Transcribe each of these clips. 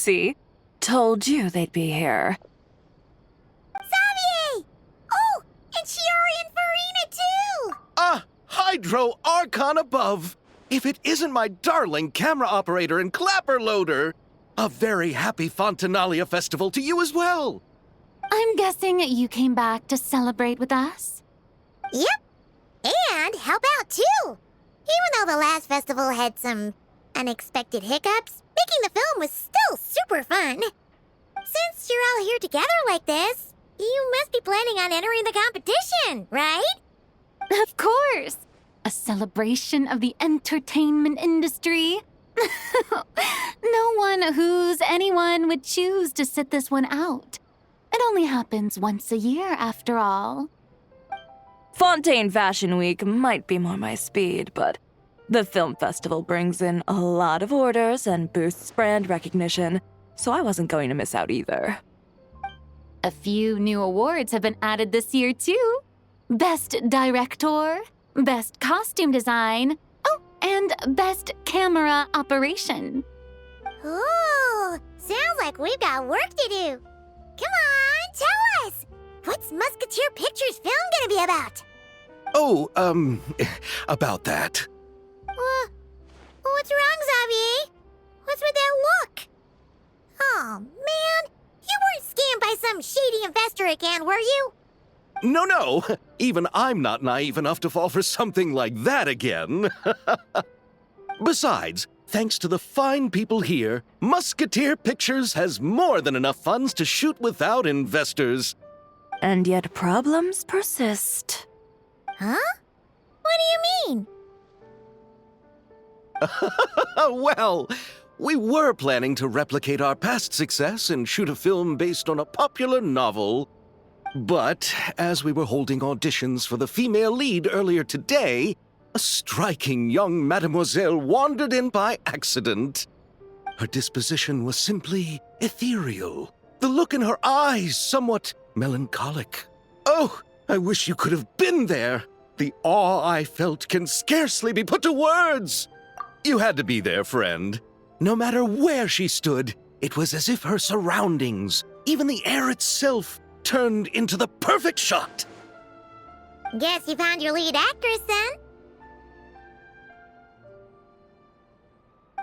See? Told you they'd be here. Xavier! Oh, and Shiori and Farina too! Hydro Archon above! If it isn't my darling camera operator and clapper loader! A very happy Fontanalia festival to you as well! I'm guessing you came back to celebrate with us? Yep, and help out too! Even though the last festival had some unexpected hiccups, making the film was still super fun. Since you're all here together like this, you must be planning on entering the competition, right? Of course! A celebration of the entertainment industry. No one who's anyone would choose to sit this one out. It only happens once a year, after all. Fontaine Fashion Week might be more my speed, but the film festival brings in a lot of orders and boosts brand recognition, so I wasn't going to miss out either. A few new awards have been added this year, too. Best Director, Best Costume Design, oh, and Best Camera Operation. Ooh, sounds like we've got work to do. Come on, tell us! What's Musketeer Pictures film gonna be about? Oh, about that. What's wrong, Xavier? What's with that look? Oh, man, you weren't scammed by some shady investor again, were you? No, even I'm not naive enough to fall for something like that again. Besides, thanks to the fine people here, Musketeer Pictures has more than enough funds to shoot without investors. And yet problems persist. Huh? What do you mean? Well, we were planning to replicate our past success and shoot a film based on a popular novel. But as we were holding auditions for the female lead earlier today, a striking young mademoiselle wandered in by accident. Her disposition was simply ethereal, the look in her eyes somewhat melancholic. Oh, I wish you could have been there. The awe I felt can scarcely be put to words. You had to be there, friend. No matter where she stood, it was as if her surroundings, even the air itself, turned into the perfect shot. Guess you found your lead actress, then?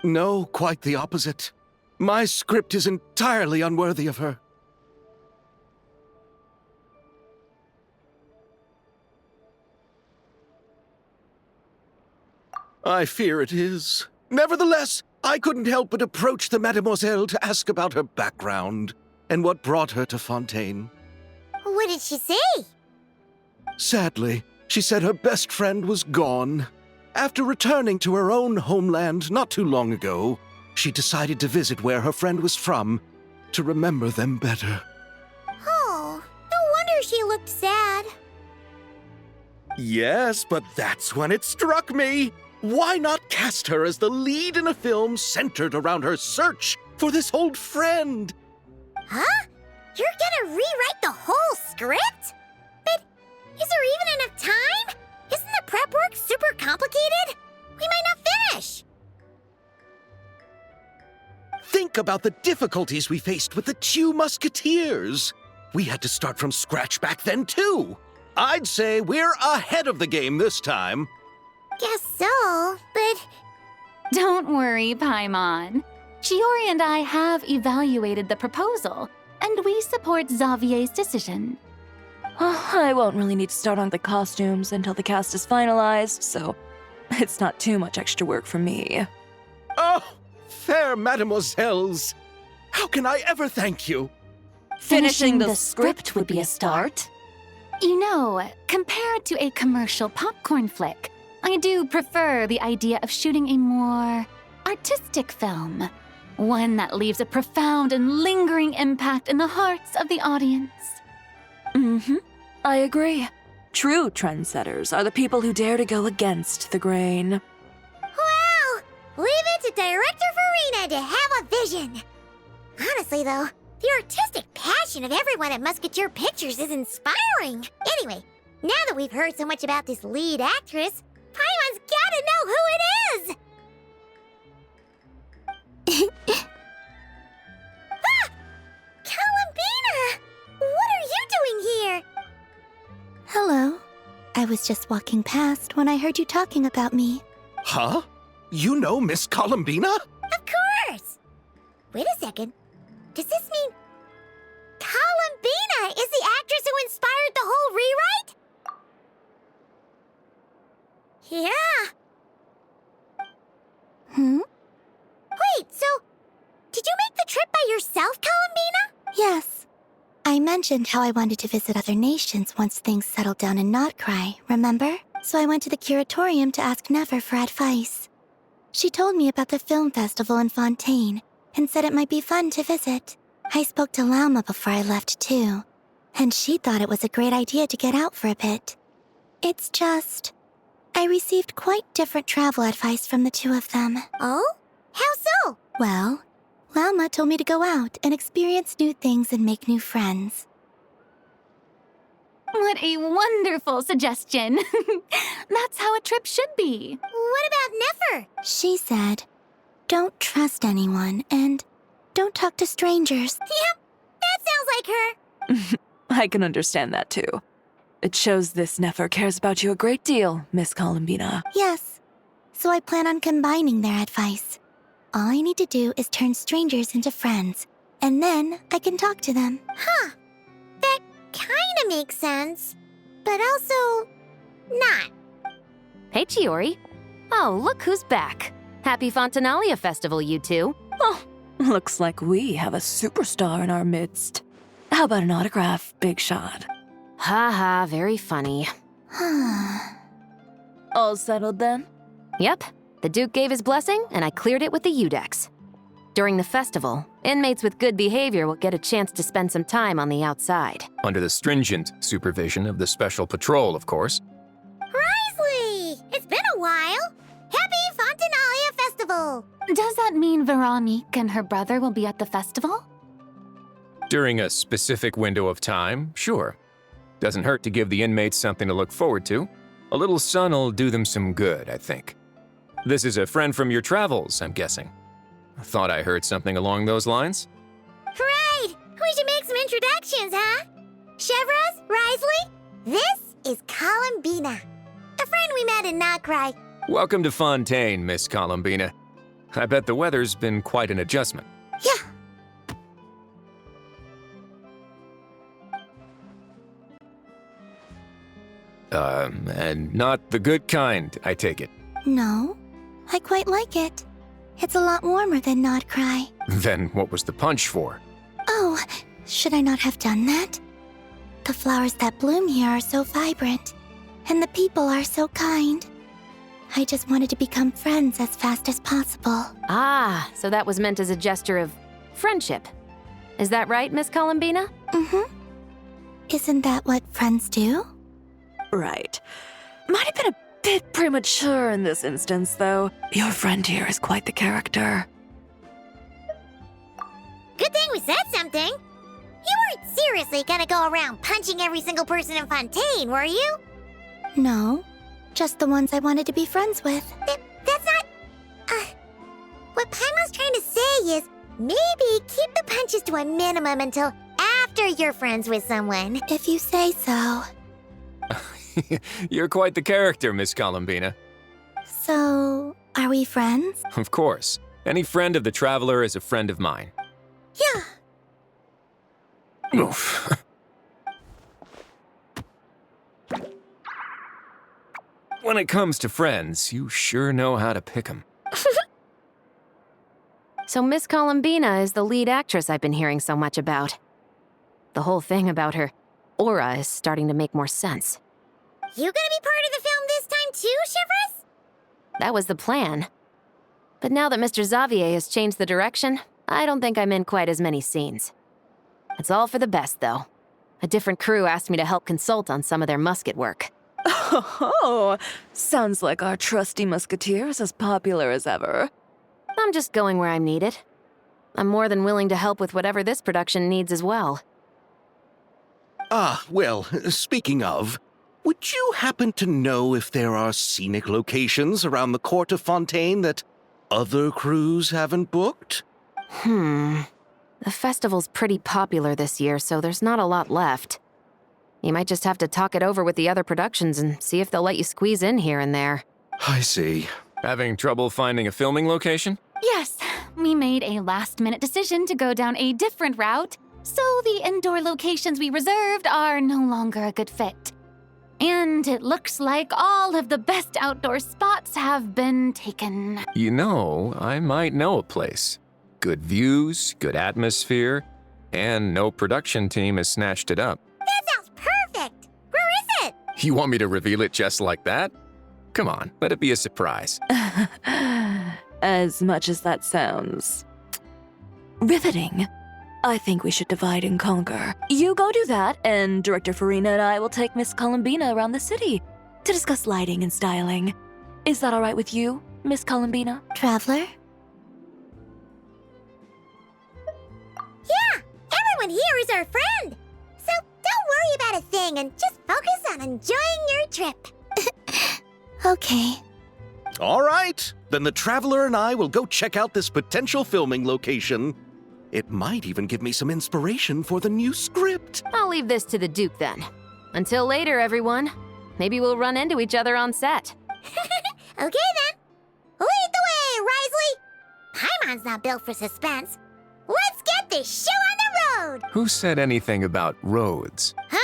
No, quite the opposite. My script is entirely unworthy of her. I fear it is. Nevertheless, I couldn't help but approach the mademoiselle to ask about her background and what brought her to Fontaine. What did she say? Sadly, she said her best friend was gone. After returning to her own homeland not too long ago, she decided to visit where her friend was from to remember them better. Oh, no wonder she looked sad. Yes, but that's when it struck me. Why not cast her as the lead in a film centered around her search for this old friend? Huh? You're gonna rewrite the whole script? But is there even enough time? Isn't the prep work super complicated? We might not finish. Think about the difficulties we faced with the two Musketeers. We had to start from scratch back then, too. I'd say we're ahead of the game this time. Guess so, but... Don't worry, Paimon. Shiori and I have evaluated the proposal, and we support Xavier's decision. I won't really need to start on the costumes until the cast is finalized, so it's not too much extra work for me. Oh, fair mademoiselles. How can I ever thank you? Finishing the script would be a start. You know, compared to a commercial popcorn flick, I do prefer the idea of shooting a more artistic film. One that leaves a profound and lingering impact in the hearts of the audience. I agree. True trendsetters are the people who dare to go against the grain. Wow! Leave it to Director Farina to have a vision. Honestly, though, the artistic passion of everyone at Musketeer Pictures is inspiring. Anyway, now that we've heard so much about this lead actress, Paimon's gotta know who it is! I was just walking past when I heard you talking about me. Huh? You know Miss Columbina? Of course! Wait a second. Does this mean Columbina is the actress who inspired the whole rewrite? Yeah. Wait, so did you make the trip by yourself, Columbina? Yes. I mentioned how I wanted to visit other nations once things settled down in Notcry, remember? So I went to the curatorium to ask Never for advice. She told me about the film festival in Fontaine and said it might be fun to visit. I spoke to Lauma before I left too, and she thought it was a great idea to get out for a bit. It's just, I received quite different travel advice from the two of them. Oh? How so? Well, Lauma told me to go out and experience new things and make new friends. What a wonderful suggestion. That's how a trip should be. What about Nefer? She said, don't trust anyone and don't talk to strangers. Yep, that sounds like her. I can understand that too. It shows this Nefer cares about you a great deal, Miss Columbina. Yes, so I plan on combining their advice. All I need to do is turn strangers into friends, and then I can talk to them. Huh. That kinda makes sense, but also not. Hey, Chiori. Oh, look who's back. Happy Fontanalia Festival, you two. Oh, looks like we have a superstar in our midst. How about an autograph, Big Shot? Ha ha, very funny. All settled then? Yep, the Duke gave his blessing, and I cleared it with the Udex. During the festival, inmates with good behavior will get a chance to spend some time on the outside. Under the stringent supervision of the Special Patrol, of course. Risley! It's been a while. Happy Fontanalia Festival! Does that mean Veronique and her brother will be at the festival? During a specific window of time, sure. Doesn't hurt to give the inmates something to look forward to. A little sun'll do them some good, I think. This is a friend from your travels, I'm guessing. Thought I heard something along those lines. Right! We should make some introductions, huh? Chevros, Risley, this is Columbina, a friend we met in Notcry. Welcome to Fontaine, Miss Columbina. I bet the weather's been quite an adjustment. Yeah. And not the good kind, I take it. No, I quite like it. It's a lot warmer than Notcry. Then what was the punch for? Oh, should I not have done that? The flowers that bloom here are so vibrant, and the people are so kind. I just wanted to become friends as fast as possible. Ah, so that was meant as a gesture of friendship. Is that right, Miss Columbina? Mm-hmm. Isn't that what friends do? Right. Might have been a bit premature in this instance, though. Your friend here is quite the character. Good thing we said something. You weren't seriously gonna go around punching every single person in Fontaine, were you? No, just the ones I wanted to be friends with. That's not... what Paimon's trying to say is maybe keep the punches to a minimum until after you're friends with someone. If you say so. You're quite the character, Miss Columbina. So, are we friends? Of course. Any friend of the Traveler is a friend of mine. Yeah. Oof. When it comes to friends, you sure know how to pick 'em. So Miss Columbina is the lead actress I've been hearing so much about. The whole thing about her aura is starting to make more sense. You gonna be part of the film this time too, Shivers? That was the plan. But now that Mr. Xavier has changed the direction, I don't think I'm in quite as many scenes. It's all for the best, though. A different crew asked me to help consult on some of their musket work. Oh, sounds like our trusty musketeer is as popular as ever. I'm just going where I'm needed. I'm more than willing to help with whatever this production needs as well. Ah, well, speaking of, would you happen to know if there are scenic locations around the court of Fontaine that other crews haven't booked? The festival's pretty popular this year, so there's not a lot left. You might just have to talk it over with the other productions and see if they'll let you squeeze in here and there. I see. Having trouble finding a filming location? Yes, we made a last-minute decision to go down a different route, so the indoor locations we reserved are no longer a good fit. And it looks like all of the best outdoor spots have been taken. You know, I might know a place. Good views, good atmosphere, and no production team has snatched it up. That sounds perfect! Where is it? You want me to reveal it just like that? Come on, let it be a surprise. As much as that sounds riveting, I think we should divide and conquer. You go do that, and Director Farina and I will take Miss Columbina around the city to discuss lighting and styling. Is that all right with you, Miss Columbina? Traveler? Yeah, everyone here is our friend. So don't worry about a thing and just focus on enjoying your trip. Okay. All right, then the Traveler and I will go check out this potential filming location. It might even give me some inspiration for the new script. I'll leave this to the Duke then. Until later, everyone. Maybe we'll run into each other on set. Okay then. Lead the way, Risley. Paimon's not built for suspense. Let's get this show on the road. Who said anything about roads? Huh?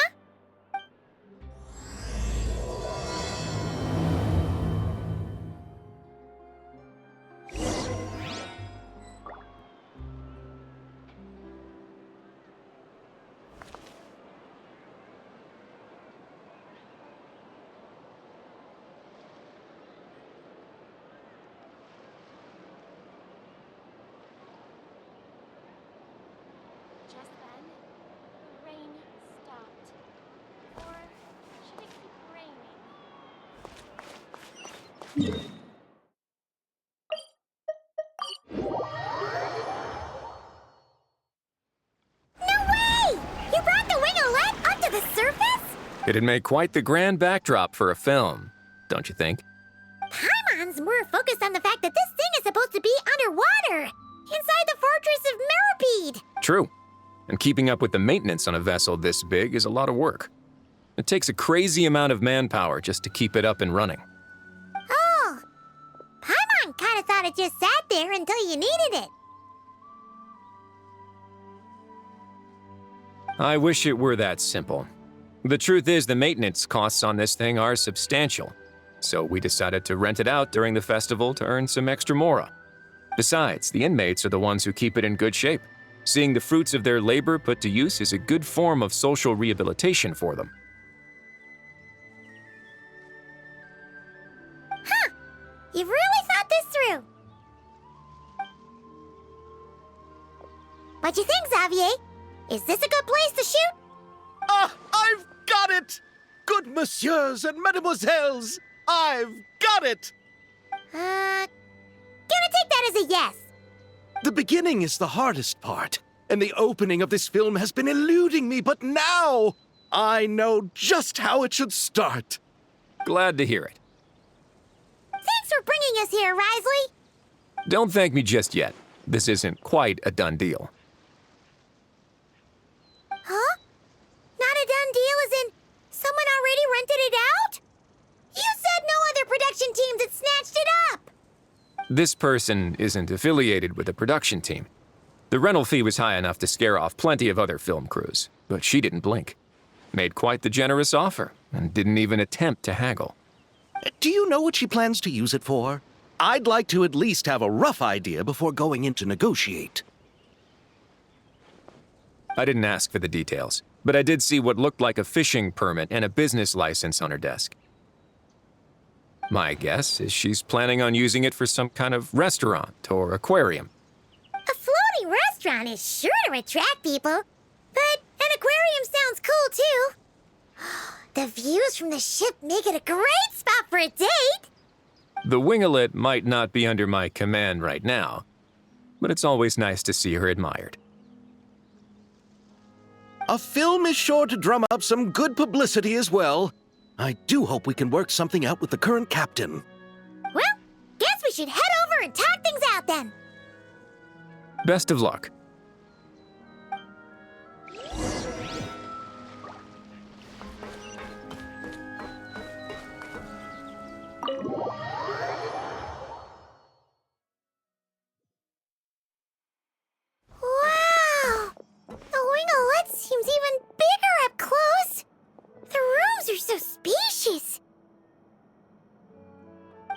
Just then, the rain stopped. Or should it keep raining? No way! You brought the winglet up to the surface? It'd make quite the grand backdrop for a film, don't you think? Paimon's more focused on the fact that this thing is supposed to be underwater, inside the fortress of Meripede. True. And keeping up with the maintenance on a vessel this big is a lot of work. It takes a crazy amount of manpower just to keep it up and running. Oh, Paimon kind of thought it just sat there until you needed it. I wish it were that simple. The truth is the maintenance costs on this thing are substantial, so we decided to rent it out during the festival to earn some extra mora. Besides, the inmates are the ones who keep it in good shape. Seeing the fruits of their labor put to use is a good form of social rehabilitation for them. You've really thought this through. What you think, Xavier? Is this a good place to shoot? Ah, I've got it! Good messieurs and mesdemoiselles, I've got it! Gonna take that as a yes. The beginning is the hardest part, and the opening of this film has been eluding me, but now I know just how it should start. Glad to hear it. Thanks for bringing us here, Risley. Don't thank me just yet. This isn't quite a done deal. Huh? Not a done deal as in someone already rented it out? You said no other production teams had snatched it up. This person isn't affiliated with a production team. The rental fee was high enough to scare off plenty of other film crews, but she didn't blink. Made quite the generous offer, and didn't even attempt to haggle. Do you know what she plans to use it for? I'd like to at least have a rough idea before going in to negotiate. I didn't ask for the details, but I did see what looked like a fishing permit and a business license on her desk. My guess is she's planning on using it for some kind of restaurant or aquarium. A floating restaurant is sure to attract people, but an aquarium sounds cool too. The views from the ship make it a great spot for a date. The winglet might not be under my command right now, but it's always nice to see her admired. A film is sure to drum up some good publicity as well. I do hope we can work something out with the current captain. Well, guess we should head over and talk things out then. Best of luck. winglet seems even bigger up close. The rooms are so spacious.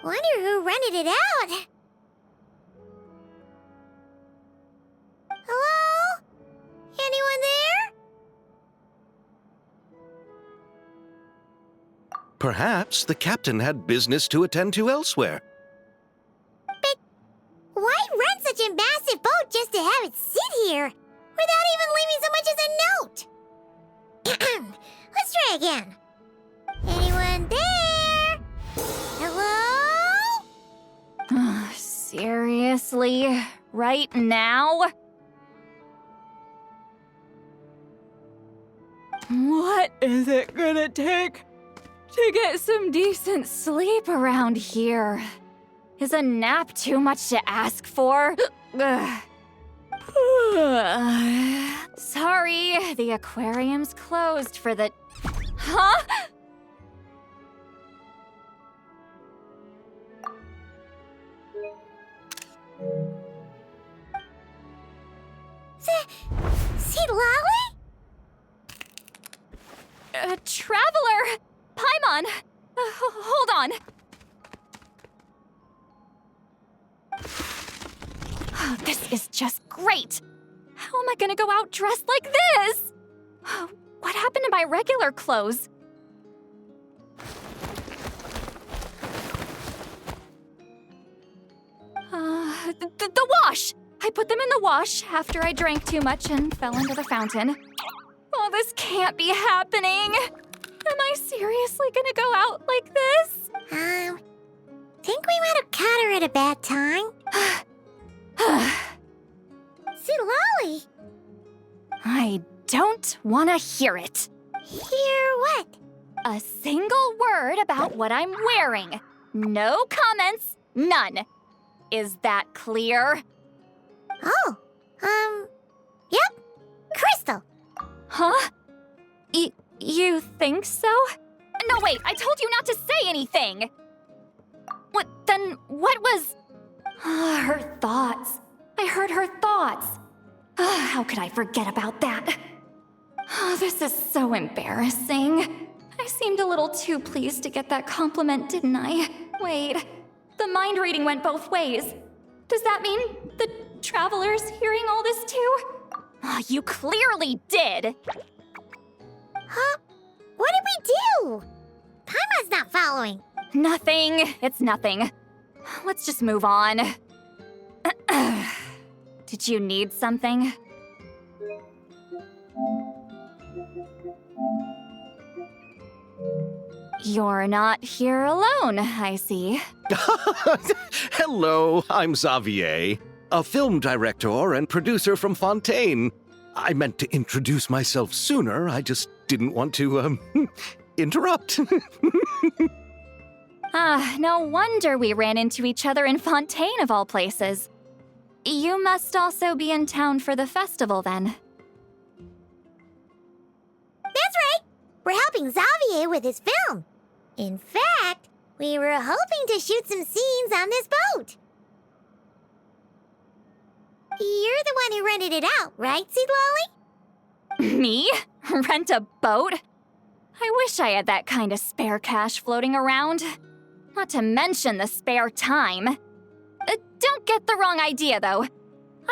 Wonder who rented it out. Hello? Anyone there? Perhaps the captain had business to attend to elsewhere. But why rent such a massive boat just to have it sit here without even leaving so much as a note? Let's try again. Anyone there? Hello? Seriously? Right now? What is it gonna take to get some decent sleep around here? Is a nap too much to ask for? Sorry, the aquarium's closed for the... Huh? Sid Lolly? Traveler! Paimon! Hold on. Oh, this is just great! How am I gonna go out dressed like this? What happened to my regular clothes? The wash! I put them in the wash after I drank too much and fell into the fountain. Oh, this can't be happening! Am I seriously gonna go out like this? Think we might have caught her at a bad time? Sid Lolly! I don't wanna hear it. Hear what? A single word about what I'm wearing. No comments, none. Is that clear? Oh, yep. Crystal. Huh? You think so? No, wait, I told you not to say anything! What was... her thoughts. I heard her thoughts. How could I forget about that? This is so embarrassing. I seemed a little too pleased to get that compliment, didn't I? Wait, the mind reading went both ways. Does that mean the traveler's hearing all this too? You clearly did! Huh? What did we do? Paimon's not following. Nothing. It's nothing. Let's just move on. Did you need something? You're not here alone, I see. Hello, I'm Xavier, a film director and producer from Fontaine. I meant to introduce myself sooner, I just didn't want to, interrupt. No wonder we ran into each other in Fontaine of all places. You must also be in town for the festival then. That's right. We're helping Xavier with his film. In fact, we were hoping to shoot some scenes on this boat. You're the one who rented it out, right, Sid Lolly? Me? Rent a boat? I wish I had that kind of spare cash floating around. Not to mention the spare time. Don't get the wrong idea, though. I'm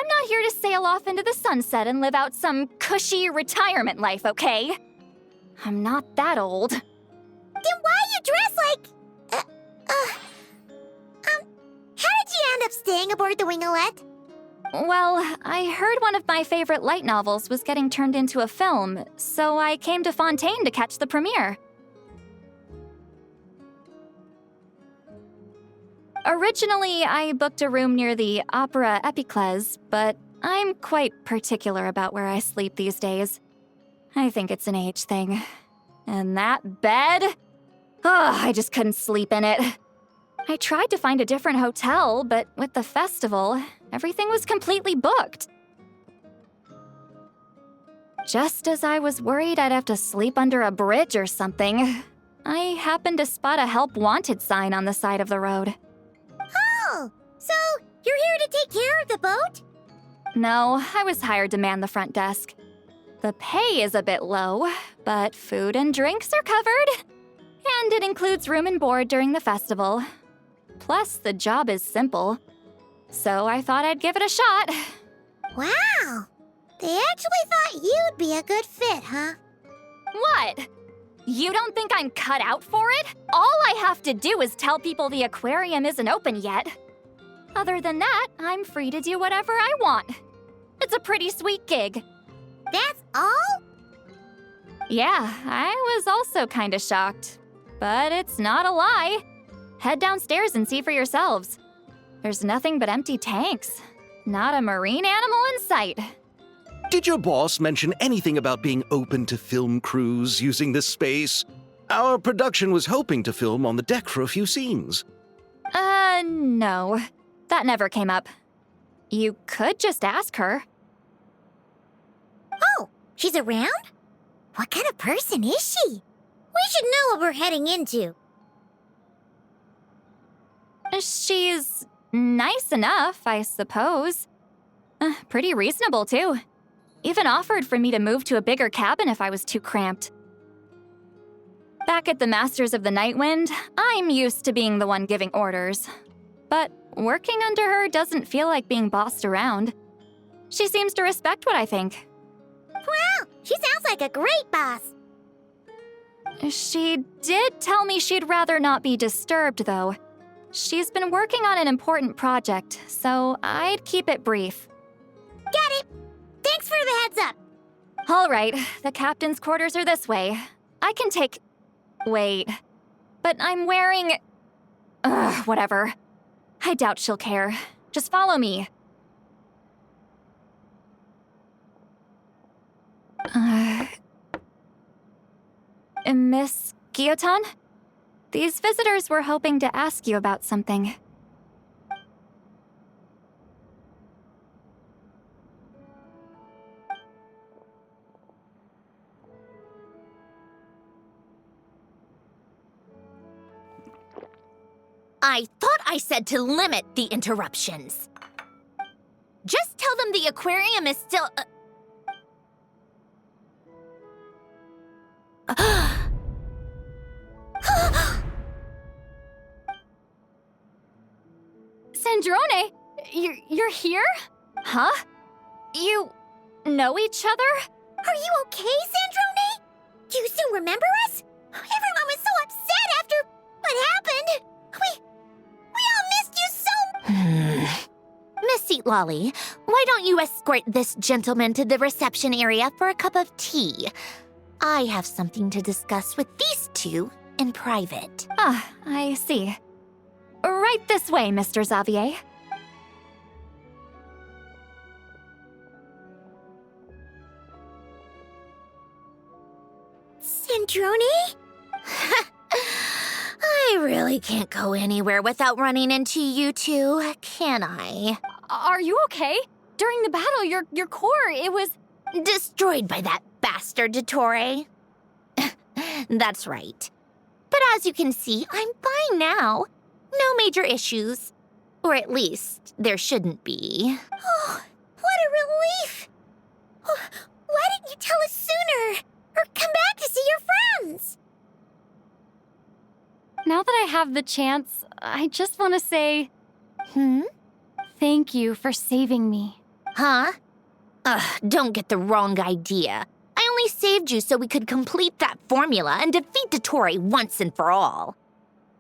not here to sail off into the sunset and live out some cushy retirement life, okay? I'm not that old. Then why you dress like... how did you end up staying aboard the Winglet? Well, I heard one of my favorite light novels was getting turned into a film, so I came to Fontaine to catch the premiere. Originally, I booked a room near the Opera Epiclese, but I'm quite particular about where I sleep these days. I think it's an age thing. And that bed? I just couldn't sleep in it. I tried to find a different hotel, but with the festival, everything was completely booked. Just as I was worried I'd have to sleep under a bridge or something, I happened to spot a help wanted sign on the side of the road. Oh, so you're here to take care of the boat? No, I was hired to man the front desk. The pay is a bit low, but food and drinks are covered. And it includes room and board during the festival. Plus, the job is simple. So I thought I'd give it a shot. Wow! They actually thought you'd be a good fit, huh? What? You don't think I'm cut out for it? All I have to do is tell people the aquarium isn't open yet. Other than that, I'm free to do whatever I want. It's a pretty sweet gig. That's all? Yeah, I was also kinda shocked. But it's not a lie. Head downstairs and see for yourselves. There's nothing but empty tanks. Not a marine animal in sight. Did your boss mention anything about being open to film crews using this space? Our production was hoping to film on the deck for a few scenes. No. That never came up. You could just ask her. Oh, she's around? What kind of person is she? We should know what we're heading into. She's nice enough, I suppose. Pretty reasonable, too. Even offered for me to move to a bigger cabin if I was too cramped. Back at the Masters of the Nightwind, I'm used to being the one giving orders. But working under her doesn't feel like being bossed around. She seems to respect what I think. Wow, she sounds like a great boss. She did tell me she'd rather not be disturbed, though. She's been working on an important project, so I'd keep it brief. Got it. Thanks for the heads up. All right, the captain's quarters are this way. I can take... Wait. But I'm wearing... whatever. I doubt she'll care. Just follow me. Miss Guillotin? These visitors were hoping to ask you about something. I thought I said to limit the interruptions. Just tell them the aquarium is still... Sandrone, you're here? Huh? You know each other? Are you okay, Sandrone? Do you still remember us? Everyone was so upset after what happened. We all missed you so... Miss Seat Lolly, why don't you escort this gentleman to the reception area for a cup of tea? I have something to discuss with these two in private. Ah, I see. Right this way, Mr. Xavier. Sandrone? I really can't go anywhere without running into you two, can I? Are you okay? During the battle, your core, it was... Destroyed by that bastard Dottore. That's right. But as you can see, I'm fine now. No major issues. Or at least, there shouldn't be. Oh, what a relief! Oh, why didn't you tell us sooner? Or come back to see your friends? Now that I have the chance, I just want to say... Thank you for saving me. Huh? Don't get the wrong idea. I only saved you so we could complete that formula and defeat Dottore once and for all.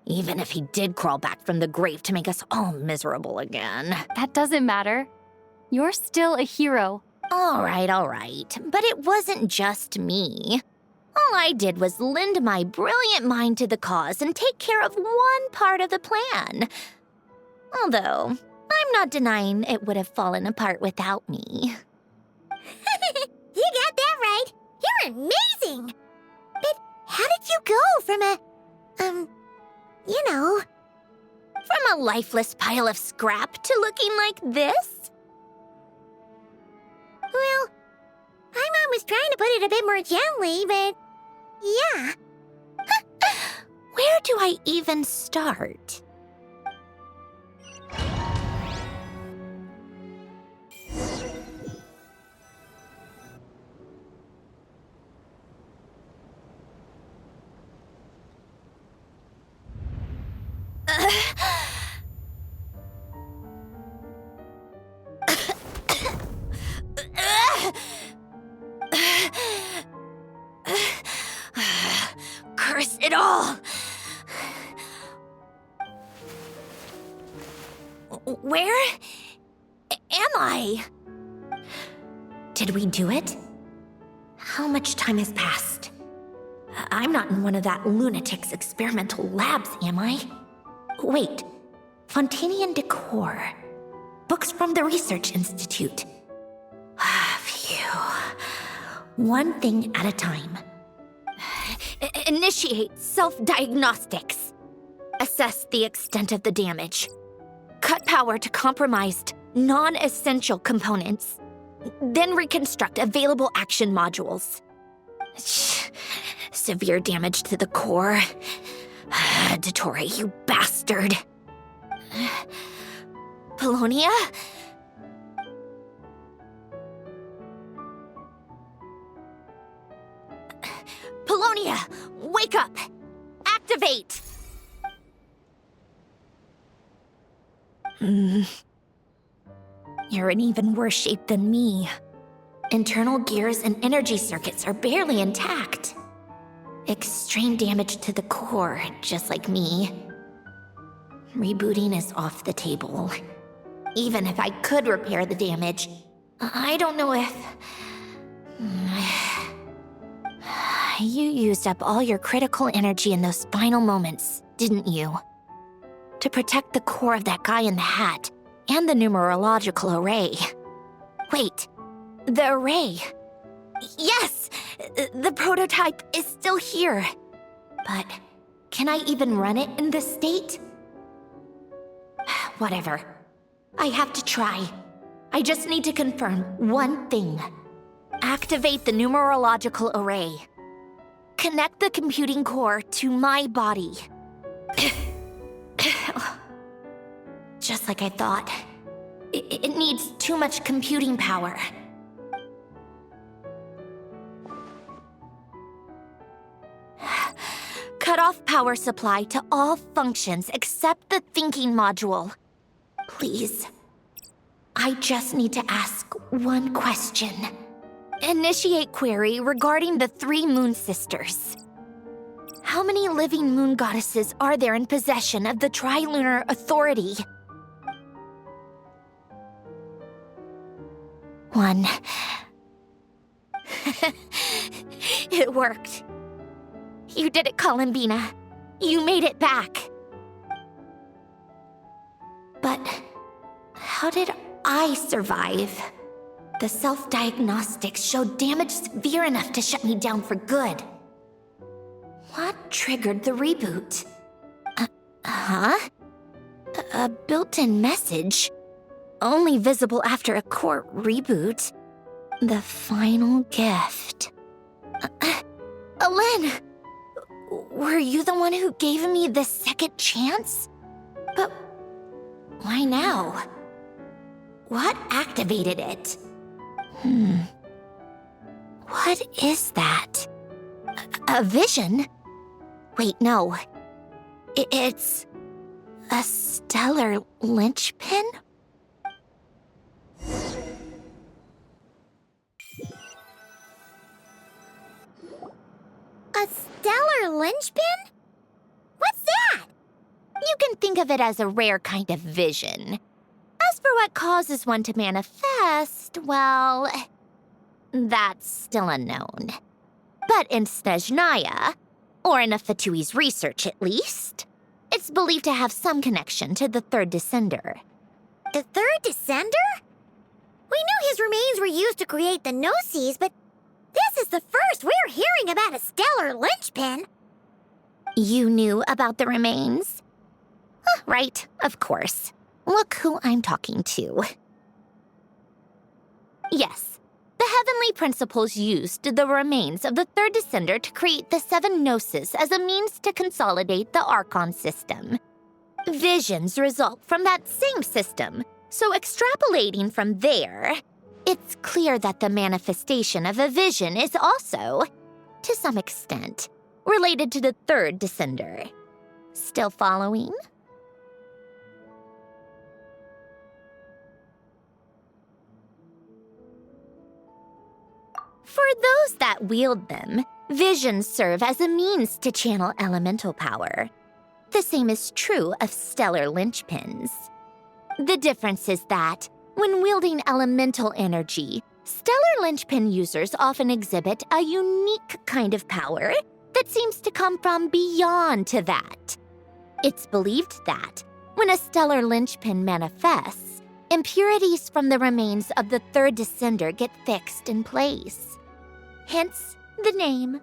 Even if he did crawl back from the grave to make us all miserable again. That doesn't matter. You're still a hero. All right. But it wasn't just me. All I did was lend my brilliant mind to the cause and take care of one part of the plan. Although, I'm not denying it would have fallen apart without me. You got that right. You're amazing. But how did you go from a... From a lifeless pile of scrap to looking like this? Well, my mom was trying to put it a bit more gently, but... yeah. Where do I even start? Curse it all! Where am I? Did we do it? How much time has passed? I'm not in one of that lunatic's experimental labs, am I? Wait, Fontanian decor. Books from the Research Institute. Phew. One thing at a time. Initiate self-diagnostics. Assess the extent of the damage. Cut power to compromised, non-essential components. Then reconstruct available action modules. Severe damage to the core. Dottore, you bastard. Polonia? Polonia, wake up! Activate! You're in even worse shape than me. Internal gears and energy circuits are barely intact. Extreme damage to the core, just like me. Rebooting is off the table. Even if I could repair the damage, I don't know if... You used up all your critical energy in those final moments, didn't you? To protect the core of that guy in the hat, and the numerological array. Wait, the array. Yes! The prototype is still here. But can I even run it in this state? Whatever. I have to try. I just need to confirm one thing. Activate the numerological array. Connect the computing core to my body. Just like I thought. It needs too much computing power. Cut off power supply to all functions except the thinking module. Please. I just need to ask one question. Initiate query regarding the 3 moon sisters. How many living moon goddesses are there in possession of the Trilunar Authority? 1. It worked. You did it, Columbina. You made it back. But how did I survive? The self-diagnostics showed damage severe enough to shut me down for good. What triggered the reboot? A built-in message? Only visible after a core reboot. The final gift. Alen! Were you the one who gave me this second chance? But why now? What activated it? What is that? A vision? Wait, no. It's a stellar linchpin? A stellar linchpin? What's that? You can think of it as a rare kind of vision. As for what causes one to manifest, well, that's still unknown. But in Snezhnaya, or in Afatui's research at least, it's believed to have some connection to the third descender. The third descender? We knew his remains were used to create the Gnosis, but this is the first we're hearing about a stellar linchpin. You knew about the remains? Right, of course. Look who I'm talking to. Yes, the Heavenly Principles used the remains of the third descender to create the 7 Gnosis as a means to consolidate the Archon system. Visions result from that same system, so extrapolating from there, it's clear that the manifestation of a vision is also, to some extent, related to the third descender. Still following? For those that wield them, visions serve as a means to channel elemental power. The same is true of stellar linchpins. The difference is that, when wielding elemental energy, stellar linchpin users often exhibit a unique kind of power that seems to come from beyond to that. It's believed that, when a stellar linchpin manifests, impurities from the remains of the third descender get fixed in place. Hence, the name.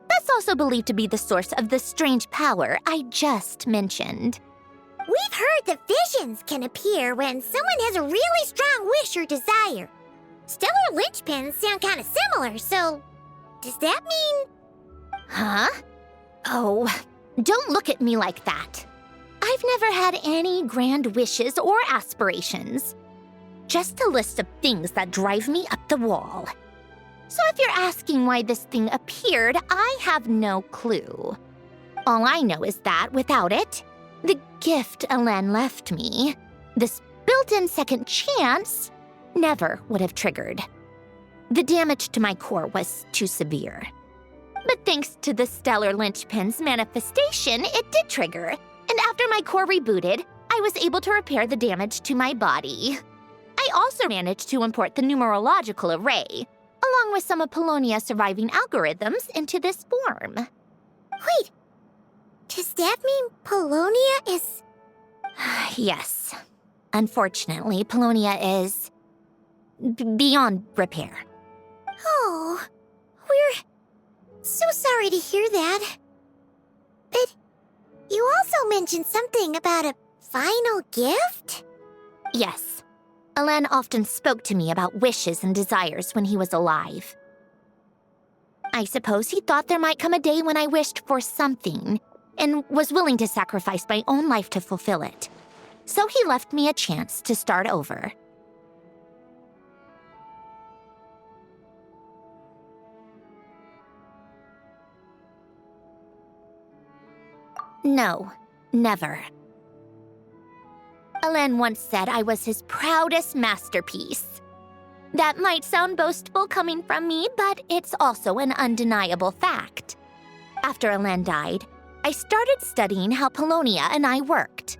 That's also believed to be the source of the strange power I just mentioned. We've heard that visions can appear when someone has a really strong wish or desire. Stellar linchpins sound kind of similar, so does that mean... Huh? Oh, don't look at me like that. I've never had any grand wishes or aspirations. Just a list of things that drive me up the wall. So if you're asking why this thing appeared, I have no clue. All I know is that without it, the gift Elen left me, this built-in second chance, never would have triggered. The damage to my core was too severe. But thanks to the stellar linchpin's manifestation, it did trigger. And after my core rebooted, I was able to repair the damage to my body. I also managed to import the numerological array, along with some of Polonia's surviving algorithms, into this form. Wait, does that mean Polonia is... Yes. Unfortunately, Polonia is... beyond repair. Oh, we're so sorry to hear that. But you also mentioned something about a final gift? Yes. Elen often spoke to me about wishes and desires when he was alive. I suppose he thought there might come a day when I wished for something, and was willing to sacrifice my own life to fulfill it. So he left me a chance to start over. No, never. Elen once said I was his proudest masterpiece. That might sound boastful coming from me, but it's also an undeniable fact. After Elen died, I started studying how Polonia and I worked.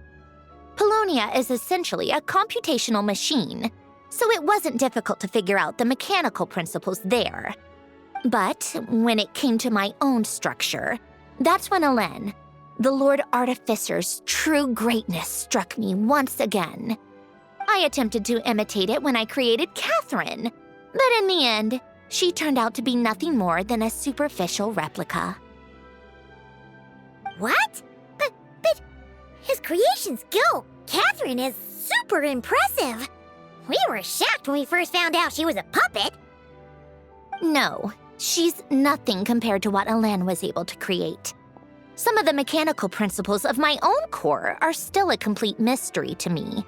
Polonia is essentially a computational machine, so it wasn't difficult to figure out the mechanical principles there. But when it came to my own structure, that's when Elen, the Lord Artificer's true greatness, struck me once again. I attempted to imitate it when I created Catherine, but in the end, she turned out to be nothing more than a superficial replica. What? But his creation skill, Catherine, is super impressive. We were shocked when we first found out she was a puppet. No, she's nothing compared to what Elen was able to create. Some of the mechanical principles of my own core are still a complete mystery to me.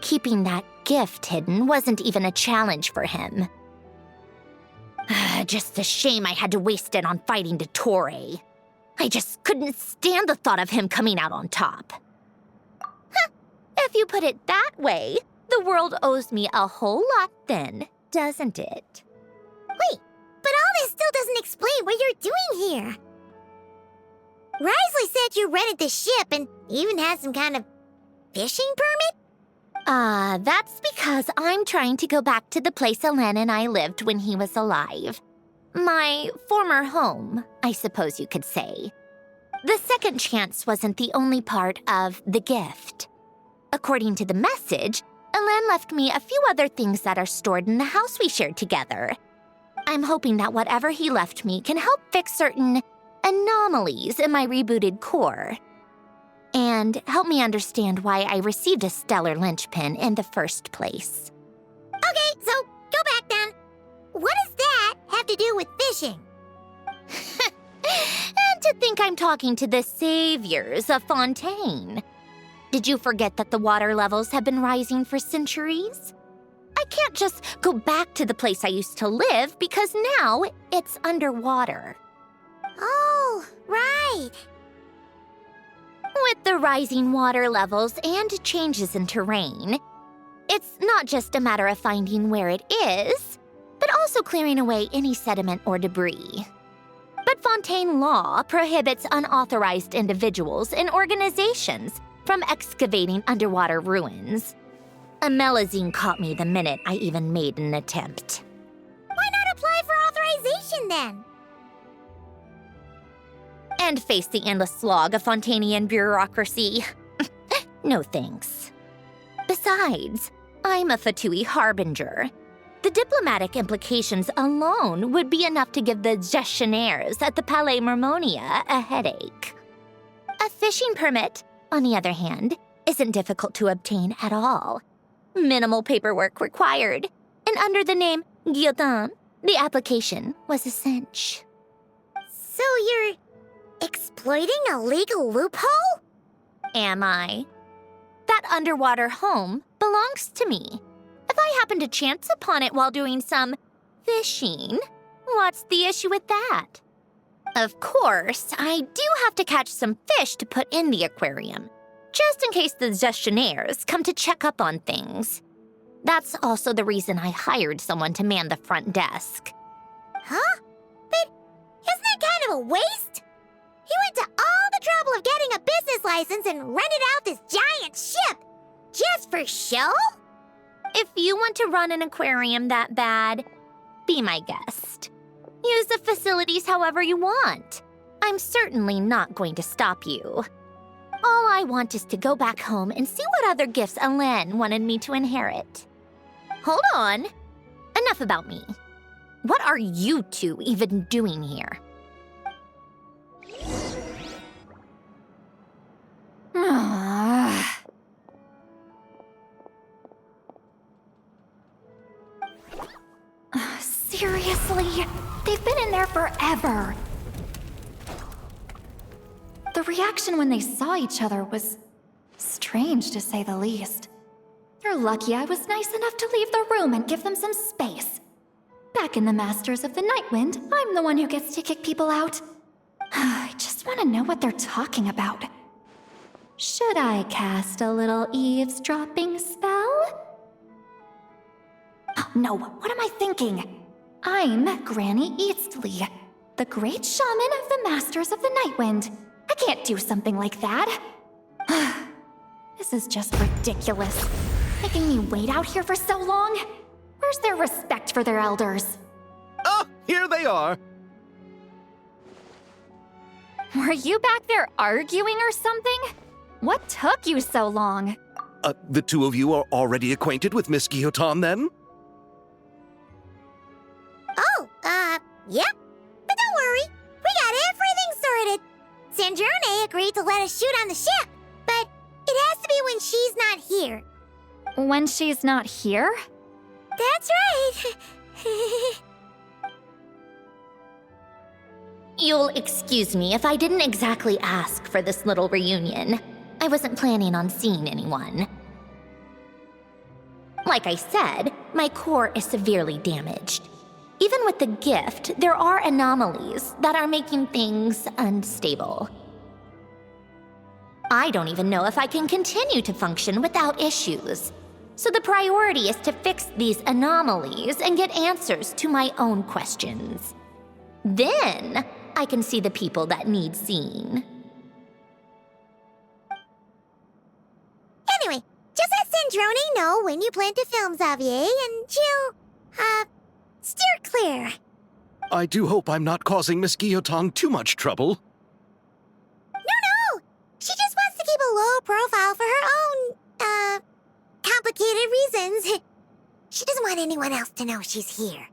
Keeping that gift hidden wasn't even a challenge for him. Just a shame I had to waste it on fighting Dottore. I just couldn't stand the thought of him coming out on top. If you put it that way, the world owes me a whole lot then, doesn't it? Wait, but all this still doesn't explain what you're doing here. Risley said you rented the ship and even had some kind of fishing permit? That's because I'm trying to go back to the place Elen and I lived when he was alive. My former home, I suppose you could say. The second chance wasn't the only part of the gift. According to the message, Elen left me a few other things that are stored in the house we shared together. I'm hoping that whatever he left me can help fix certain anomalies in my rebooted core, and help me understand why I received a stellar linchpin in the first place. Okay, so go back then. What does that have to do with fishing? And to think I'm talking to the saviors of Fontaine. Did you forget that the water levels have been rising for centuries? I can't just go back to the place I used to live because now it's underwater. Oh, right. With the rising water levels and changes in terrain, it's not just a matter of finding where it is, but but also clearing away any sediment or debris. But Fontaine law prohibits unauthorized individuals and organizations from excavating underwater ruins. A Melazine caught me the minute I even made an attempt. Why not apply for authorization then? And face the endless slog of Fontainian bureaucracy. No thanks. Besides, I'm a Fatui harbinger. The diplomatic implications alone would be enough to give the gestionnaires at the Palais Mermonia a headache. A fishing permit, on the other hand, isn't difficult to obtain at all. Minimal paperwork required, and under the name Guillotin, the application was a cinch. So you're exploiting a legal loophole? Am I? That underwater home belongs to me. If I happen to chance upon it while doing some fishing, what's the issue with that? Of course, I do have to catch some fish to put in the aquarium, just in case the gestionnaires come to check up on things. That's also the reason I hired someone to man the front desk. Huh? But isn't that kind of a waste? He went to all the trouble of getting a business license and rented out this giant ship. Just for show? If you want to run an aquarium that bad, be my guest. Use the facilities however you want. I'm certainly not going to stop you. All I want is to go back home and see what other gifts Alain wanted me to inherit. Hold on. Enough about me. What are you two even doing here? Seriously? They've been in there forever. The reaction when they saw each other was strange, to say the least. You're lucky I was nice enough to leave the room and give them some space. Back in the Masters of the Nightwind, I'm the one who gets to kick people out. I just want to know what they're talking about. Should I cast a little eavesdropping spell? Oh, no, what am I thinking? I'm Granny Eastly, the great shaman of the Masters of the Nightwind. I can't do something like that. This is just ridiculous. Making me wait out here for so long? Where's their respect for their elders? Oh, here they are. Were you back there arguing or something? What took you so long? The two of you are already acquainted with Miss Guillotin, then? Oh, yep. But don't worry, we got everything sorted. Sandrone agreed to let us shoot on the ship, but it has to be when she's not here. When she's not here? That's right. You'll excuse me if I didn't exactly ask for this little reunion. I wasn't planning on seeing anyone. Like I said, my core is severely damaged. Even with the gift, there are anomalies that are making things unstable. I don't even know if I can continue to function without issues. So the priority is to fix these anomalies and get answers to my own questions. Then, I can see the people that need seeing. Anyway, just let Sandrone know when you plan to film Xavier, and she'll, steer clear. I do hope I'm not causing Miss Guillotin too much trouble. No! She just wants to keep a low profile for her own, complicated reasons. She doesn't want anyone else to know she's here.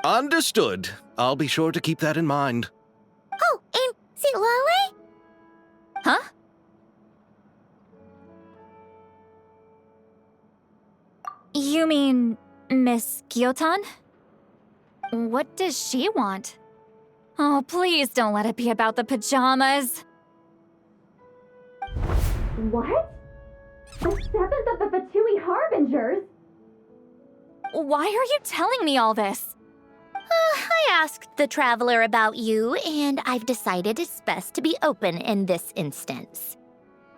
Understood. I'll be sure to keep that in mind. Oh, and see Lale? Huh? You mean Miss Guillotin? What does she want? Oh, please don't let it be about the pajamas. What? The 7th of the Fatui Harbingers? Why are you telling me all this? I asked the Traveler about you, and I've decided it's best to be open in this instance.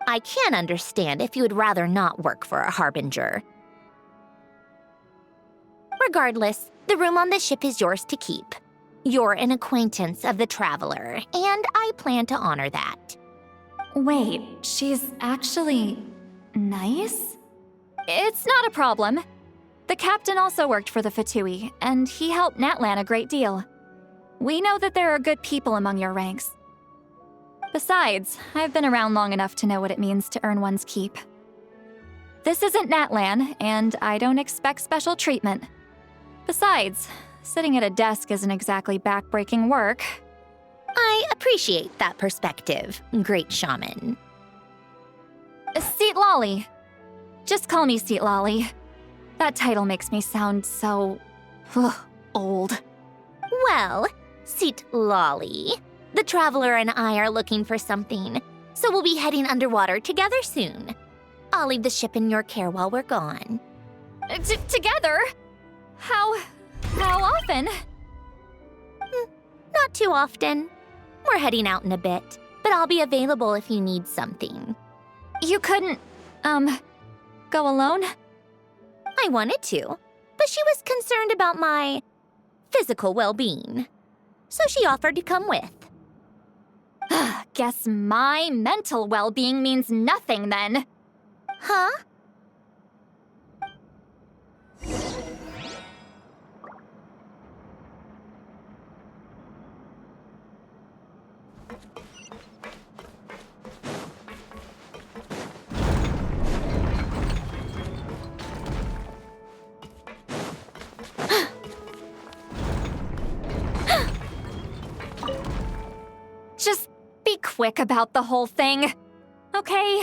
I can understand if you would rather not work for a Harbinger. Regardless, the room on the ship is yours to keep. You're an acquaintance of the Traveler, and I plan to honor that. Wait, she's actually nice? It's not a problem. The captain also worked for the Fatui, and he helped Natlan a great deal. We know that there are good people among your ranks. Besides, I've been around long enough to know what it means to earn one's keep. This isn't Natlan, and I don't expect special treatment. Besides, sitting at a desk isn't exactly back-breaking work. I appreciate that perspective, great shaman. Seat Lolly. Just call me Seat Lolly. That title makes me sound so... old. Well, Seat Lolly, the Traveler and I are looking for something, so we'll be heading underwater together soon. I'll leave the ship in your care while we're gone. Together? How often? Not too often. We're heading out in a bit, but I'll be available if you need something. You couldn't, go alone? I wanted to, but she was concerned about my physical well-being, so she offered to come with. Guess my mental well-being means nothing then. Huh? Just be quick about the whole thing, okay?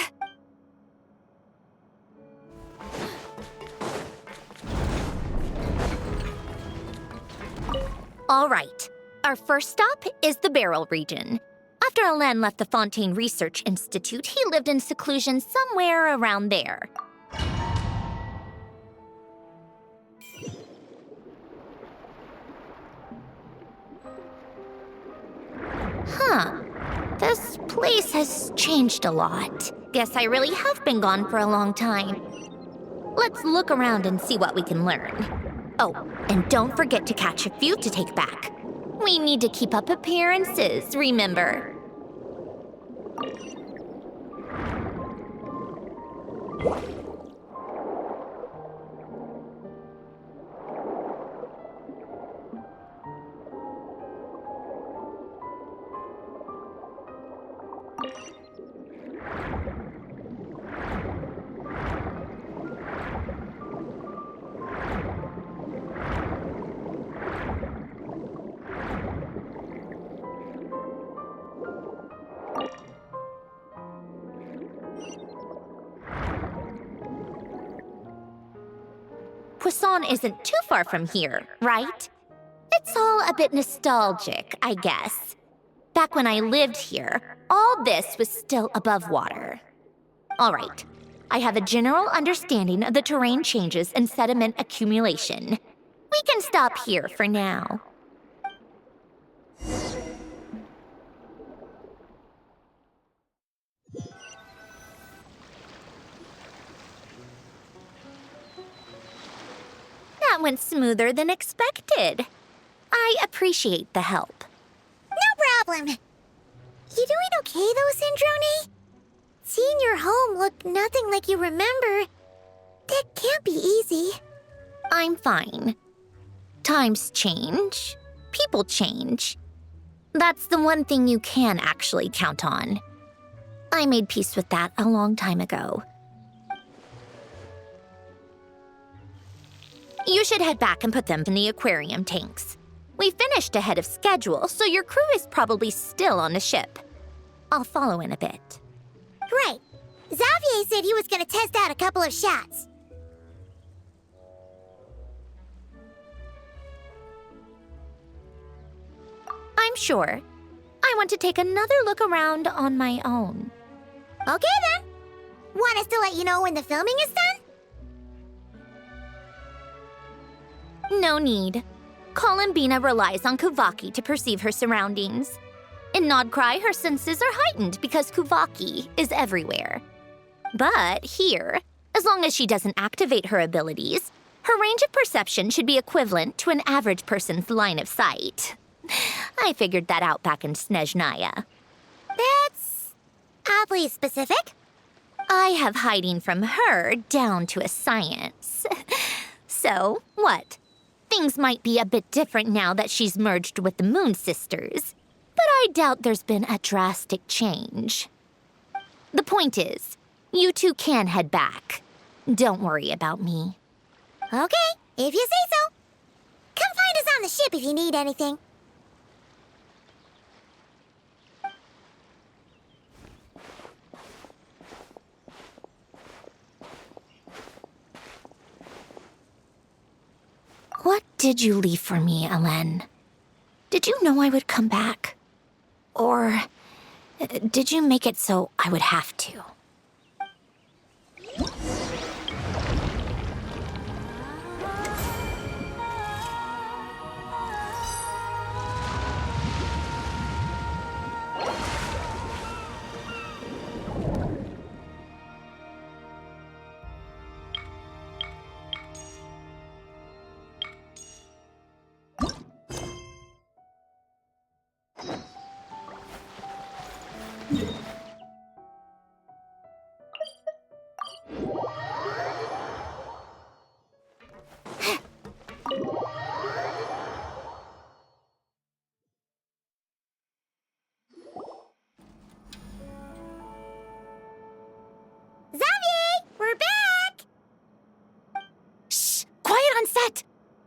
All right. Our first stop is the Barrel region. After Alain left the Fontaine Research Institute, he lived in seclusion somewhere around there. Huh. This place has changed a lot. Guess I really have been gone for a long time. Let's look around and see what we can learn. Oh, and don't forget to catch a few to take back. We need to keep up appearances, remember? Poisson isn't too far from here, right? It's all a bit nostalgic, I guess. Back when I lived here, all this was still above water. All right, I have a general understanding of the terrain changes and sediment accumulation. We can stop here for now. That went smoother than expected. I appreciate the help. No problem. You doing okay though, Sandrone? Seeing your home look nothing like you remember, that can't be easy. I'm fine. Times change. People change. That's the one thing you can actually count on. I made peace with that a long time ago. You should head back and put them in the aquarium tanks. We finished ahead of schedule, so your crew is probably still on the ship. I'll follow in a bit. Right. Xavier said he was gonna test out a couple of shots. I'm sure. I want to take another look around on my own. Okay then. Want us to let you know when the filming is done? No need. Columbina relies on Kuvaki to perceive her surroundings. In Nodcry, her senses are heightened because Kuvaki is everywhere. But here, as long as she doesn't activate her abilities, Her range of perception should be equivalent to an average person's line of sight. I figured that out back in Snezhnaya. That's oddly specific. I have hiding from her down to a science. So, what? Things might be a bit different now that she's merged with the Moon Sisters, but I doubt there's been a drastic change. The point is, you two can head back. Don't worry about me. Okay, if you say so. Come find us on the ship if you need anything. What did you leave for me, Elen? Did you know I would come back? Or did you make it so I would have to?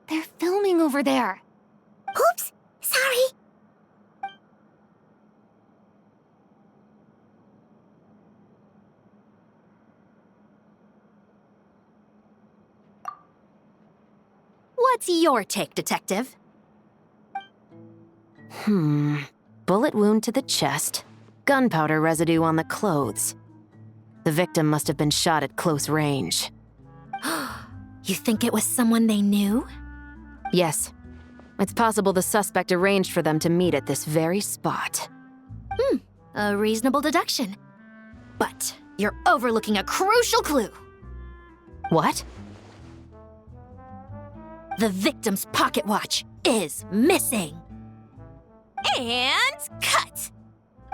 They're filming over there. Oops, sorry. What's your take, Detective? Bullet wound to the chest. Gunpowder residue on the clothes. The victim must have been shot at close range. You think it was someone they knew? Yes. It's possible the suspect arranged for them to meet at this very spot. A reasonable deduction. But you're overlooking a crucial clue. What? The victim's pocket watch is missing. And cut!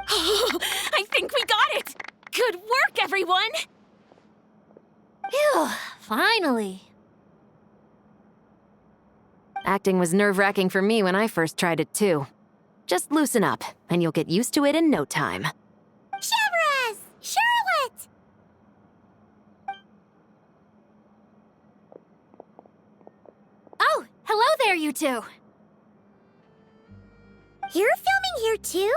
I think we got it! Good work, everyone! Phew, finally. Acting was nerve-wracking for me when I first tried it too. Just loosen up, and you'll get used to it in no time. Chevres! Charlotte! Oh, hello there, you two! You're filming here too?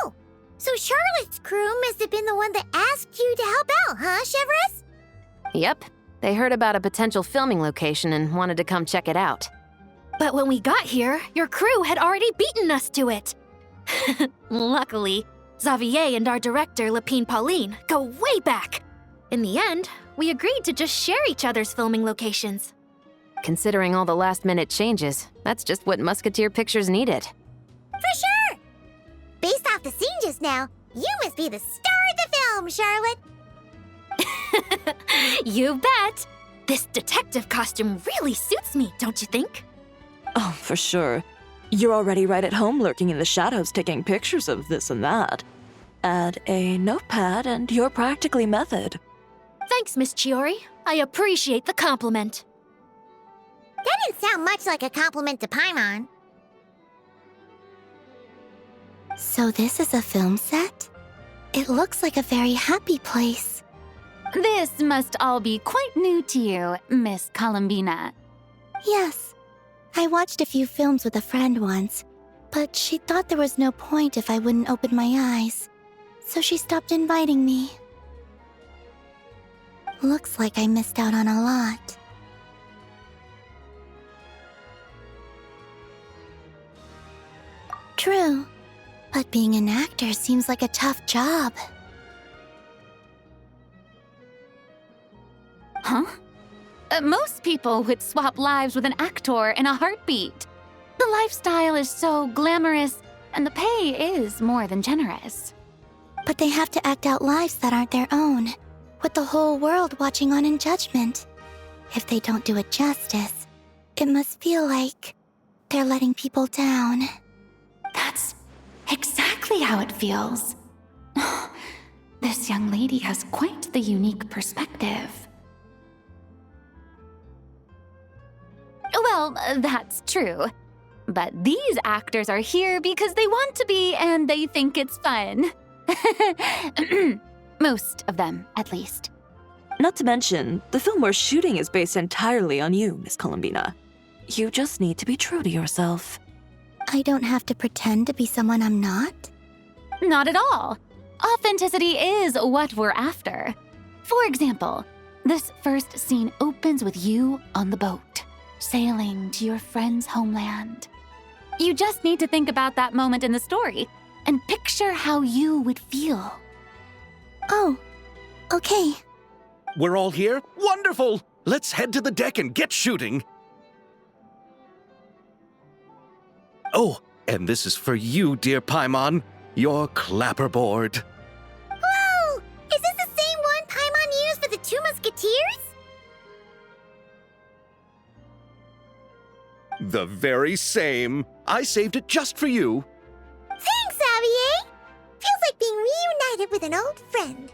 Oh, so Charlotte's crew must have been the one that asked you to help out, huh, Chevres? Yep. They heard about a potential filming location and wanted to come check it out. But when we got here, your crew had already beaten us to it. Luckily, Xavier and our director, Lapine Pauline, go way back. In the end, we agreed to just share each other's filming locations. Considering all the last-minute changes, that's just what Musketeer Pictures needed. For sure! Based off the scene just now, you must be the star of the film, Charlotte! You bet! This detective costume really suits me, don't you think? Oh, for sure. You're already right at home lurking in the shadows taking pictures of this and that. Add a notepad and you're practically method. Thanks, Miss Chiori. I appreciate the compliment. That didn't sound much like a compliment to Paimon. So this is a film set? It looks like a very happy place. This must all be quite new to you, Miss Columbina. Yes. I watched a few films with a friend once, but she thought there was no point if I wouldn't open my eyes. So she stopped inviting me. Looks like I missed out on a lot. True, but being an actor seems like a tough job. Huh? Most people would swap lives with an actor in a heartbeat. The lifestyle is so glamorous, and the pay is more than generous. But they have to act out lives that aren't their own, with the whole world watching on in judgment. If they don't do it justice, it must feel like they're letting people down. That's exactly how it feels. This young lady has quite the unique perspective. Well, that's true. But these actors are here because they want to be and they think it's fun. Most of them, at least. Not to mention, the film we're shooting is based entirely on you, Miss Columbina. You just need to be true to yourself. I don't have to pretend to be someone I'm not? Not at all. Authenticity is what we're after. For example, this first scene opens with you on the boat, sailing to your friend's homeland. You just need to think about that moment in the story and picture how you would feel. Oh, okay. We're all here? Wonderful! Let's head to the deck and get shooting. Oh, and this is for you, dear Paimon, your clapperboard. Whoa! Is this the same one Paimon used for the Two Musketeers? The very same. I saved it just for you. Thanks, Xavier! Feels like being reunited with an old friend.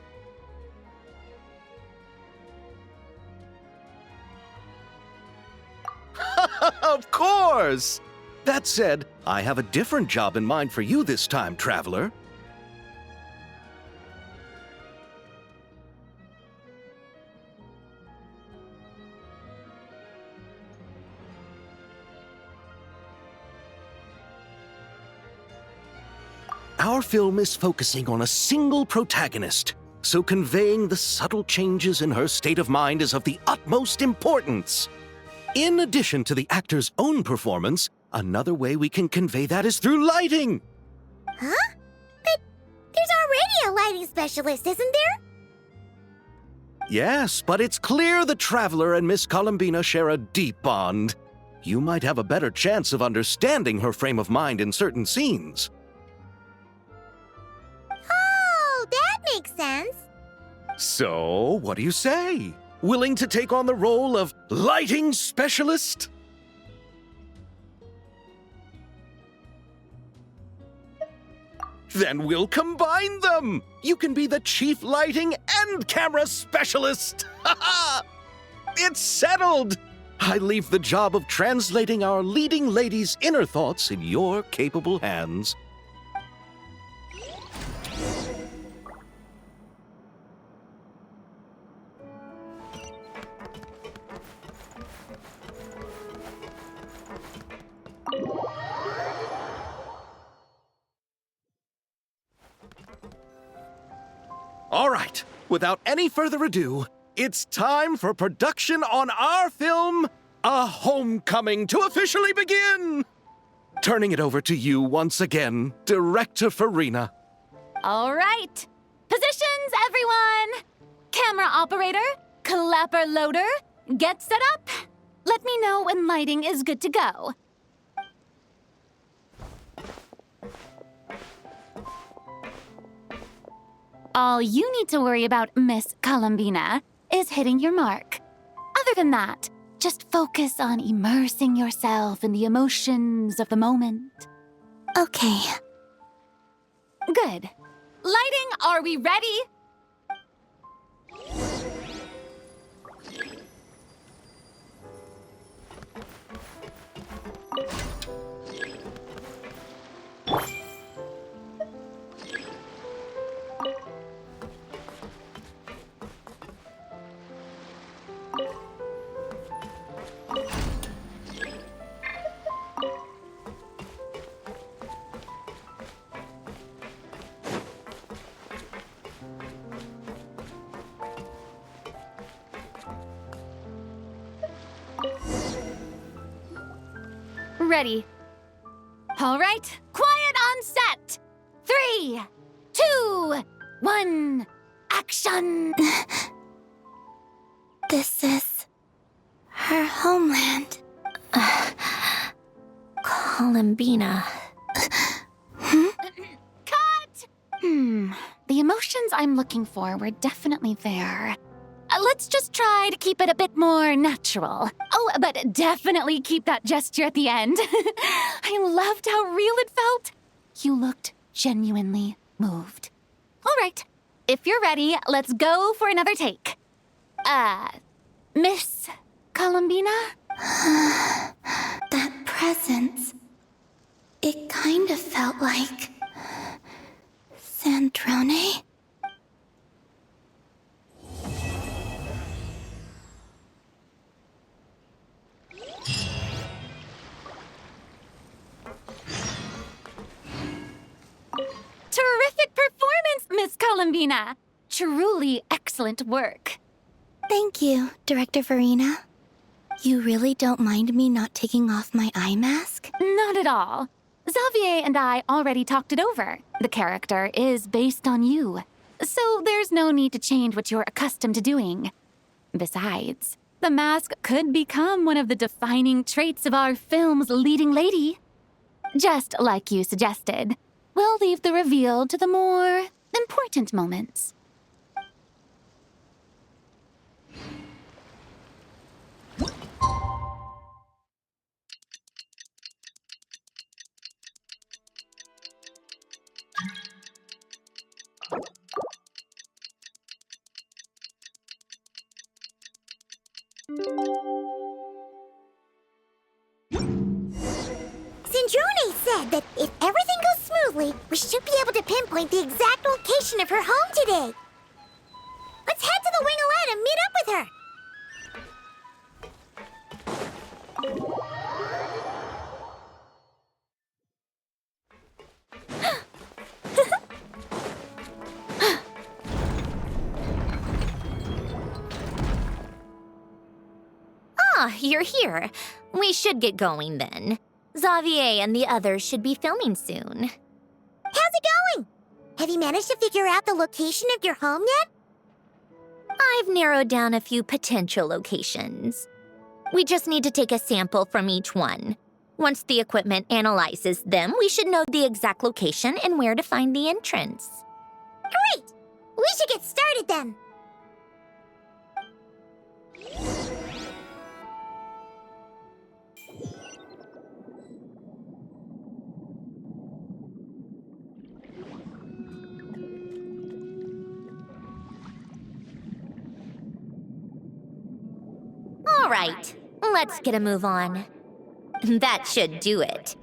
Of course! That said, I have a different job in mind for you this time, traveler. Our film is focusing on a single protagonist, so conveying the subtle changes in her state of mind is of the utmost importance. In addition to the actor's own performance, another way we can convey that is through lighting. Huh? But there's already a lighting specialist, isn't there? Yes, but it's clear the Traveler and Miss Columbina share a deep bond. You might have a better chance of understanding her frame of mind in certain scenes. Oh, that makes sense. So, what do you say? Willing to take on the role of lighting specialist? Then we'll combine them! You can be the chief lighting and camera specialist! It's settled! I leave the job of translating our leading lady's inner thoughts in your capable hands. All right, without any further ado, it's time for production on our film, A Homecoming, to officially begin! Turning it over to you once again, Director Farina. All right. Positions, everyone! Camera operator, clapper loader, get set up. Let me know when lighting is good to go. All you need to worry about, Miss Columbina, is hitting your mark. Other than that, just focus on immersing yourself in the emotions of the moment. Okay. Good. Lighting, are we ready? Ready. All right, quiet on set. 3, 2, 1, action! This is her homeland. Columbina. Cut! The emotions I'm looking for were definitely there. let's just try to keep it a bit more natural. Oh, but definitely keep that gesture at the end. I loved how real it felt. You looked genuinely moved. All right, if you're ready, let's go for another take. Miss Columbina? That presence. It kind of felt like... Sandrone? Terrific performance, Miss Columbina. Truly excellent work. Thank you, Director Verena. You really don't mind me not taking off my eye mask? Not at all. Xavier and I already talked it over. The character is based on you, so there's no need to change what you're accustomed to doing. Besides, the mask could become one of the defining traits of our film's leading lady. Just like you suggested, we'll leave the reveal to the more important moments. Sandrone said that if everything goes smoothly, we should be able to pinpoint the exact location of her home today. Let's head to the wing-a-let and meet up with her. Ah, you're here. We should get going then. Xavier and the others should be filming soon. How's it going? Have you managed to figure out the location of your home yet? I've narrowed down a few potential locations. We just need to take a sample from each one. Once the equipment analyzes them, we should know the exact location and where to find the entrance. Great! We should get started then. All right, let's get a move on. That should do it.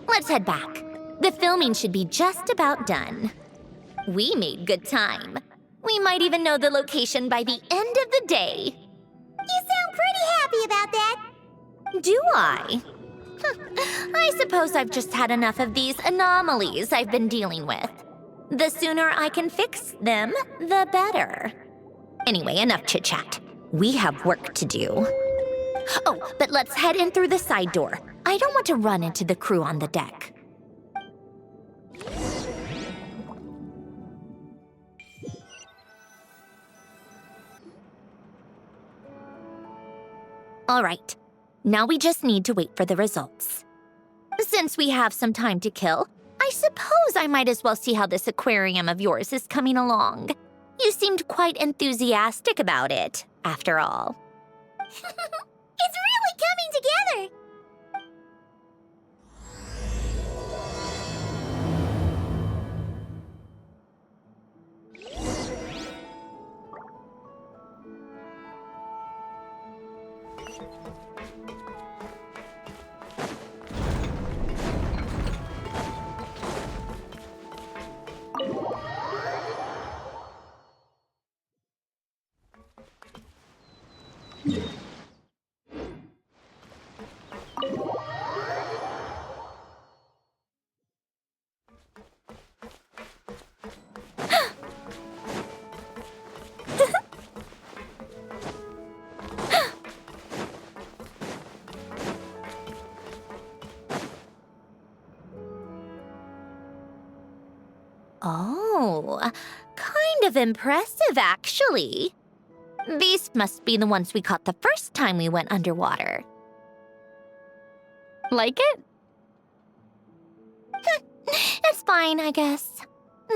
Let's head back. The filming should be just about done. We made good time. We might even know the location by the end of the day. You sound pretty happy about that. Do I? I suppose I've just had enough of these anomalies I've been dealing with. The sooner I can fix them, the better. Anyway, enough chit-chat. We have work to do. Oh, but let's head in through the side door. I don't want to run into the crew on the deck. All right, now we just need to wait for the results. Since we have some time to kill, I suppose I might as well see how this aquarium of yours is coming along. You seemed quite enthusiastic about it, after all. It's really coming together. Oh, kind of impressive, actually. These must be the ones we caught the first time we went underwater. Like it? It's fine, I guess.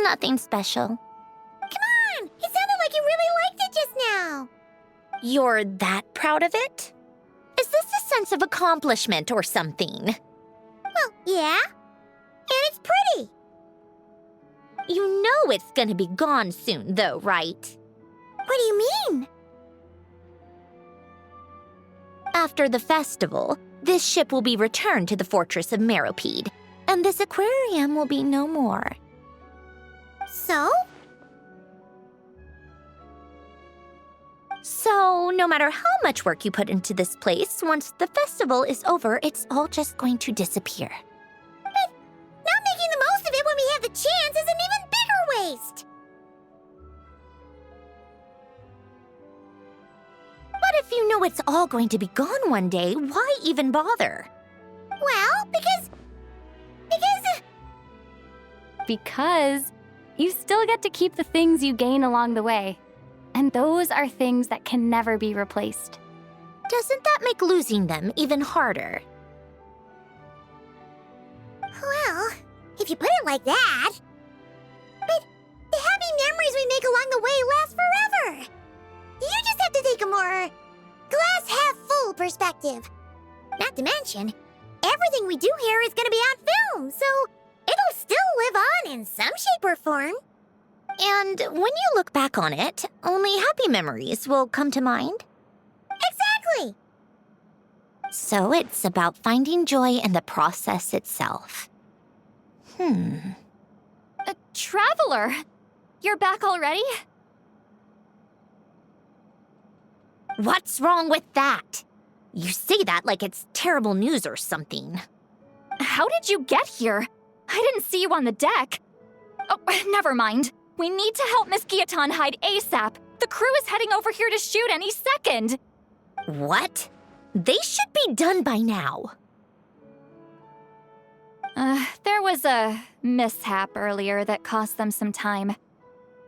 Nothing special. Come on! It sounded like you really liked it just now. You're that proud of it? Is this a sense of accomplishment or something? Well, yeah. And it's pretty. You know it's gonna be gone soon, though, right? What do you mean? After the festival, this ship will be returned to the fortress of Meropide, and this aquarium will be no more. So? So, no matter how much work you put into this place, once the festival is over, it's all just going to disappear. But not making the most of it when we have the chance is an even bigger waste. But if you know it's all going to be gone one day, why even bother? Well, because Because you still get to keep the things you gain along the way. And those are things that can never be replaced. Doesn't that make losing them even harder? well, if you put it like that. But the happy memories we make along the way last forever. You just have to take a more glass half full perspective. Not to mention, everything we do here is going to be on film, so it'll still live on in some shape or form. And when you look back on it, only happy memories will come to mind. Exactly. So it's about finding joy in the process itself. Traveler! You're back already? What's wrong with that? You say that like it's terrible news or something. How did you get here? I didn't see you on the deck. Oh, never mind. We need to help Miss Guillotin hide ASAP. The crew is heading over here to shoot any second. What? They should be done by now. There was a mishap earlier that cost them some time.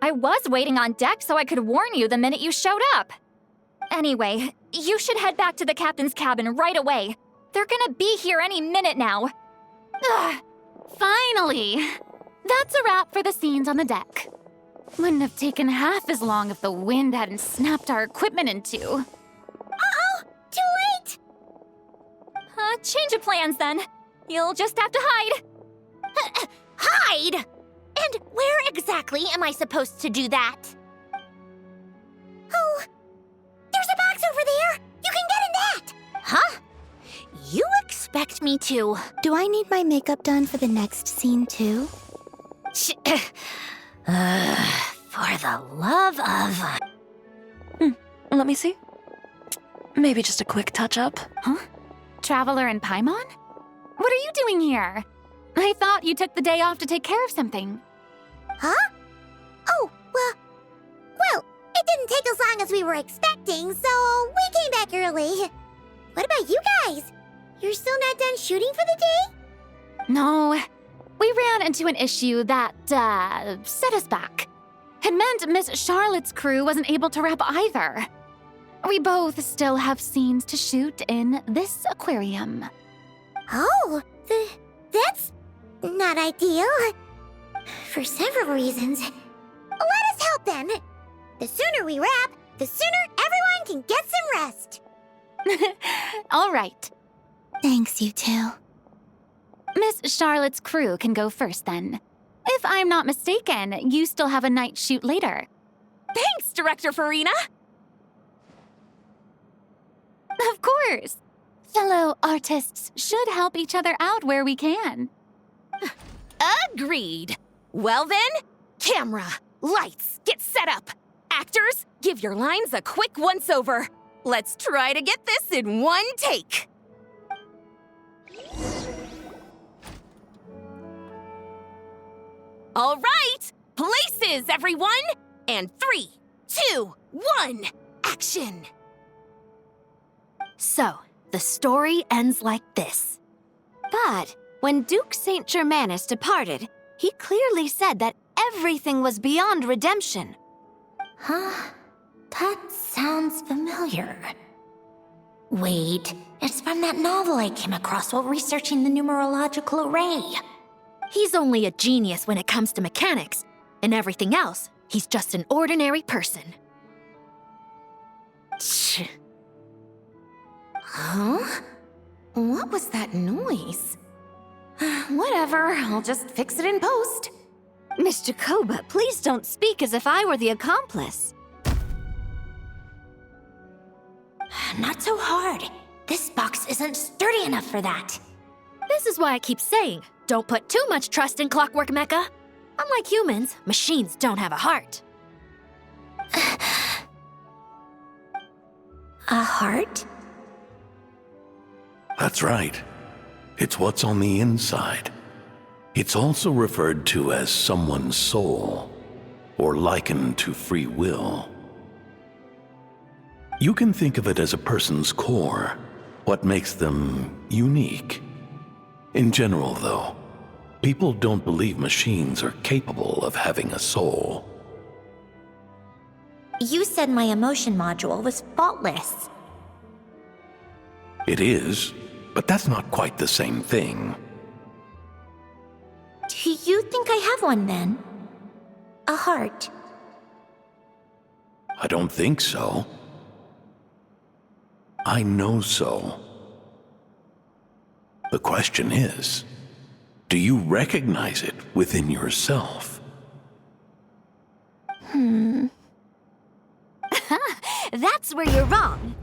I was waiting on deck so I could warn you the minute you showed up. Anyway, you should head back to the captain's cabin right away. They're gonna be here any minute now. Ugh, finally! That's a wrap for the scenes on the deck. Wouldn't have taken half as long if the wind hadn't snapped our equipment in two. Uh-oh! Too late! Change of plans then. You'll just have to hide. Hide? And where exactly am I supposed to do that? Oh, there's a box over there! You can get in that! Huh? You expect me to... Do I need my makeup done for the next scene too? For the love of... Let me see. Maybe just a quick touch-up. Huh? Traveler and Paimon? What are you doing here? I thought you took the day off to take care of something. Huh? Oh, well, it didn't take as long as we were expecting, so we came back early. What about you guys? You're still not done shooting for the day? No, we ran into an issue that, set us back. It meant Miss Charlotte's crew wasn't able to wrap either. We both still have scenes to shoot in this aquarium. Oh, that's not ideal. For several reasons. Let us help then. The sooner we wrap, the sooner everyone can get some rest. All right. Thanks, you two. Miss Charlotte's crew can go first then. If I'm not mistaken, you still have a night shoot later. Thanks, Director Farina. Of course. Fellow artists should help each other out where we can. Agreed. Well then, camera, lights, get set up. Actors, give your lines a quick once-over. Let's try to get this in one take. All right, places, everyone. And 3, 2, 1, action. So, the story ends like this. But when Duke Saint Germanus departed, he clearly said that everything was beyond redemption. Huh? That sounds familiar. Wait, it's from that novel I came across while researching the numerological array. He's only a genius when it comes to mechanics, and everything else, he's just an ordinary person. Ouch! Huh? What was that noise? Whatever, I'll just fix it in post. Miss Jacoba, please don't speak as if I were the accomplice. Not so hard. This box isn't sturdy enough for that. This is why I keep saying, don't put too much trust in Clockwork Mecha. Unlike humans, machines don't have a heart. A heart? That's right. It's what's on the inside. It's also referred to as someone's soul, or likened to free will. You can think of it as a person's core, what makes them unique. In general, though, people don't believe machines are capable of having a soul. You said my emotion module was faultless. It is, but that's not quite the same thing. Do you think I have one then? A heart? I don't think so. I know so. The question is, do you recognize it within yourself? That's where you're wrong.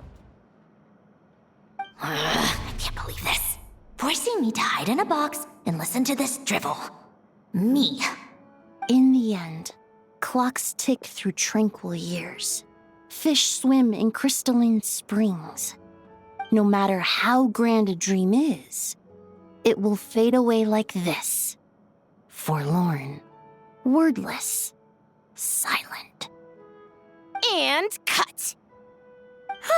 I can't believe this. Forcing me to hide in a box and listen to this drivel. Me. In the end, clocks tick through tranquil years. Fish swim in crystalline springs. No matter how grand a dream is, it will fade away like this. Forlorn, wordless, silent. And cut.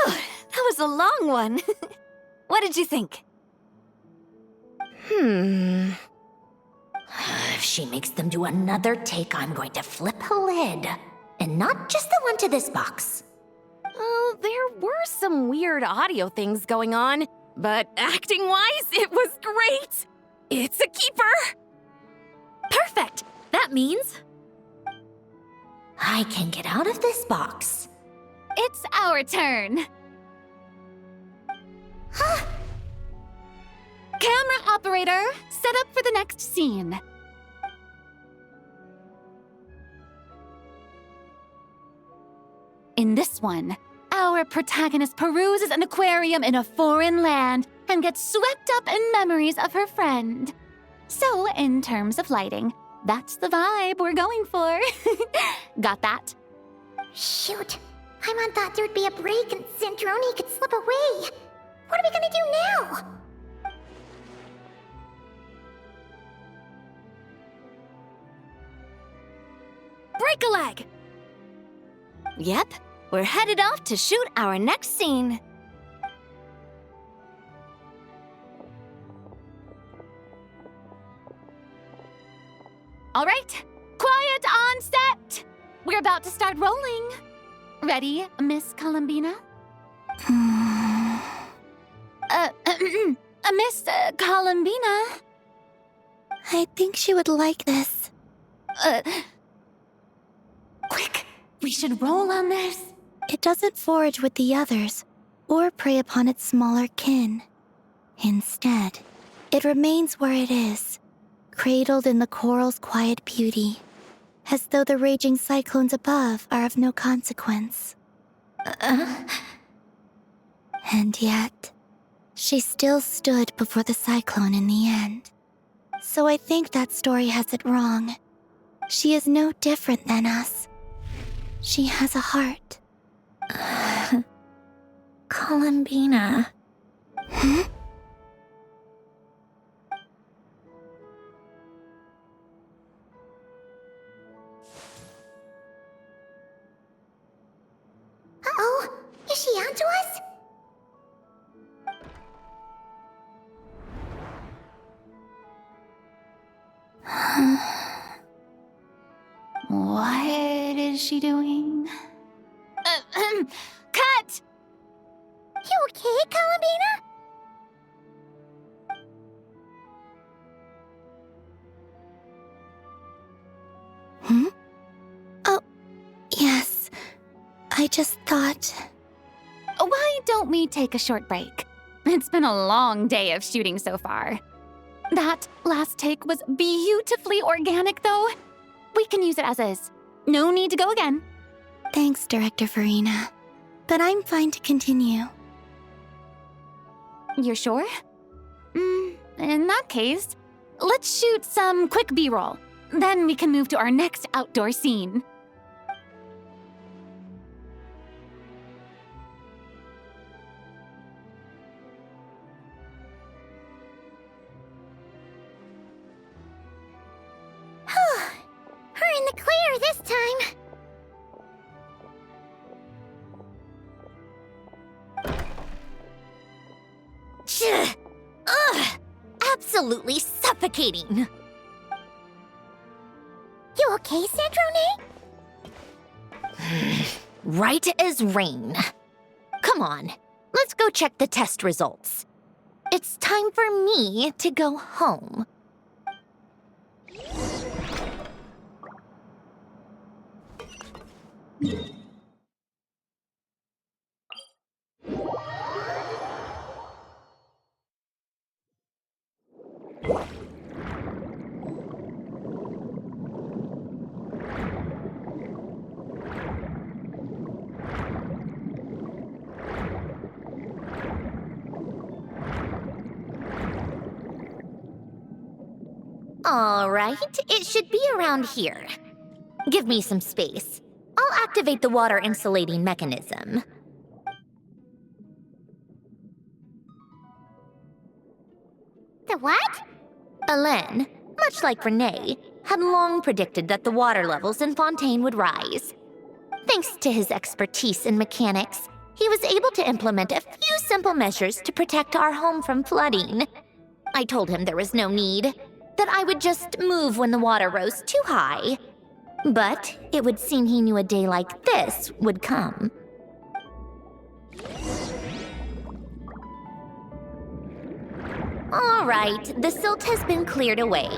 That was a long one. What did you think? If she makes them do another take, I'm going to flip a lid. And not just the one to this box. Oh, there were some weird audio things going on, but acting-wise, it was great. It's a keeper. Perfect. That means I can get out of this box. It's our turn. Camera operator, set up for the next scene. In this one, our protagonist peruses an aquarium in a foreign land and gets swept up in memories of her friend. So, in terms of lighting, that's the vibe we're going for. Got that? Shoot. Paimon thought there'd be a break and Sandrone could slip away. What are we gonna do now? break a leg. Yep, we're headed off to shoot our next scene. All right, quiet on set. We're about to start rolling. Ready, Miss Columbina? Miss Columbina? I think she would like this. Quick, we should roll on this. It doesn't forage with the others, or prey upon its smaller kin. Instead, it remains where it is, cradled in the coral's quiet beauty, as though the raging cyclones above are of no consequence. And yet, she still stood before the cyclone in the end. So I think that story has it wrong. She is no different than us. She has a heart. Columbina. Hmm? Uh-oh, is she onto us? What is she doing? Cut! You okay, Columbina? Oh, yes. I just thought... don't we take a short break? It's been a long day of shooting so far. That last take was beautifully organic, though. We can use it as is. No need to go again. Thanks, Director Farina. But I'm fine to continue. You're sure? In that case, let's shoot some quick B-roll. Then we can move to our next outdoor scene. We're in the clear this time. Ugh! Absolutely suffocating. You okay, Sandrone? Right as rain. Come on, let's go check the test results. It's time for me to go home. All right, it should be around here. Give me some space. I'll activate the water insulating mechanism. The what? Hélène, much like Renee, had long predicted that the water levels in Fontaine would rise. Thanks to his expertise in mechanics, he was able to implement a few simple measures to protect our home from flooding. I told him there was no need, that I would just move when the water rose too high. But it would seem he knew a day like this would come. All right, the silt has been cleared away.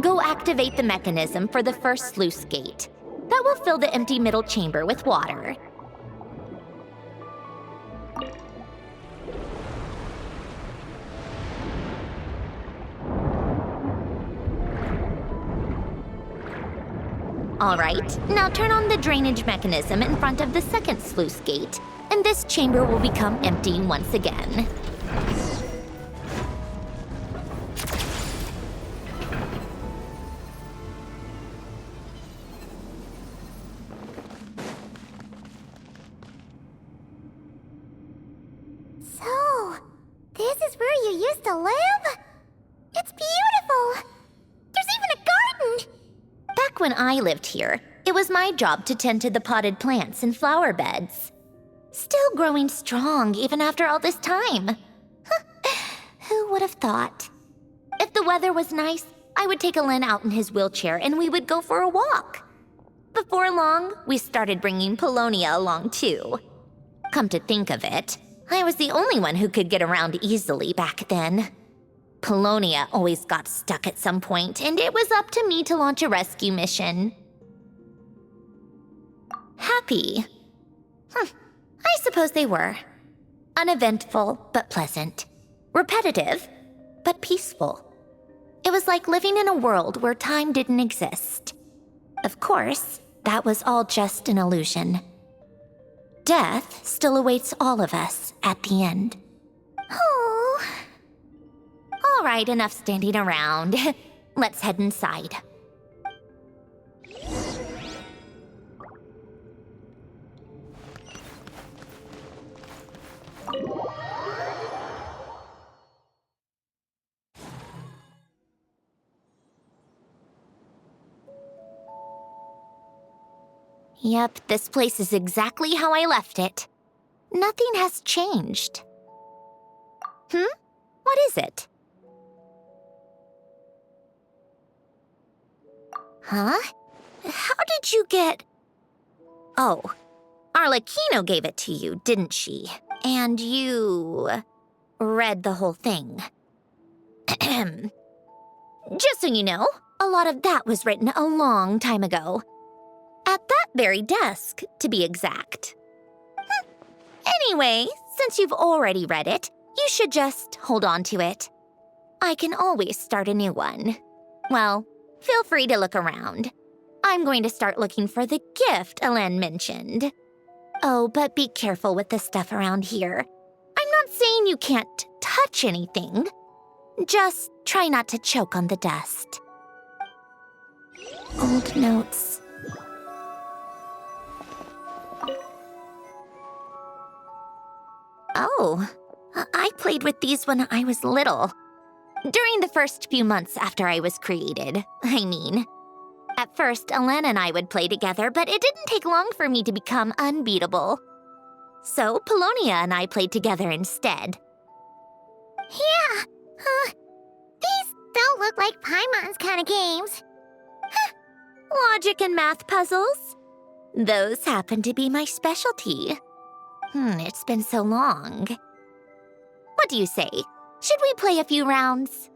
Go activate the mechanism for the first sluice gate. That will fill the empty middle chamber with water. All right, now turn on the drainage mechanism in front of the second sluice gate, and this chamber will become empty once again. So, this is where you used to live? It's beautiful! There's even a garden! Back when I lived here, it was my job to tend to the potted plants and flower beds. Still growing strong even after all this time. Who would have thought? If the weather was nice, I would take Hélène out in his wheelchair and we would go for a walk. Before long, we started bringing Polonia along too. Come to think of it, I was the only one who could get around easily back then. Polonia always got stuck at some point, and it was up to me to launch a rescue mission. Happy? I suppose they were. Uneventful, but pleasant. Repetitive, but peaceful. It was like living in a world where time didn't exist. Of course, that was all just an illusion. Death still awaits all of us at the end. Oh. All right, enough standing around. Let's head inside. Yep, this place is exactly how I left it. Nothing has changed. What is it? Huh? How did you get... Oh, Arlecchino gave it to you, didn't she? And you... read the whole thing. Just so you know, a lot of that was written a long time ago. At that very desk, to be exact. Anyway, since you've already read it, you should just hold on to it. I can always start a new one. Well, feel free to look around. I'm going to start looking for the gift Elen mentioned. Oh, but be careful with the stuff around here. I'm not saying you can't touch anything. Just try not to choke on the dust. Old notes. Oh, I played with these when I was little. During the first few months after I was created, I mean. At first, Elen and I would play together, but it didn't take long for me to become unbeatable. So, Polonia and I played together instead. Yeah, these don't look like Paimon's kind of games. Logic and math puzzles? Those happen to be my specialty. It's been so long. What do you say? Should we play a few rounds?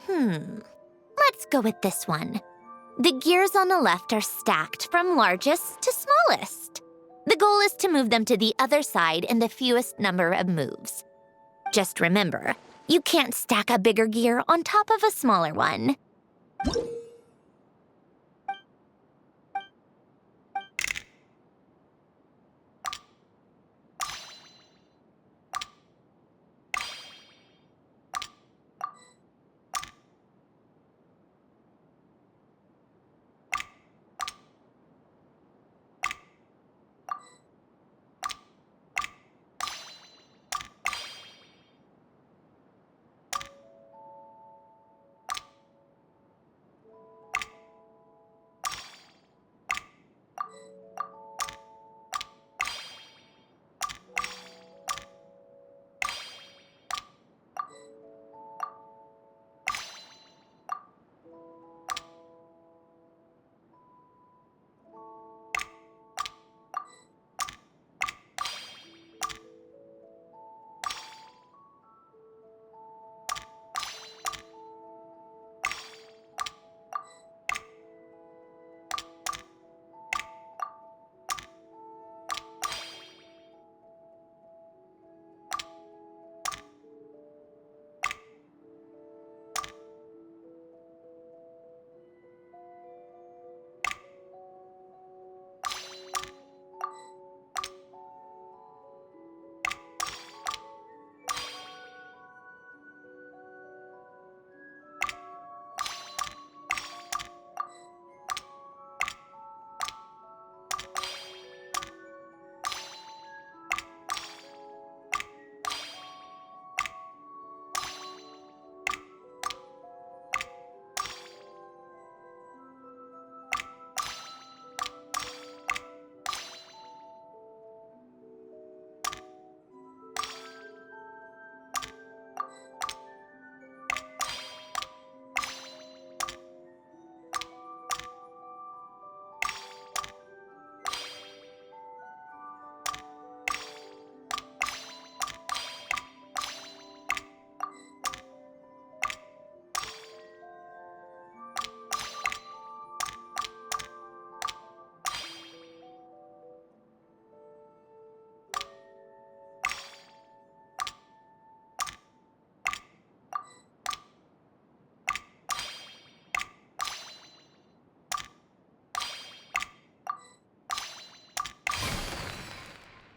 Let's go with this one. The gears on the left are stacked from largest to smallest. The goal is to move them to the other side in the fewest number of moves. Just remember, you can't stack a bigger gear on top of a smaller one.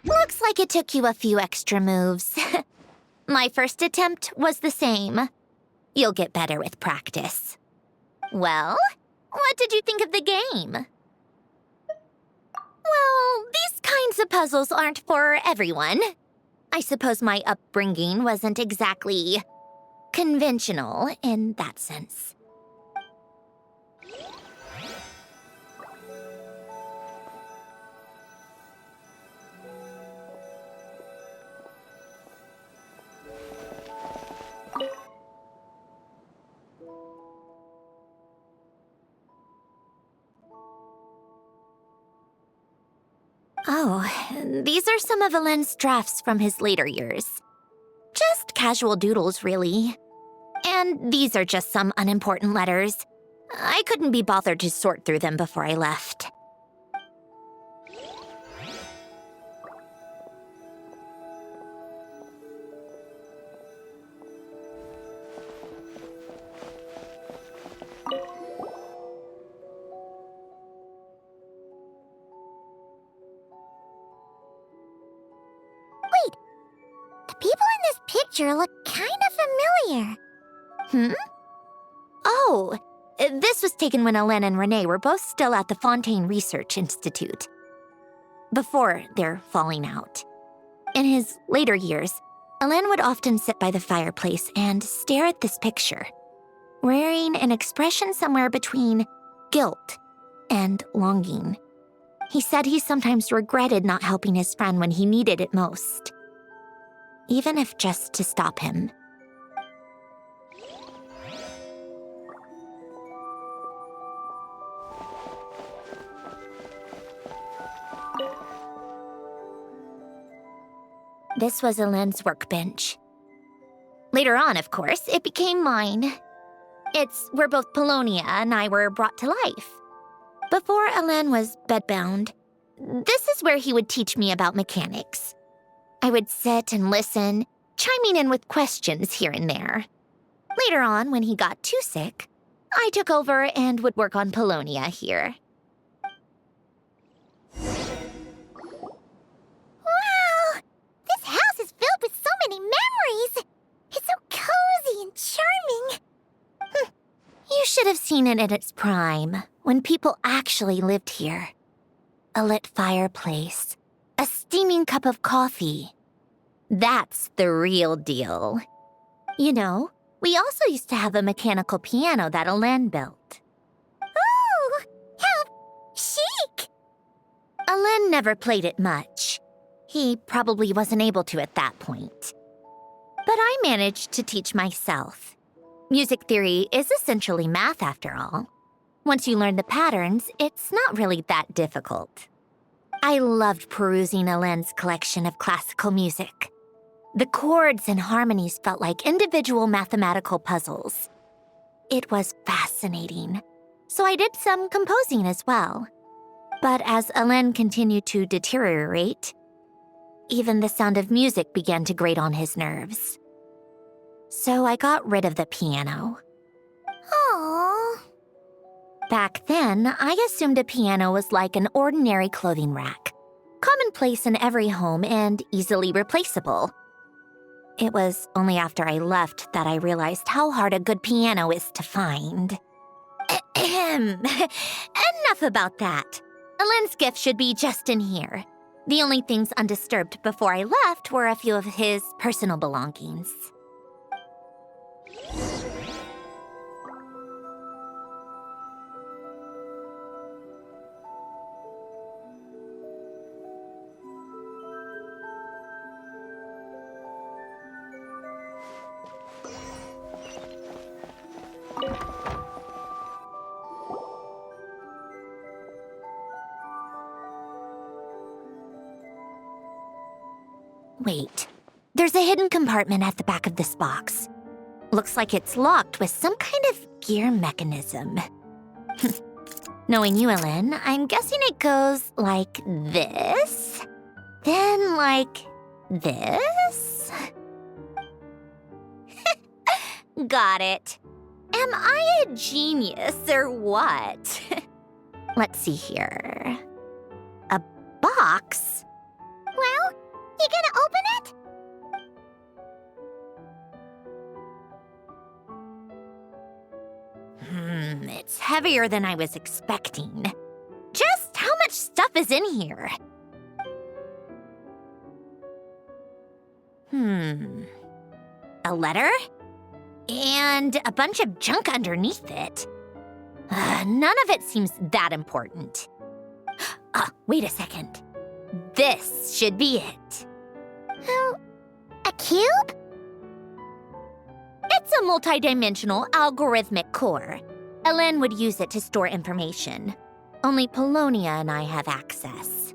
Looks like it took you a few extra moves. My first attempt was the same. You'll get better with practice. Well, what did you think of the game? Well, these kinds of puzzles aren't for everyone. I suppose my upbringing wasn't exactly conventional in that sense. Oh, these are some of Elen's drafts from his later years. Just casual doodles, really. And these are just some unimportant letters. I couldn't be bothered to sort through them before I left. picture looked kind of familiar. Oh, this was taken when Hélène and Renee were both still at the Fontaine Research Institute, before their falling out. In his later years, Hélène would often sit by the fireplace and stare at this picture, wearing an expression somewhere between guilt and longing. He said he sometimes regretted not helping his friend when he needed it most, even if just to stop him. This was Hélène's workbench. Later on, of course, it became mine. It's where both Polonia and I were brought to life. Before Hélène was bedbound, this is where he would teach me about mechanics. I would sit and listen, chiming in with questions here and there. Later on, when he got too sick, I took over and would work on Polonia here. Wow! This house is filled with so many memories! It's so cozy and charming! You should have seen it in its prime, when people actually lived here. A lit fireplace, a steaming cup of coffee. That's the real deal. You know, we also used to have a mechanical piano that Hélène built. Ooh! How chic! Hélène never played it much. He probably wasn't able to at that point. But I managed to teach myself. Music theory is essentially math, after all. Once you learn the patterns, it's not really that difficult. I loved perusing Hélène's collection of classical music. The chords and harmonies felt like individual mathematical puzzles. It was fascinating, so I did some composing as well. But as Hélène continued to deteriorate, even the sound of music began to grate on his nerves. So I got rid of the piano. Aww. Back then, I assumed a piano was like an ordinary clothing rack, commonplace in every home and easily replaceable. It was only after I left that I realized how hard a good piano is to find. Enough about that. Hélène's gift should be just in here. The only things undisturbed before I left were a few of his personal belongings. Wait, there's a hidden compartment at the back of this box. Looks like it's locked with some kind of gear mechanism. Knowing you, Hélène, I'm guessing it goes like this, then like this. Got it. Am I a genius or what? Let's see here. A box? Well, you gonna open it? It's heavier than I was expecting. Just how much stuff is in here? A letter? And a bunch of junk underneath it. None of it seems that important. Wait a second. This should be it. A cube? It's a multidimensional algorithmic core. Hélène would use it to store information. Only Polonia and I have access.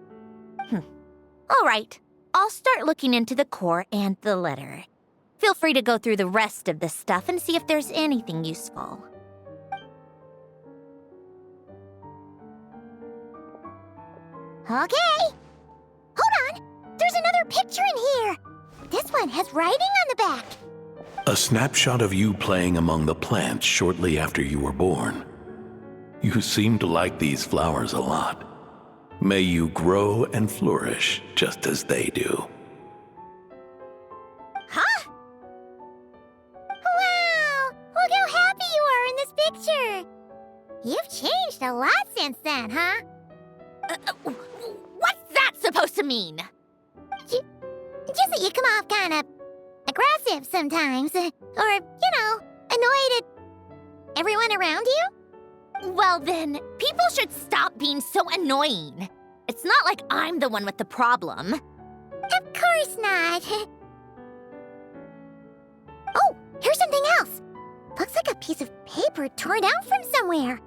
All right, I'll start looking into the core and the letter. Feel free to go through the rest of the stuff and see if there's anything useful. Okay. Hold on. There's another picture in here. This one has writing on the back. A snapshot of you playing among the plants shortly after you were born. You seem to like these flowers a lot. May you grow and flourish just as they do. Huh? picture. You've changed a lot since then, huh? What's that supposed to mean? Just that you come off kind of aggressive sometimes. Or, annoyed at everyone around you? Well then, people should stop being so annoying. It's not like I'm the one with the problem. Of course not. Oh, here's something else. Looks like a piece of paper torn out from somewhere.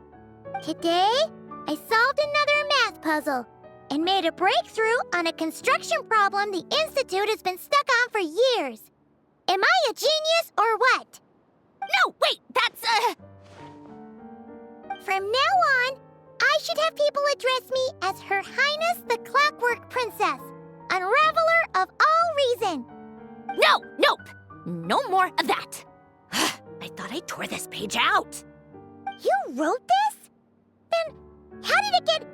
Today, I solved another math puzzle and made a breakthrough on a construction problem the Institute has been stuck on for years. Am I a genius or what? No, wait, that's From now on, I should have people address me as Her Highness the Clockwork Princess, Unraveler of all reason. Nope. No more of that. I thought I tore this page out. You wrote this? Then how did it get...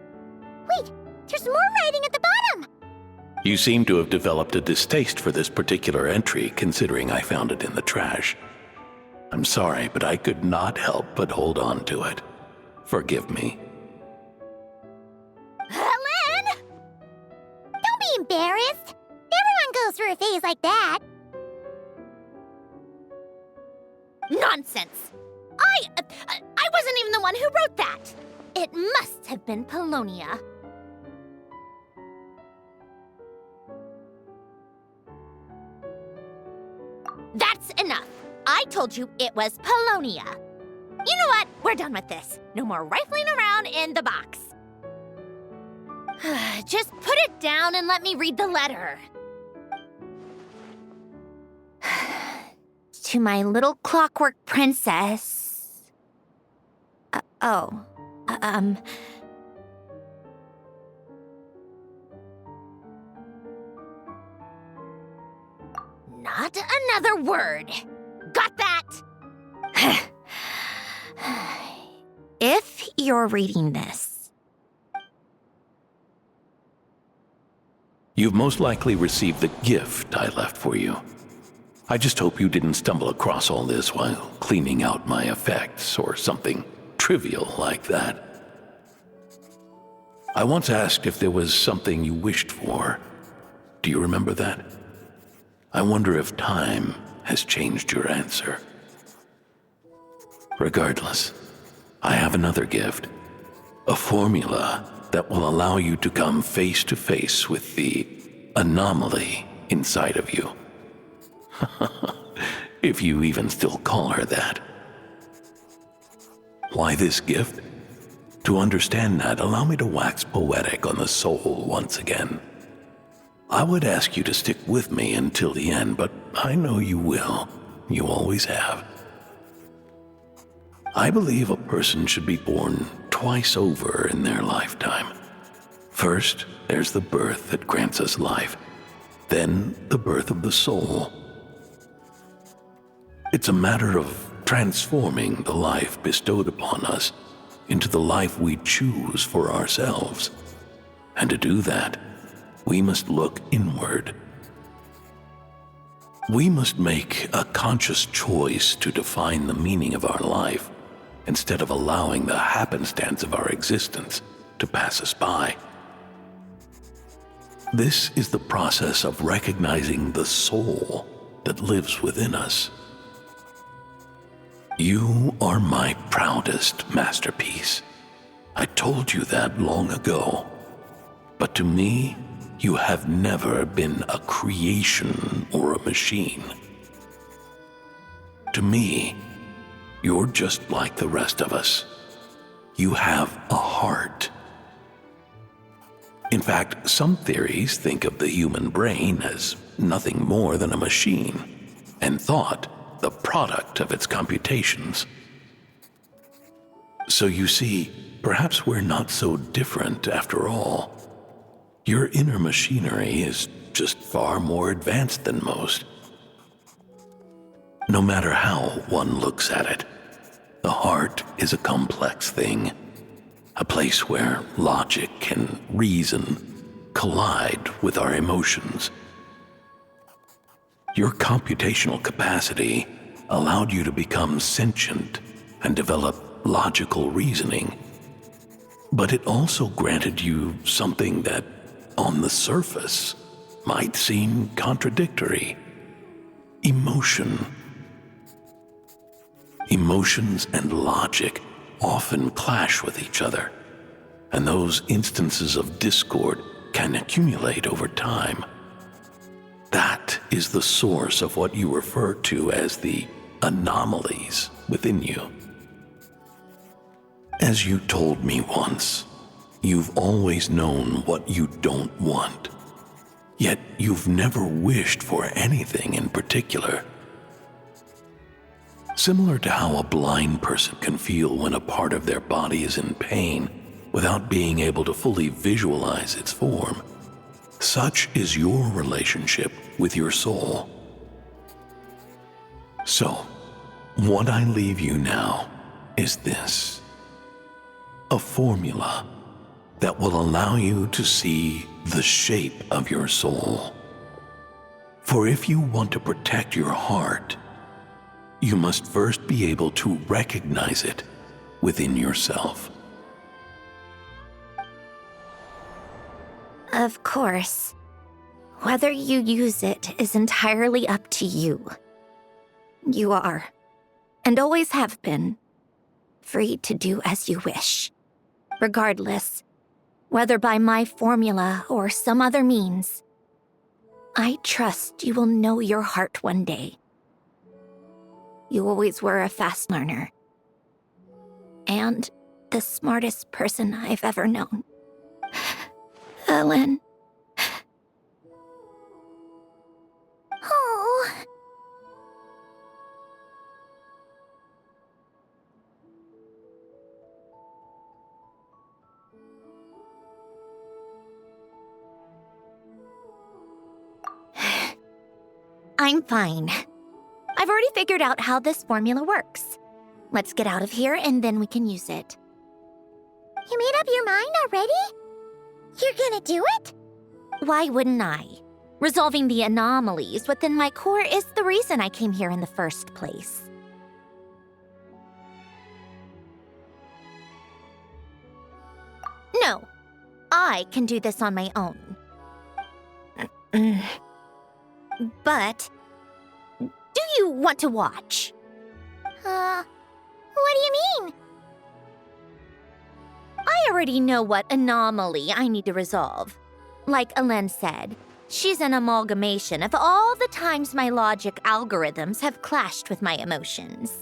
Wait, there's more writing at the bottom. You seem to have developed a distaste for this particular entry, considering I found it in the trash. I'm sorry, but I could not help but hold on to it. Forgive me. Lynn! Don't be embarrassed. Everyone goes through a phase like that. Nonsense. I wasn't even the one who wrote that. It must have been Polonia. That's enough. I told you it was Polonia. You know what? We're done with this. No more rifling around in the box. Just put it down and let me read the letter. To my little clockwork princess. Not another word. Got that? If you're reading this, You've most likely received the gift I left for you. I just hope you didn't stumble across all this while cleaning out my effects or something trivial like that. I once asked if there was something you wished for. Do you remember that? I wonder if time has changed your answer. Regardless, I have another gift. A formula that will allow you to come face to face with the anomaly inside of you. If you even still call her that. Why this gift? To understand that, allow me to wax poetic on the soul once again. I would ask you to stick with me until the end, but I know you will. You always have. I believe a person should be born twice over in their lifetime. First, there's the birth that grants us life. Then, the birth of the soul. It's a matter of transforming the life bestowed upon us into the life we choose for ourselves. And to do that, we must look inward. We must make a conscious choice to define the meaning of our life instead of allowing the happenstance of our existence to pass us by. This is the process of recognizing the soul that lives within us. You are my proudest masterpiece. I told you that long ago. But to me, you have never been a creation or a machine. To me, you're just like the rest of us. You have a heart. In fact, some theories think of the human brain as nothing more than a machine, and thought the product of its computations. So you see, perhaps we're not so different after all. Your inner machinery is just far more advanced than most. No matter how one looks at it, the heart is a complex thing, a place where logic and reason collide with our emotions. Your computational capacity allowed you to become sentient and develop logical reasoning. But it also granted you something that, on the surface, might seem contradictory. Emotion. Emotions and logic often clash with each other, and those instances of discord can accumulate over time. That is the source of what you refer to as the anomalies within you. As you told me once, you've always known what you don't want, yet you've never wished for anything in particular. Similar to how a blind person can feel when a part of their body is in pain without being able to fully visualize its form, such is your relationship with your soul. So, what I leave you now is this: a formula that will allow you to see the shape of your soul. For if you want to protect your heart, you must first be able to recognize it within yourself. Of course. Whether you use it is entirely up to you. You are, and always have been, free to do as you wish. Regardless, whether by my formula or some other means, I trust you will know your heart one day. You always were a fast learner, and the smartest person I've ever known. Ellen. Oh. I'm fine. I've already figured out how this formula works. Let's get out of here and then we can use it. You made up your mind already? You're gonna do it? Why wouldn't I? Resolving the anomalies within my core is the reason I came here in the first place. No, I can do this on my own. But, do you want to watch? What do you mean? I already know what anomaly I need to resolve. Like Ellen said, she's an amalgamation of all the times my logic algorithms have clashed with my emotions.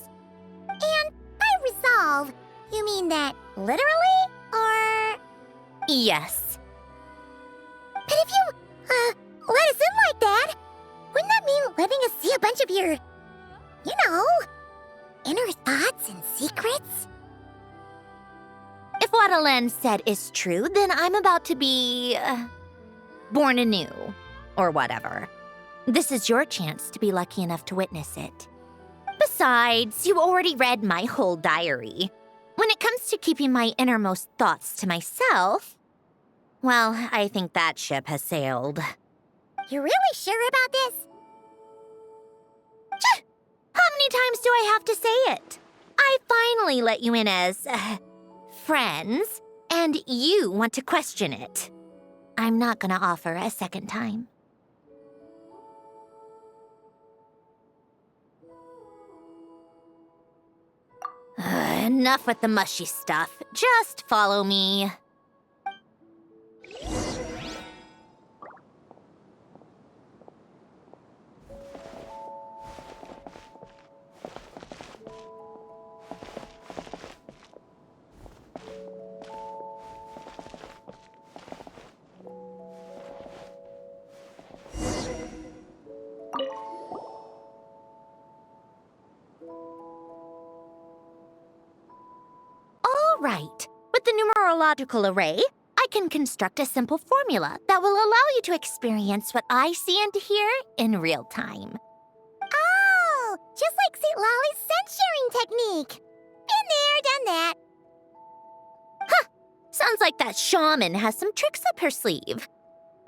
And by resolve, you mean that literally, or...? Yes. But if you, let us in like that, wouldn't that mean letting us see a bunch of your, inner thoughts and secrets? If what Ellen said is true, then I'm about to be... born anew, or whatever. This is your chance to be lucky enough to witness it. Besides, you already read my whole diary. When it comes to keeping my innermost thoughts to myself, well, I think that ship has sailed. You're really sure about this? How many times do I have to say it? I finally let you in as, friends, and you want to question it. I'm not gonna offer a second time. Enough with the mushy stuff. Just follow me. Right. With the numerological array, I can construct a simple formula that will allow you to experience what I see and hear in real time. Oh, just like St. Lolly's scent-sharing technique. Been there, done that. Huh! Sounds like that shaman has some tricks up her sleeve.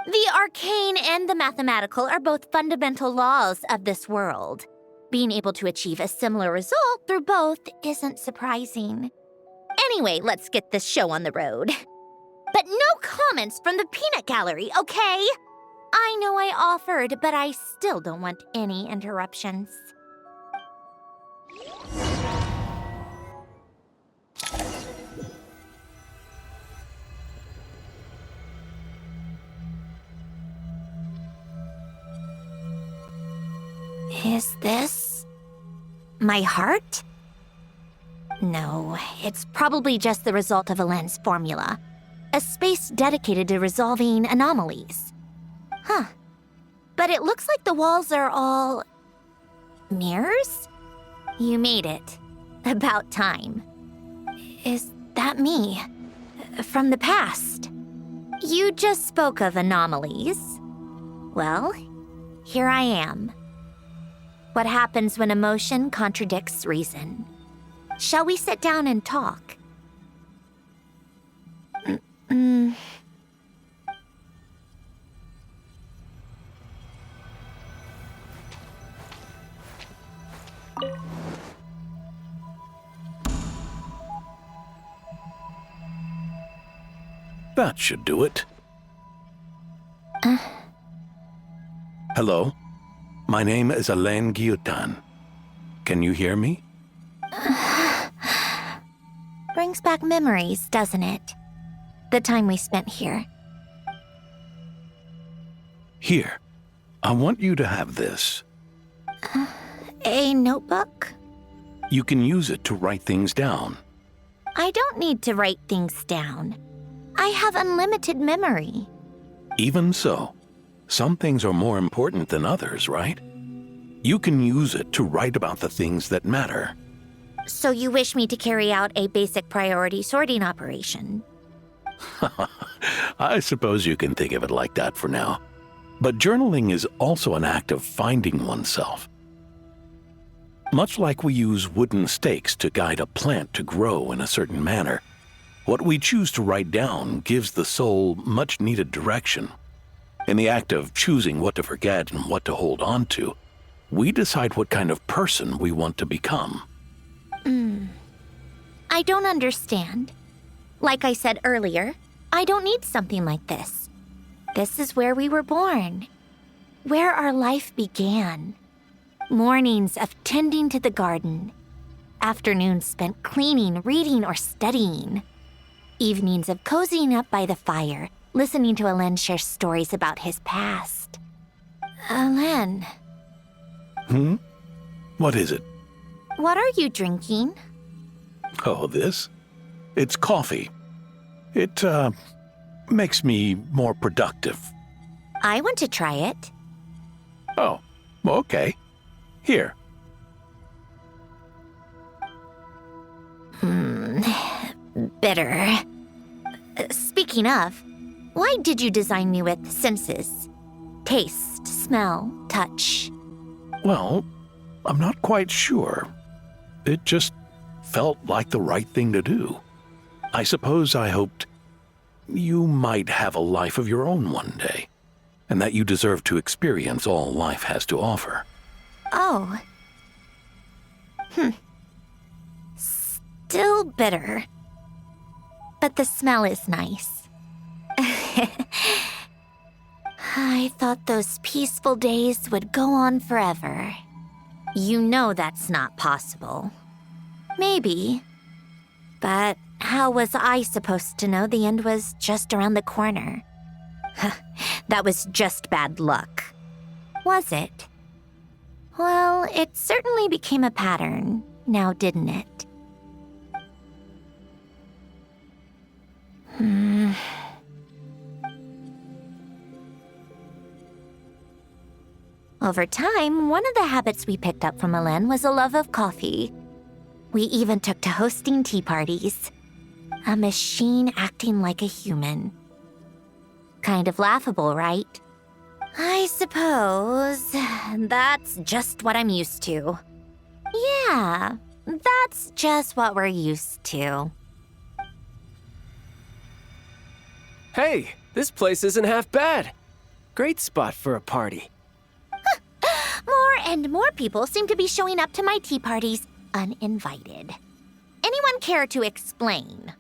The arcane and the mathematical are both fundamental laws of this world. Being able to achieve a similar result through both isn't surprising. Anyway, let's get this show on the road. But no comments from the peanut gallery, okay? I know I offered, but I still don't want any interruptions. Is this my heart? No, it's probably just the result of Helen's formula. A space dedicated to resolving anomalies. Huh. But it looks like the walls are all... mirrors? You made it. About time. Is that me? From the past? You just spoke of anomalies. Well, here I am. What happens when emotion contradicts reason? Shall we sit down and talk? That should do it. Hello? My name is Alain Guillotin. Can you hear me? Brings back memories, doesn't it? The time we spent here. Here. I want you to have this. A notebook? You can use it to write things down. I don't need to write things down. I have unlimited memory. Even so, some things are more important than others, right? You can use it to write about the things that matter. So you wish me to carry out a basic priority sorting operation? I suppose you can think of it like that for now. But journaling is also an act of finding oneself. Much like we use wooden stakes to guide a plant to grow in a certain manner, what we choose to write down gives the soul much-needed direction. In the act of choosing what to forget and what to hold on to, we decide what kind of person we want to become. I don't understand. Like I said earlier, I don't need something like this. This is where we were born, where our life began. Mornings of tending to the garden, afternoons spent cleaning, reading, or studying, evenings of cozying up by the fire, listening to Alain share stories about his past. Alain. What is it? What are you drinking? Oh, this? It's coffee. It, makes me more productive. I want to try it. Oh, okay. Here. Bitter. Speaking of, why did you design me with senses? Taste, smell, touch. Well, I'm not quite sure. It just felt like the right thing to do. I suppose I hoped you might have a life of your own one day, and that you deserve to experience all life has to offer. Oh. Still bitter. But the smell is nice. I thought those peaceful days would go on forever. You know that's not possible. Maybe. But how was I supposed to know the end was just around the corner? That was just bad luck. Was it? Well, it certainly became a pattern, now didn't it? Over time, one of the habits we picked up from Alain was a love of coffee. We even took to hosting tea parties. A machine acting like a human. Kind of laughable, right? I suppose that's just what I'm used to. Yeah, that's just what we're used to. Hey, this place isn't half bad. Great spot for a party. More and more people seem to be showing up to my tea parties uninvited. Anyone anyone care to explain?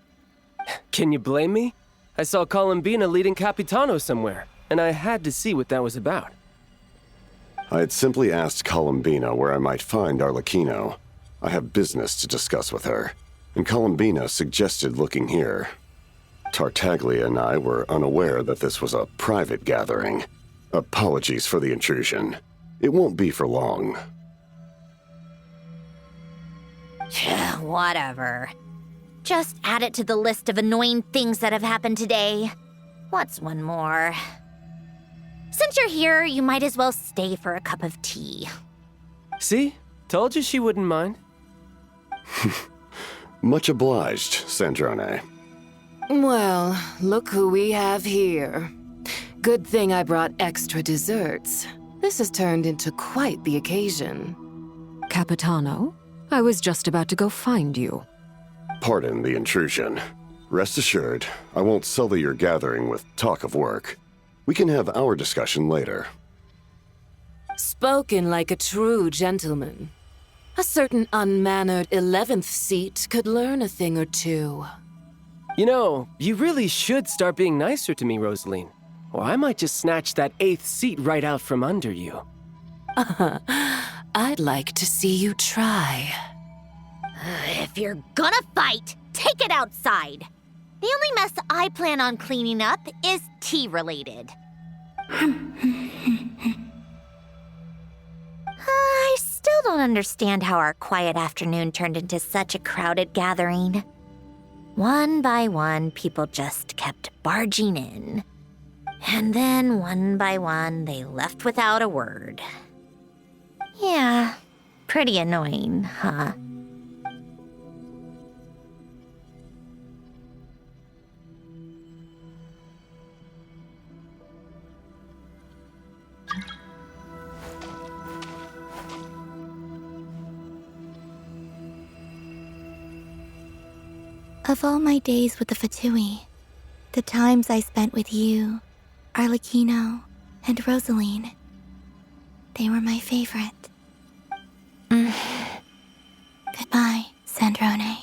Can you blame me? I saw Columbina leading Capitano somewhere, and I had to see what that was about. I had simply asked Columbina where I might find Arlecchino. I have business to discuss with her, and Columbina suggested looking here. Tartaglia and I were unaware that this was a private gathering. Apologies for the intrusion. It won't be for long. Whatever. Just add it to the list of annoying things that have happened today. What's one more? Since you're here, you might as well stay for a cup of tea. See? Told you she wouldn't mind. Much obliged, Sandrone. Well, look who we have here. Good thing I brought extra desserts. This has turned into quite the occasion. Capitano, I was just about to go find you. Pardon the intrusion. Rest assured, I won't sully your gathering with talk of work. We can have our discussion later. Spoken like a true gentleman. A certain unmannered 11th seat could learn a thing or two. You know, you really should start being nicer to me, Rosaline. Or I might just snatch that 8th seat right out from under you. I'd like to see you try. If you're gonna fight, take it outside. The only mess I plan on cleaning up is tea-related. I still don't understand how our quiet afternoon turned into such a crowded gathering. One by one, people just kept barging in. And then, one by one, they left without a word. Yeah, pretty annoying, huh? Of all my days with the Fatui, the times I spent with you, Arlecchino, and Rosaline, they were my favorite. Goodbye, Sandrone.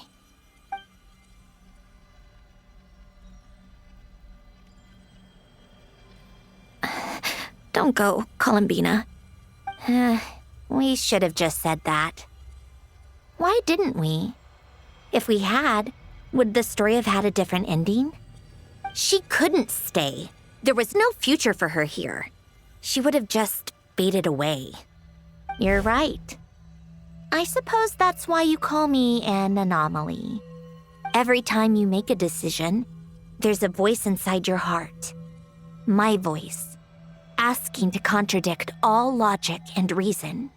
Don't go, Columbina. We should have just said that. Why didn't we? If we had, would the story have had a different ending? She couldn't stay. There was no future for her here. She would have just faded away. You're right. I suppose that's why you call me an anomaly. Every time you make a decision, there's a voice inside your heart. My voice, asking to contradict all logic and reason.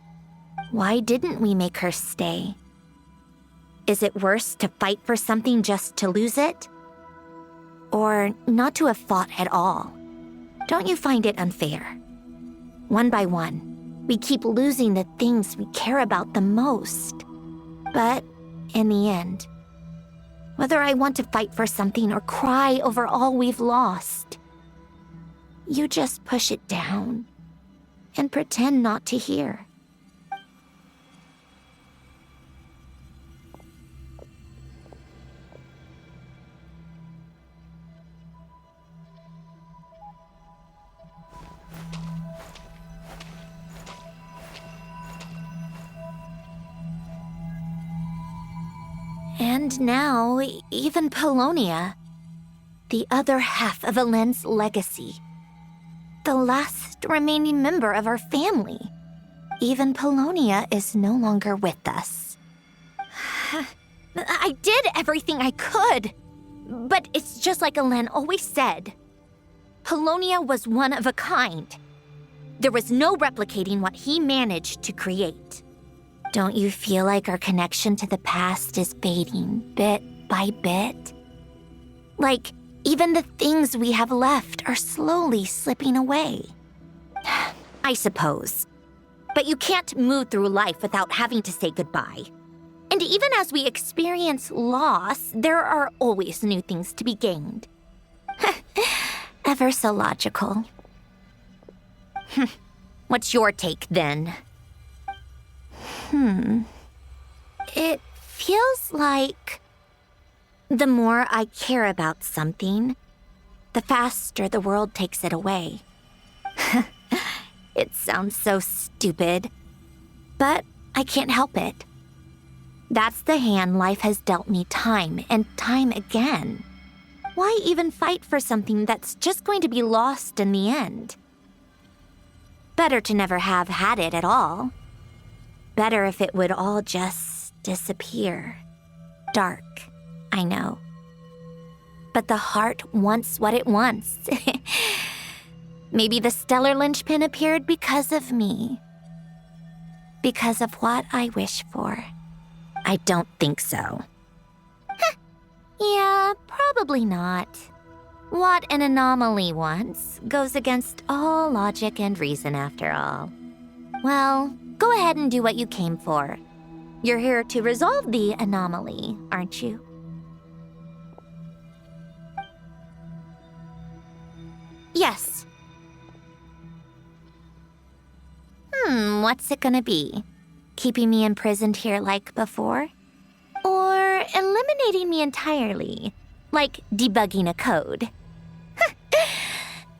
Why didn't we make her stay? Is it worse to fight for something just to lose it? Or not to have fought at all? Don't you find it unfair? One by one, we keep losing the things we care about the most. But in the end, whether I want to fight for something or cry over all we've lost, you just push it down and pretend not to hear. And now, even Polonia, the other half of Elend's legacy, the last remaining member of our family, even Polonia is no longer with us. I did everything I could, but it's just like Elend always said. Polonia was one of a kind. There was no replicating what he managed to create. Don't you feel like our connection to the past is fading bit by bit? Like, even the things we have left are slowly slipping away. I suppose. But you can't move through life without having to say goodbye. And even as we experience loss, there are always new things to be gained. Ever so logical. What's your take, then? It feels like The more I care about something, the faster the world takes it away. It sounds so stupid, but I can't help it. That's the hand life has dealt me time and time again. Why even fight for something that's just going to be lost in the end? Better to never have had it at all. Better if it would all just disappear. Dark, I know. But the heart wants what it wants. Maybe the stellar linchpin appeared because of me. Because of what I wish for. I don't think so. Yeah, probably not. What an anomaly wants goes against all logic and reason after all. Well, go ahead and do what you came for. You're here to resolve the anomaly, aren't you? Yes. What's it gonna be? Keeping me imprisoned here like before? Or eliminating me entirely, like debugging a code?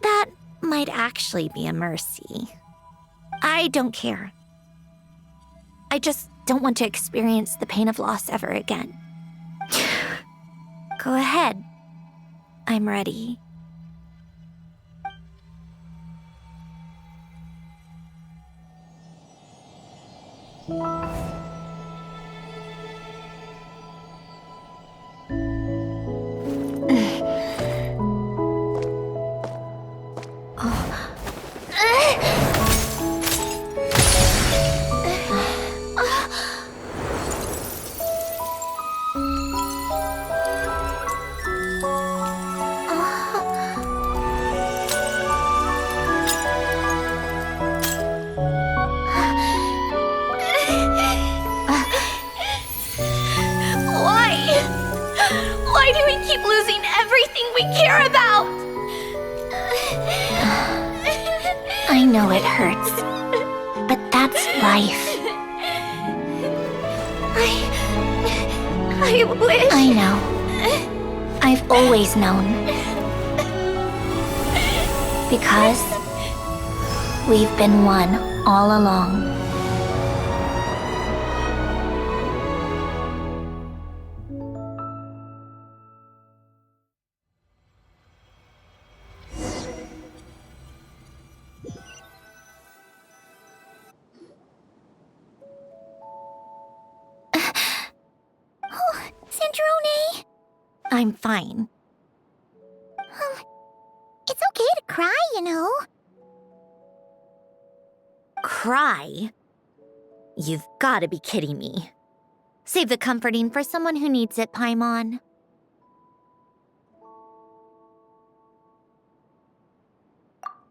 That might actually be a mercy. I don't care. I just don't want to experience the pain of loss ever again. Go ahead. I'm ready. Why do we keep losing everything we care about? I know it hurts, but that's life. I wish... I know. I've always known. Because we've been one all along. Sandrone! I'm fine. It's okay to cry, you know. Cry? You've gotta be kidding me. Save the comforting for someone who needs it, Paimon.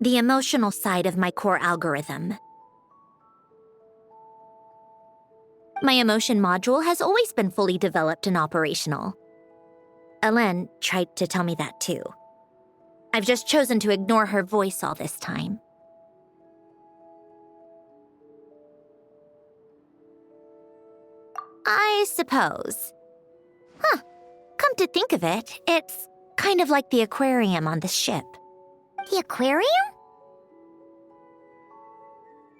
The emotional side of my core algorithm. My emotion module has always been fully developed and operational. Ellen tried to tell me that too. I've just chosen to ignore her voice all this time. I suppose. Come to think of it, it's kind of like the aquarium on the ship. The aquarium?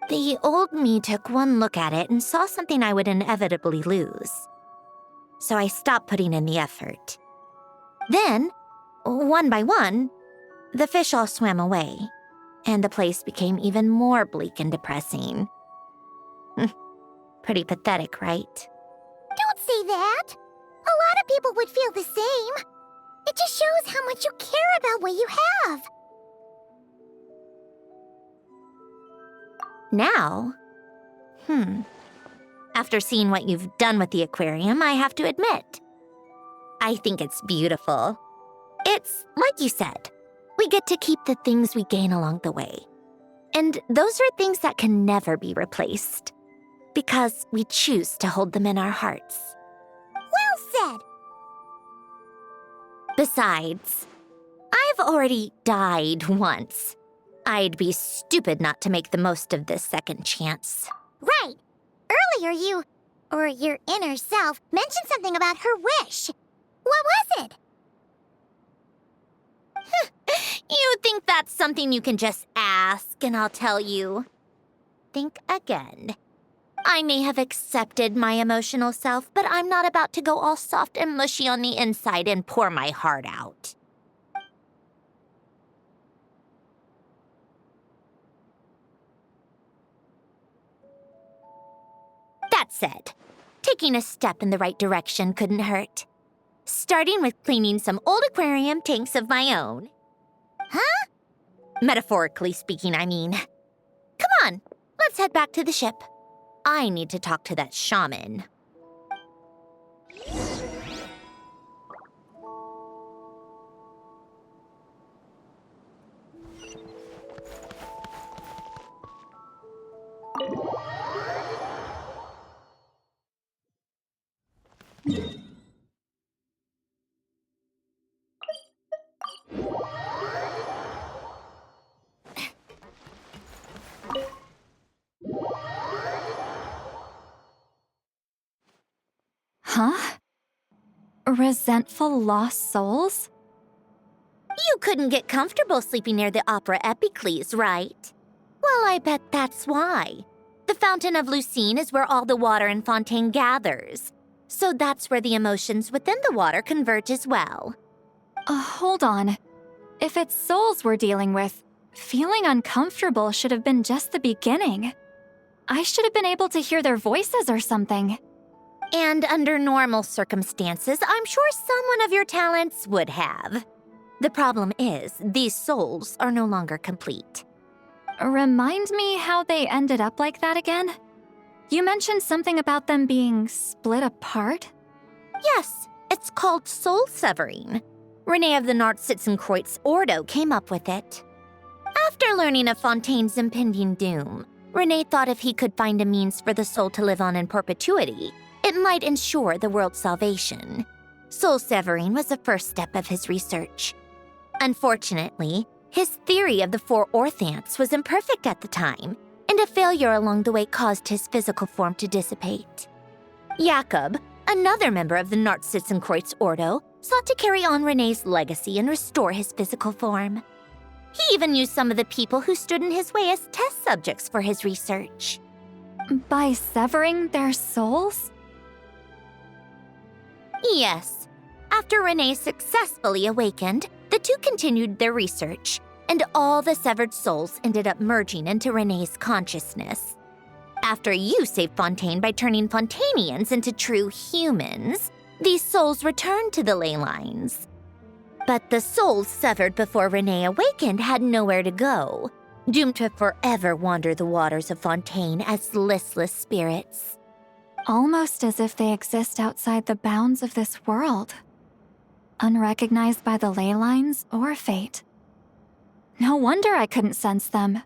The old me took one look at it and saw something I would inevitably lose. So I stopped putting in the effort. Then, one by one, the fish all swam away, and the place became even more bleak and depressing. Pretty pathetic, right? Don't say that. A lot of people would feel the same. It just shows how much you care about what you have. Now? After seeing what you've done with the aquarium, I have to admit, I think it's beautiful. It's like you said, we get to keep the things we gain along the way. And those are things that can never be replaced, because we choose to hold them in our hearts. Well said. Besides, I've already died once. I'd be stupid not to make the most of this second chance. Right. Earlier your inner self, mentioned something about her wish. What was it? You think that's something you can just ask and I'll tell you? Think again. I may have accepted my emotional self, but I'm not about to go all soft and mushy on the inside and pour my heart out. That said, taking a step in the right direction couldn't hurt. Starting with cleaning some old aquarium tanks of my own. Huh? Metaphorically speaking, I mean. Come on, let's head back to the ship. I need to talk to that shaman. Huh? Resentful lost souls? You couldn't get comfortable sleeping near the Opera Epicles, right? Well, I bet that's why. The Fountain of Lucine is where all the water in Fontaine gathers. So that's where the emotions within the water converge as well. Hold on. If it's souls we're dealing with, feeling uncomfortable should have been just the beginning. I should have been able to hear their voices or something. And under normal circumstances, I'm sure someone of your talents would have. The problem is, these souls are no longer complete. Remind me how they ended up like that again? You mentioned something about them being split apart? Yes, it's called soul severing. Renee of the Nartsitzenkreuz Ordo came up with it. After learning of Fontaine's impending doom, Renee thought if he could find a means for the soul to live on in perpetuity, it might ensure the world's salvation. Soul severing was the first step of his research. Unfortunately, his theory of the four orthants was imperfect at the time, and a failure along the way caused his physical form to dissipate. Jakob, another member of the Nartsitzenkreuz Ordo, sought to carry on Renee's legacy and restore his physical form. He even used some of the people who stood in his way as test subjects for his research. By severing their souls? Yes. After Renee successfully awakened, the two continued their research, and all the severed souls ended up merging into Renee's consciousness. After you saved Fontaine by turning Fontainians into true humans, these souls returned to the ley lines. But the souls severed before Renee awakened had nowhere to go, doomed to forever wander the waters of Fontaine as listless spirits. Almost as if they exist outside the bounds of this world. Unrecognized by the ley lines or fate. No wonder I couldn't sense them.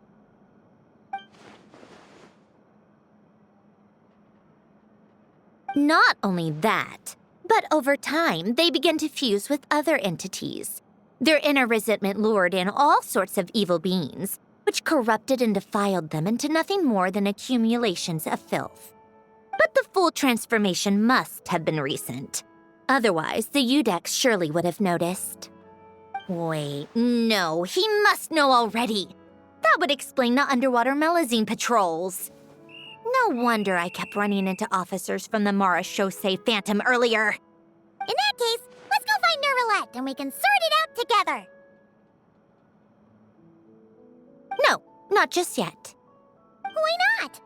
Not only that, but over time, they began to fuse with other entities. Their inner resentment lured in all sorts of evil beings, which corrupted and defiled them into nothing more than accumulations of filth. But the full transformation must have been recent. Otherwise, the Udex surely would have noticed. Wait, no, he must know already. That would explain the underwater Melazine patrols. No wonder I kept running into officers from the Mara Chaussee Phantom earlier. In that case, let's go find Nervalette and we can sort it out together. No, not just yet. Why not?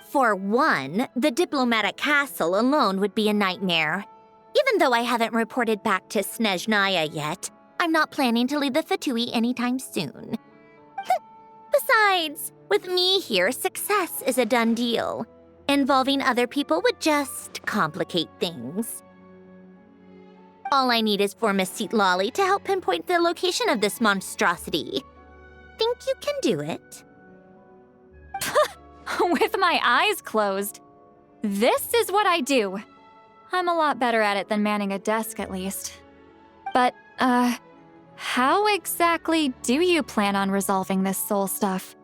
For one, the diplomatic castle alone would be a nightmare. Even though I haven't reported back to Snezhnaya yet, I'm not planning to leave the Fatui anytime soon. Besides, with me here, success is a done deal. Involving other people would just complicate things. All I need is for Miss Seat-Lolly to help pinpoint the location of this monstrosity. Think you can do it? With my eyes closed. This is what I do. I'm a lot better at it than manning a desk, at least. But, how exactly do you plan on resolving this soul stuff?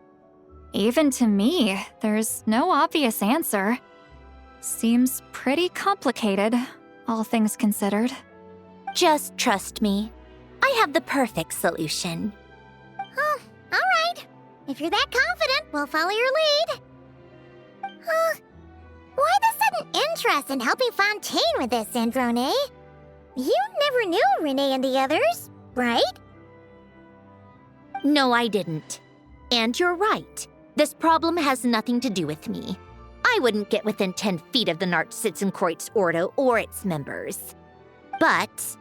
Even to me, there's no obvious answer. Seems pretty complicated, all things considered. Just trust me. I have the perfect solution. Oh, all right. If you're that confident, we'll follow your lead. Why the sudden interest in helping Fontaine with this, Sandrone? You never knew Renee and the others, right? No, I didn't. And you're right. This problem has nothing to do with me. I wouldn't get within 10 feet of the Nartsitzenkreuz Ordo or its members. But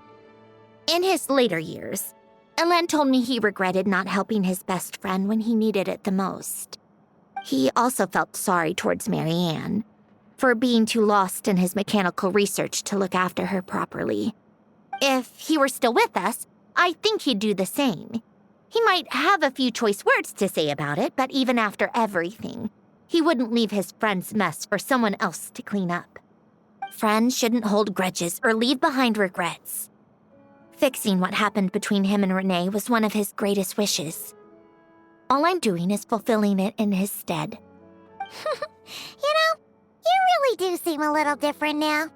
in his later years, Elen told me he regretted not helping his best friend when he needed it the most. He also felt sorry towards Marianne for being too lost in his mechanical research to look after her properly. If he were still with us, I think he'd do the same. He might have a few choice words to say about it, but even after everything, he wouldn't leave his friend's mess for someone else to clean up. Friends shouldn't hold grudges or leave behind regrets. Fixing what happened between him and Renee was one of his greatest wishes. All I'm doing is fulfilling it in his stead. You know, you really do seem a little different now.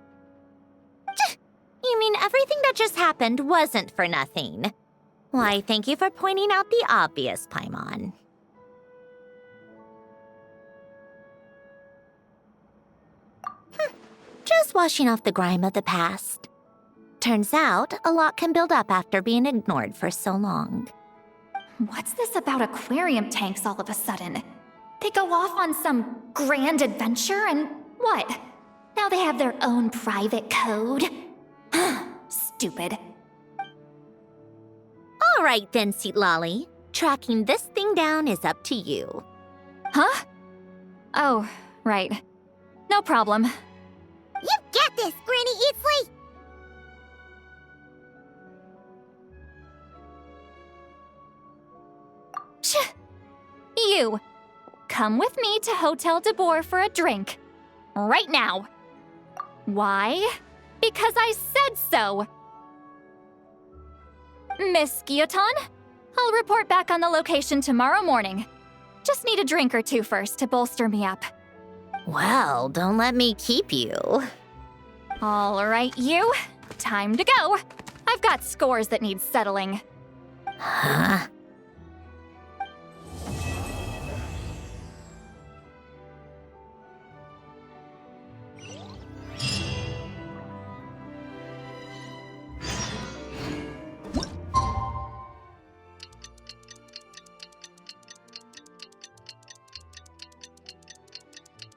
You mean everything that just happened wasn't for nothing? Why, thank you for pointing out the obvious, Paimon. Just washing off the grime of the past. Turns out, a lot can build up after being ignored for so long. What's this about aquarium tanks all of a sudden? They go off on some grand adventure and what? Now they have their own private code? Stupid. All right then, Seatlolly. Tracking this thing down is up to you. Huh? Oh, right. No problem. You got this, Granny Eatsley! You, come with me to Hotel de Boer for a drink. Right now. Why? Because I said so. Miss Guillotin, I'll report back on the location tomorrow morning. Just need a drink or two first to bolster me up. Well, don't let me keep you. All right, you. Time to go. I've got scores that need settling. Huh?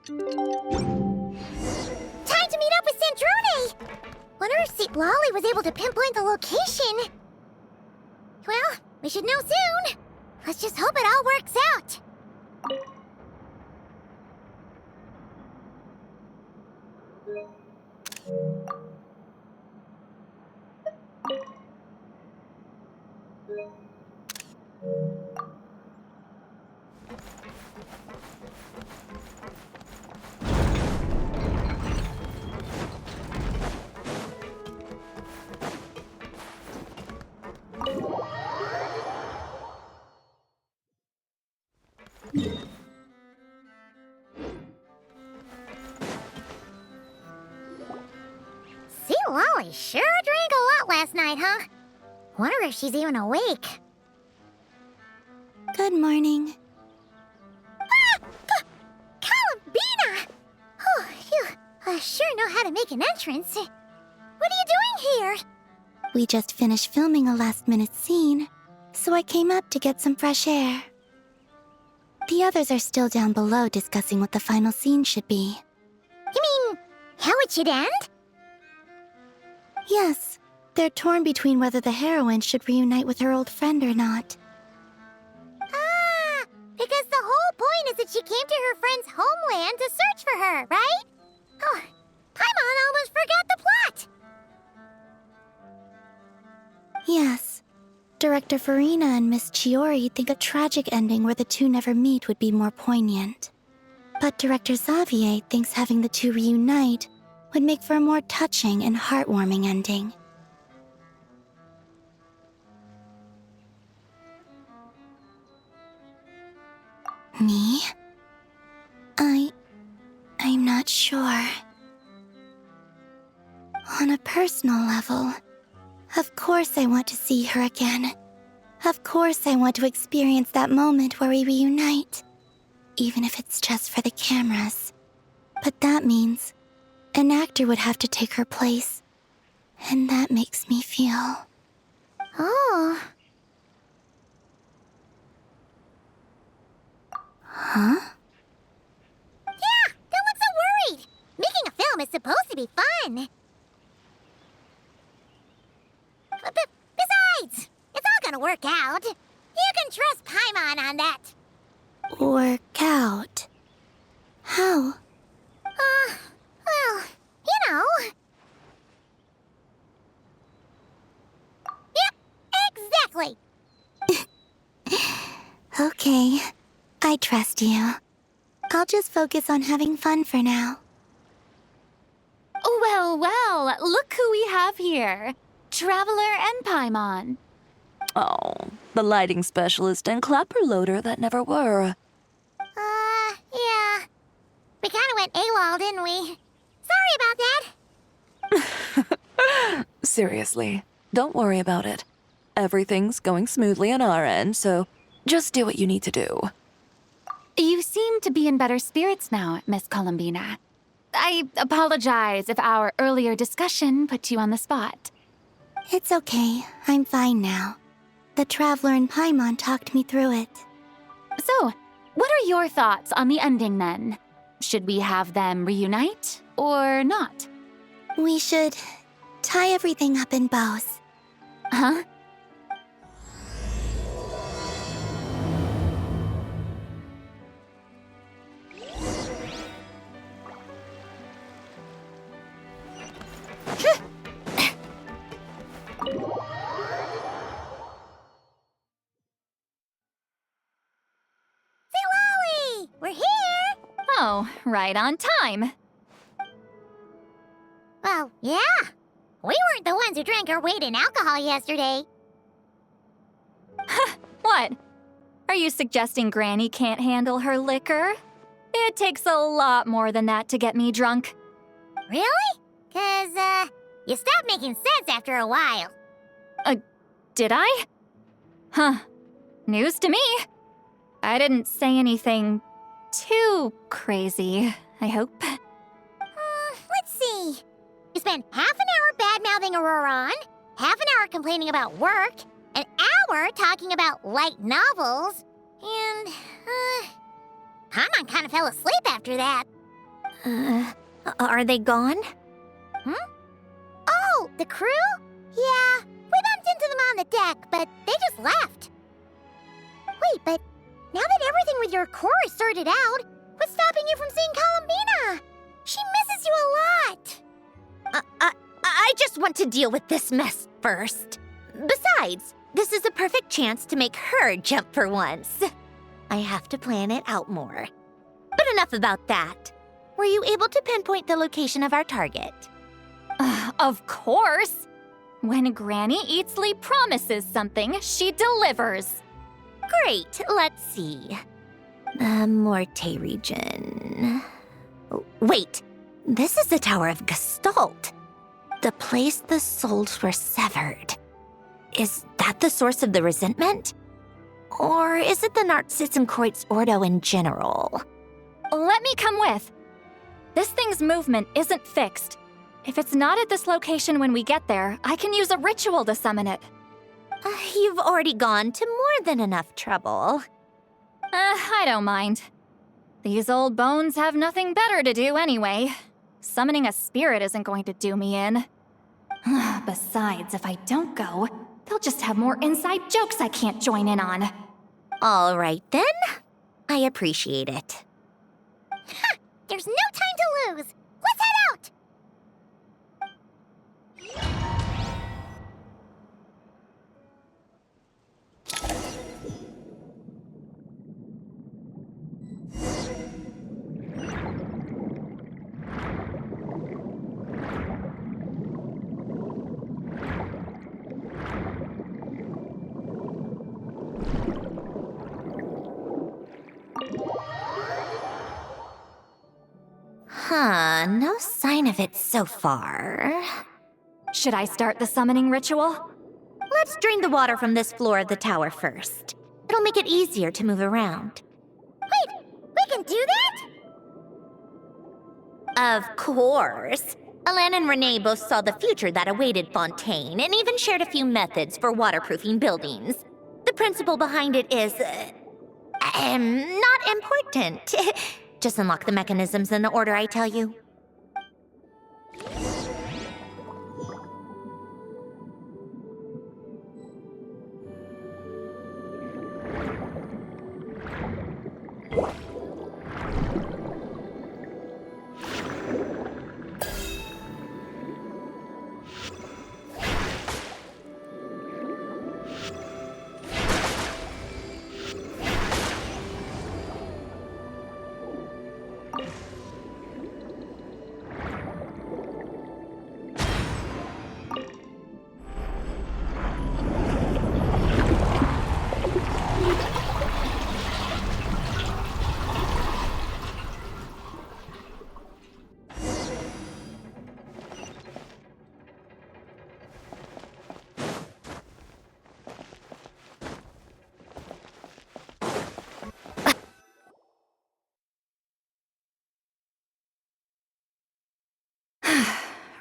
Time to meet up with Sandrone! Wonder if Seatlolly was able to pinpoint the location. Well, we should know soon. Let's just hope it all works out. Seatlolly sure drank a lot last night, huh? Wonder if she's even awake. Good morning. Columbina! Oh, you sure know how to make an entrance. What are you doing here? We just finished filming a last-minute scene, so I came up to get some fresh air. The others are still down below discussing what the final scene should be. You mean, how it should end? Yes, they're torn between whether the heroine should reunite with her old friend or not. Ah, because the whole point is that she came to her friend's homeland to search for her, right? Oh, Paimon almost forgot the plot! Yes. Director Farina and Miss Chiori think a tragic ending where the two never meet would be more poignant. But Director Xavier thinks having the two reunite would make for a more touching and heartwarming ending. Me? I'm not sure. personal level, of course I want to see her again. Of course I want to experience that moment where we reunite, even if it's just for the cameras. But that means an actor would have to take her place, and that makes me feel... Oh. Huh? Yeah, don't look so worried. Making a film is supposed to be fun. Besides, it's all gonna work out. You can trust Paimon on that. Work out? How? Well, you know. Yep, exactly. Okay, I trust you. I'll just focus on having fun for now. Well, well, look who we have here. Traveler and Paimon. Oh, the lighting specialist and clapper loader that never were. Yeah. We kinda went AWOL, didn't we? Sorry about that. Seriously, don't worry about it. Everything's going smoothly on our end, so just do what you need to do. You seem to be in better spirits now, Miss Columbina. I apologize if our earlier discussion put you on the spot. It's okay, I'm fine now. The Traveler and Paimon talked me through it. So, what are your thoughts on the ending then? Should we have them reunite or not? We should tie everything up in bows. Huh? We're here! Oh, right on time. Well, yeah. We weren't the ones who drank our weight in alcohol yesterday. What? Are you suggesting Granny can't handle her liquor? It takes a lot more than that to get me drunk. Really? 'Cause, you stopped making sense after a while. Did I? Huh. News to me. I didn't say anything too crazy, I hope. Let's see. You spent half an hour bad-mouthing Auroron, half an hour complaining about work, an hour talking about light novels, and, Paimon kind of fell asleep after that. Are they gone? Oh, the crew? Yeah, we bumped into them on the deck, but they just left. Wait, but now that everything with your core is sorted out, what's stopping you from seeing Columbina? She misses you a lot. I just want to deal with this mess first. Besides, this is a perfect chance to make her jump for once. I have to plan it out more. But enough about that. Were you able to pinpoint the location of our target? Of course. When Granny Eatsley promises something, she delivers. Great, let's see. The Morte region. Wait, this is the Tower of Gestalt. The place the souls were severed. Is that the source of the resentment? Or is it the Narcissenkreuz Ordo in general? Let me come with. This thing's movement isn't fixed. If it's not at this location when we get there, I can use a ritual to summon it. You've already gone to more than enough trouble. I don't mind. These old bones have nothing better to do anyway. Summoning a spirit isn't going to do me in. Besides, if I don't go, they'll just have more inside jokes I can't join in on. All right then. I appreciate it. There's no time to lose. Let's head out! No sign of it so far. Should I start the summoning ritual? Let's drain the water from this floor of the tower first. It'll make it easier to move around. Wait, we can do that? Of course. Alan and Renee both saw the future that awaited Fontaine and even shared a few methods for waterproofing buildings. The principle behind it is, not important. Just unlock the mechanisms in the order I tell you.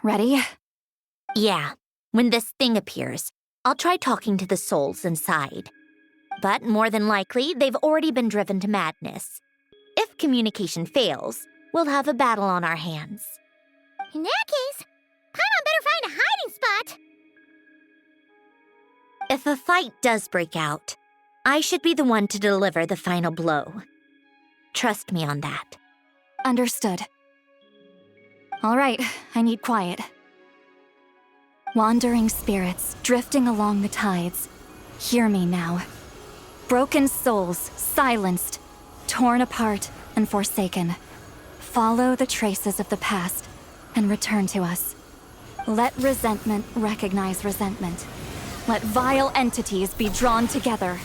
Ready? Yeah. When this thing appears, I'll try talking to the souls inside. But more than likely, they've already been driven to madness. If communication fails, we'll have a battle on our hands. In that case, Paimon better find a hiding spot. If a fight does break out, I should be the one to deliver the final blow. Trust me on that. Understood. All right, I need quiet. Wandering spirits, drifting along the tides. Hear me now. Broken souls, silenced, torn apart, and forsaken. Follow the traces of the past and return to us. Let resentment recognize resentment. Let vile entities be drawn together.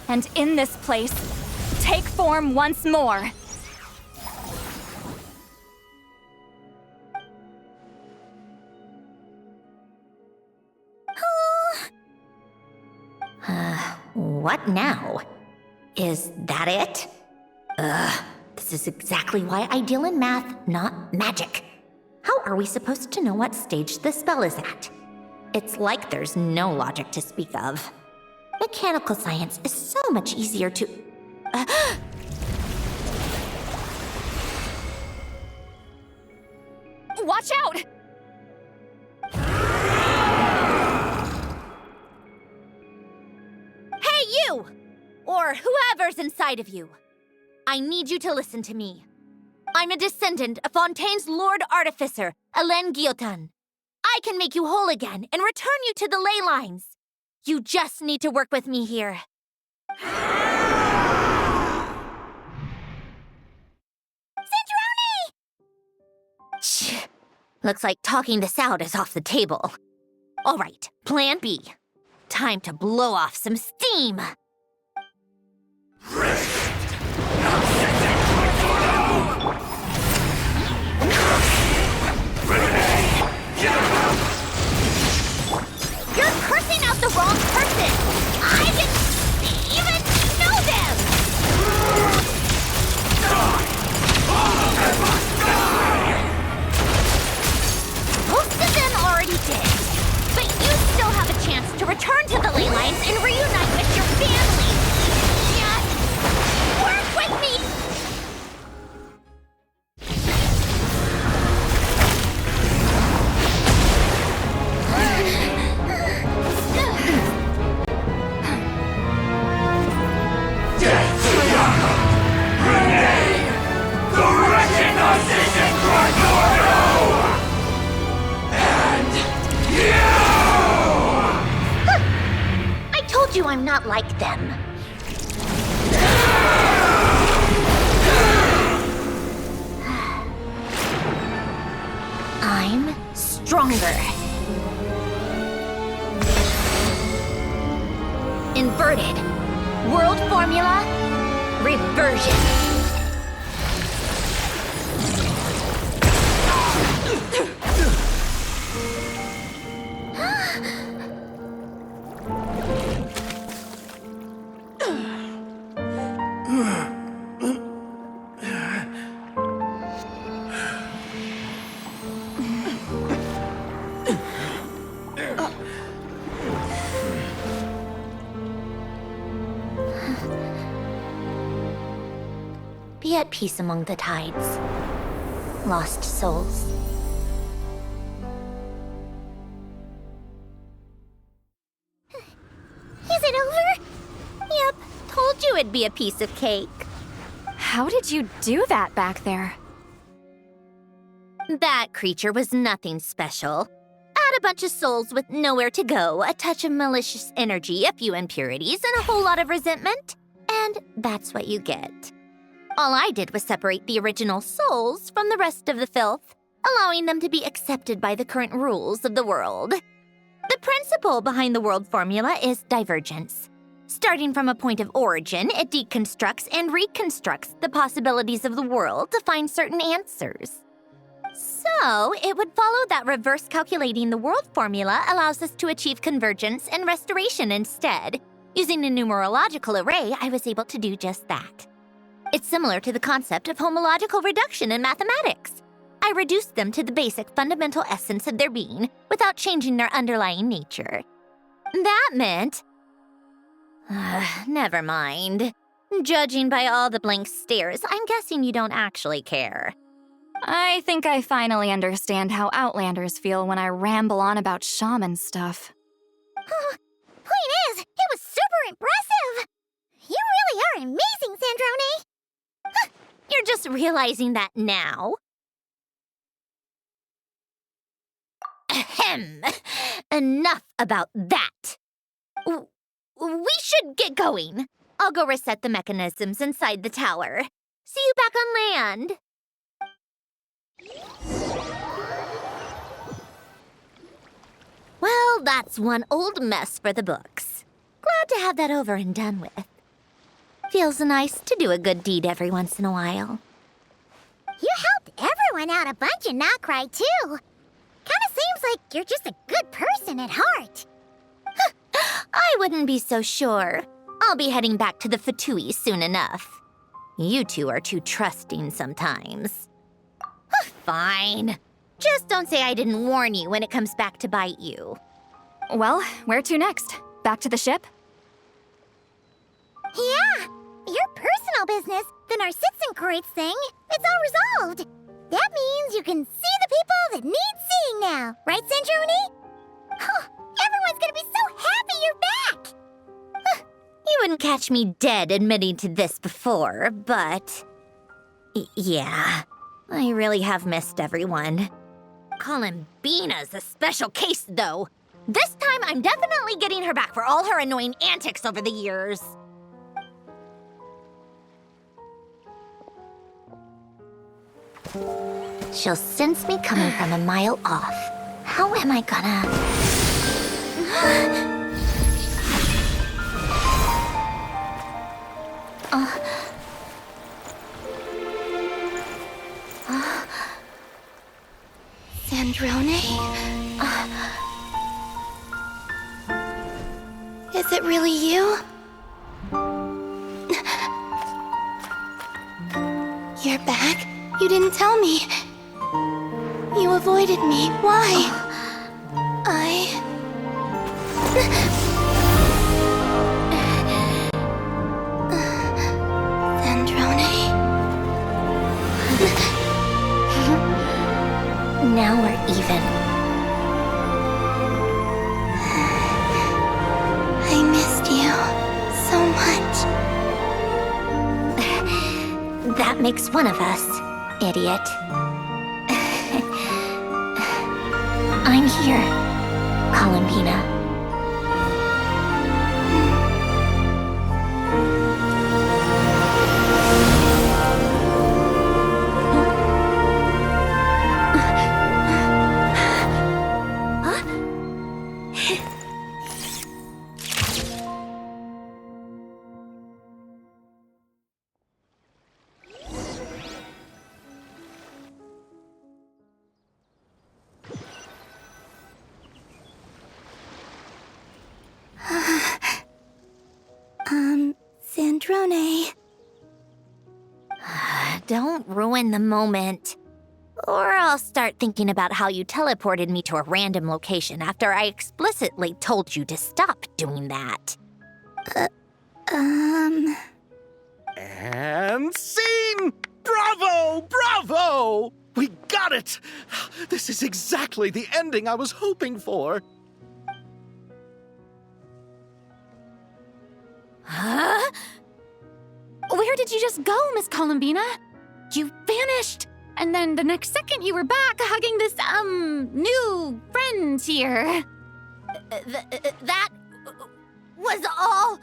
And in this place, take form once more. What now? Is that it? This is exactly why I deal in math, not magic. How are we supposed to know what stage the spell is at? It's like there's no logic to speak of. Mechanical science is so much easier to... Watch out! Hey, you! Or whoever's inside of you. I need you to listen to me. I'm a descendant of Fontaine's Lord Artificer, Alain Guillotin. I can make you whole again and return you to the ley lines. You just need to work with me here. Sandrone! Looks like talking this out is off the table. All right, plan B. Time to blow off some steam. You're cursing out the wrong person! I didn't even know them! Most of them already did, but you still have a chance to return to the ley lines and reunite with your family! Just work with me! I told you I'm not like them. I'm stronger. Inverted. World formula. Reversion. at peace among the tides. Lost souls. Is it over? Yep, told you it'd be a piece of cake. How did you do that back there? That creature was nothing special. Add a bunch of souls with nowhere to go, a touch of malicious energy, a few impurities, and a whole lot of resentment, and that's what you get. All I did was separate the original souls from the rest of the filth, allowing them to be accepted by the current rules of the world. The principle behind the world formula is divergence. Starting from a point of origin, it deconstructs and reconstructs the possibilities of the world to find certain answers. So, it would follow that reverse calculating the world formula allows us to achieve convergence and restoration instead. Using a numerological array, I was able to do just that. It's similar to the concept of homological reduction in mathematics. I reduced them to the basic fundamental essence of their being without changing their underlying nature. That meant... never mind. Judging by all the blank stares, I'm guessing you don't actually care. I think I finally understand how Outlanders feel when I ramble on about shaman stuff. Point is, it was super impressive! You really are amazing, Sandrone! You're just realizing that now? Ahem. Enough about that. We should get going. I'll go reset the mechanisms inside the tower. See you back on land. Well, that's one old mess for the books. Glad to have that over and done with. Feels nice to do a good deed every once in a while. You helped everyone out a bunch and not cry, too. Kinda seems like you're just a good person at heart. I wouldn't be so sure. I'll be heading back to the Fatui soon enough. You two are too trusting sometimes. Fine. Just don't say I didn't warn you when it comes back to bite you. Well, where to next? Back to the ship? Yeah, your personal business, the Narcitsan thing, it's all resolved. That means you can see the people that need seeing now, right, Sandrone? Everyone's gonna be so happy you're back! You wouldn't catch me dead admitting to this before, but... yeah, I really have missed everyone. Columbina's a special case, though. This time, I'm definitely getting her back for all her annoying antics over the years. She'll sense me coming from a mile off. How am I gonna... Sandrone? Is it really you? You're back? You didn't tell me. You avoided me. Why? Now we're even. I missed you so much. That makes one of us, idiot. I'm here, Columbina. Sandrone. Don't ruin the moment. Or I'll start thinking about how you teleported me to a random location after I explicitly told you to stop doing that. And scene! Bravo! Bravo! We got it! This is exactly the ending I was hoping for. Huh? Where did you just go, Miss Columbina? You vanished, and then the next second you were back hugging this, new friend here. That was all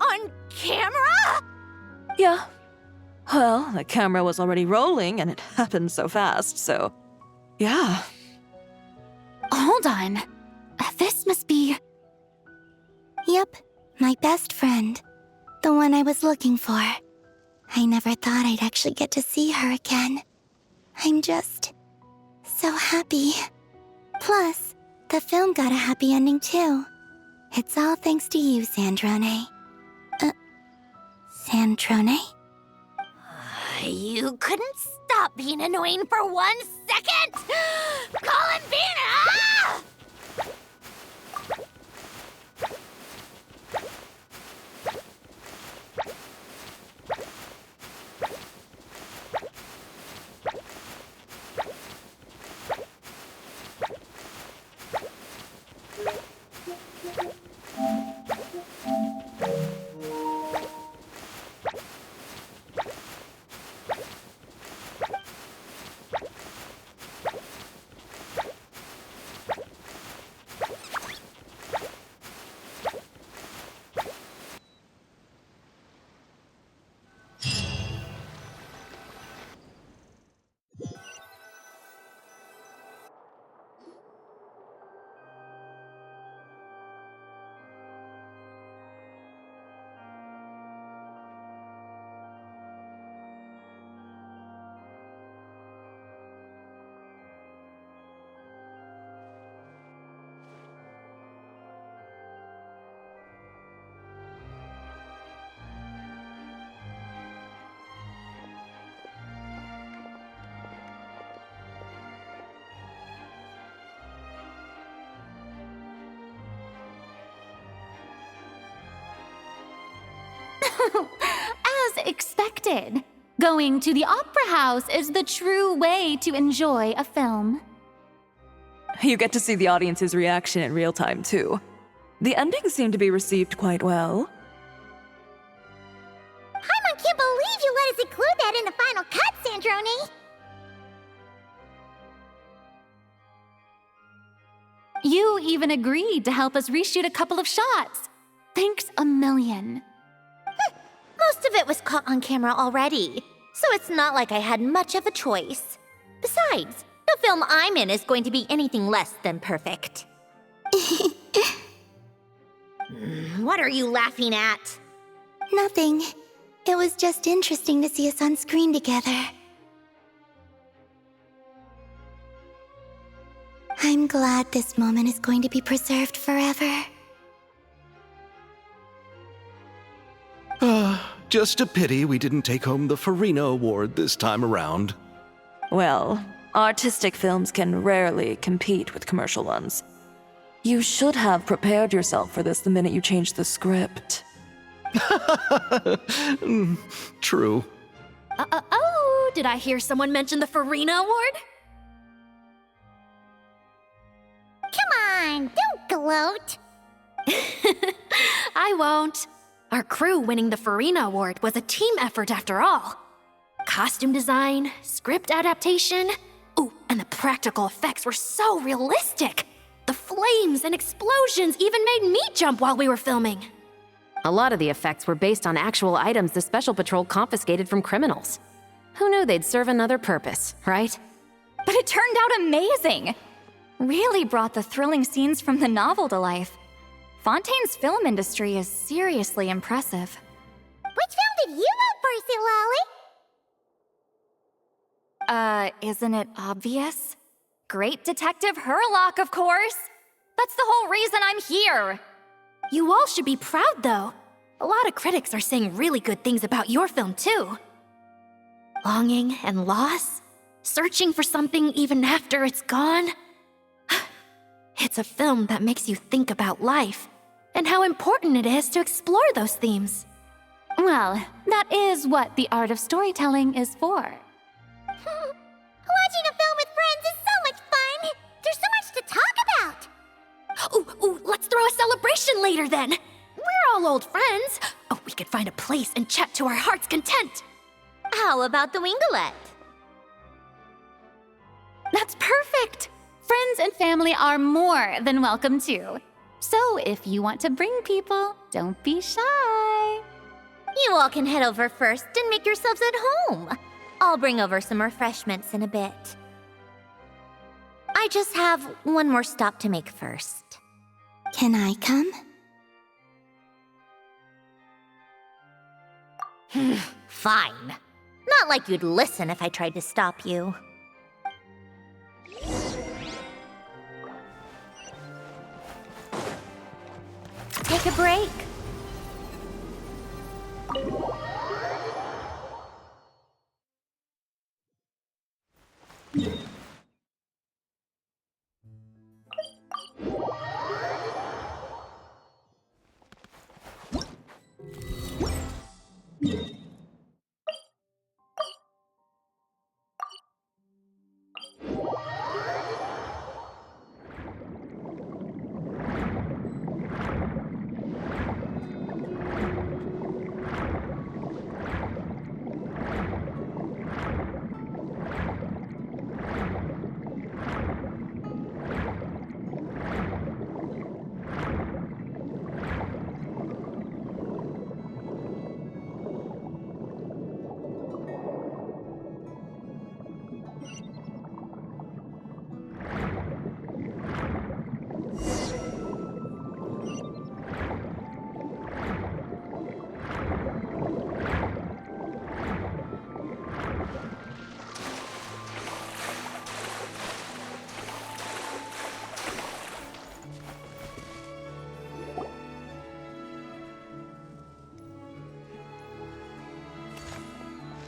on camera? Yeah. Well, the camera was already rolling and it happened so fast, so yeah. Hold on. This must be... Yep, my best friend. The one I was looking for. I never thought I'd actually get to see her again. I'm just so happy. Plus, the film got a happy ending too. It's all thanks to you, Sandrone. Sandrone? You couldn't stop being annoying for 1 second? Columbina! Ah! As expected, going to the opera house is the true way to enjoy a film. You get to see the audience's reaction in real time, too. The ending seemed to be received quite well. Paimon can't believe you let us include that in the final cut, Sandrone! You even agreed to help us reshoot a couple of shots. Thanks a million. Most of it was caught on camera already, so it's not like I had much of a choice. Besides, the film I'm in is going to be anything less than perfect. What are you laughing at? Nothing. It was just interesting to see us on screen together. I'm glad this moment is going to be preserved forever. Just a pity we didn't take home the Farina Award this time around. Well, artistic films can rarely compete with commercial ones. You should have prepared yourself for this the minute you changed the script. True. Oh, did I hear someone mention the Farina Award? Come on, don't gloat. I won't. Our crew winning the Farina Award was a team effort after all. Costume design, script adaptation. Ooh, and the practical effects were so realistic. The flames and explosions even made me jump while we were filming. A lot of the effects were based on actual items the Special Patrol confiscated from criminals. Who knew they'd serve another purpose, right? But it turned out amazing! Really brought the thrilling scenes from the novel to life. Fontaine's film industry is seriously impressive. Which film did you vote for, Silali? Isn't it obvious? Great Detective Herlock, of course! That's the whole reason I'm here! You all should be proud, though. A lot of critics are saying really good things about your film, too. Longing and loss, searching for something even after it's gone. It's a film that makes you think about life and how important it is to explore those themes. Well, that is what the art of storytelling is for. Watching a film with friends is so much fun! There's so much to talk about! Ooh, let's throw a celebration later then! We're all old friends! Oh, we could find a place and chat to our heart's content! How about the Winglet? That's perfect! Friends and family are more than welcome too. So if you want to bring people, don't be shy. You all can head over first and make yourselves at home. I'll bring over some refreshments in a bit. I just have one more stop to make first. Can I come? Fine. Not like you'd listen if I tried to stop you. Take a break.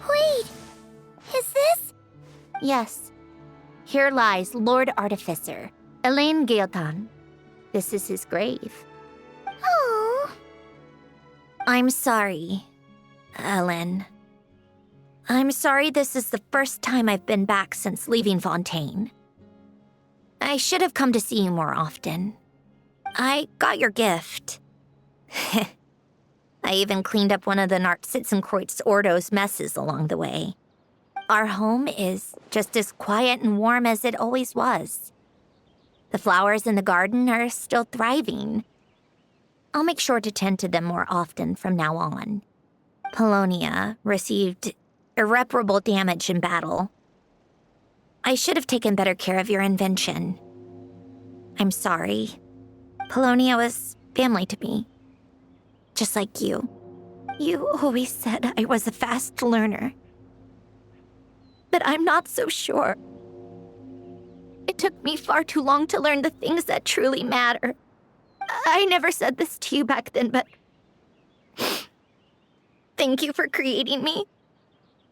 Wait, is this? Yes. Here lies Lord Artificer, Elaine Gaeltan. This is his grave. Oh. I'm sorry, Ellen. I'm sorry this is the first time I've been back since leaving Fontaine. I should have come to see you more often. I got your gift. I even cleaned up one of the Nartsitzenkreuz Ordo's messes along the way. Our home is just as quiet and warm as it always was. The flowers in the garden are still thriving. I'll make sure to tend to them more often from now on. Polonia received irreparable damage in battle. I should have taken better care of your invention. I'm sorry. Polonia was family to me. Just like you. You always said I was a fast learner. But I'm not so sure. It took me far too long to learn the things that truly matter. I never said this to you back then, but thank you for creating me.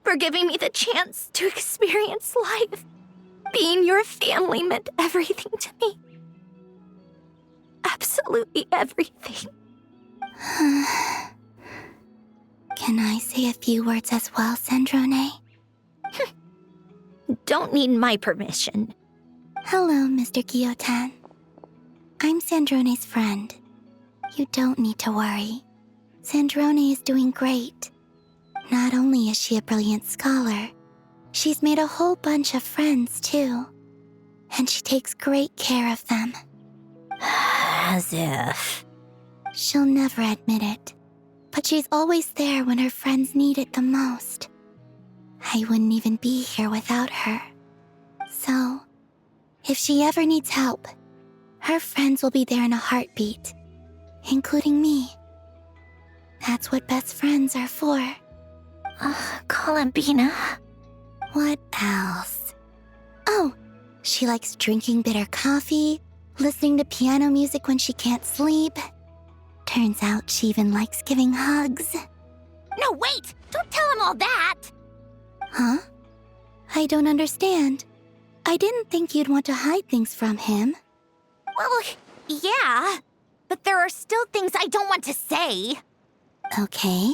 For giving me the chance to experience life. Being your family meant everything to me. Absolutely everything. Can I say a few words as well, Sandrone? Don't need my permission. Hello, Mr. Gaeltan. I'm Sandrone's friend. You don't need to worry. Sandrone is doing great. Not only is she a brilliant scholar, she's made a whole bunch of friends, too. And she takes great care of them. As if. She'll never admit it, but she's always there when her friends need it the most. I wouldn't even be here without her. So, if she ever needs help, her friends will be there in a heartbeat, including me. That's what best friends are for. Columbina. What else? Oh, she likes drinking bitter coffee, listening to piano music when she can't sleep. Turns out she even likes giving hugs. No, wait! Don't tell him all that! Huh? I don't understand. I didn't think you'd want to hide things from him. Well, yeah. But there are still things I don't want to say. Okay.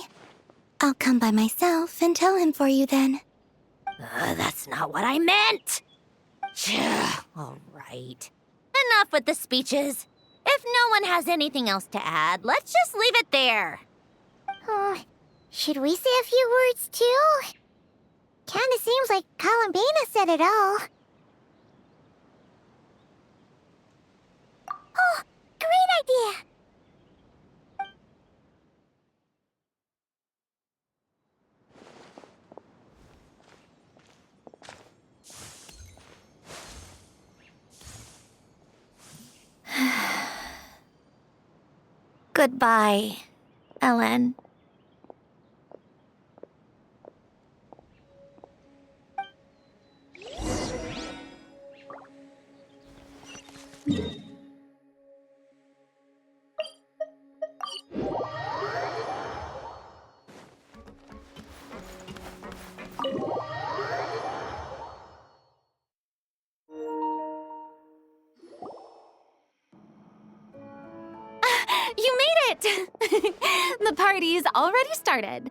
I'll come by myself and tell him for you then. That's not what I meant! All right. Enough with the speeches. If no one has anything else to add, let's just leave it there. Should we say a few words too? Kinda seems like Columbina said it all. Oh, great idea! Goodbye, Ellen. You made it! The party's already started.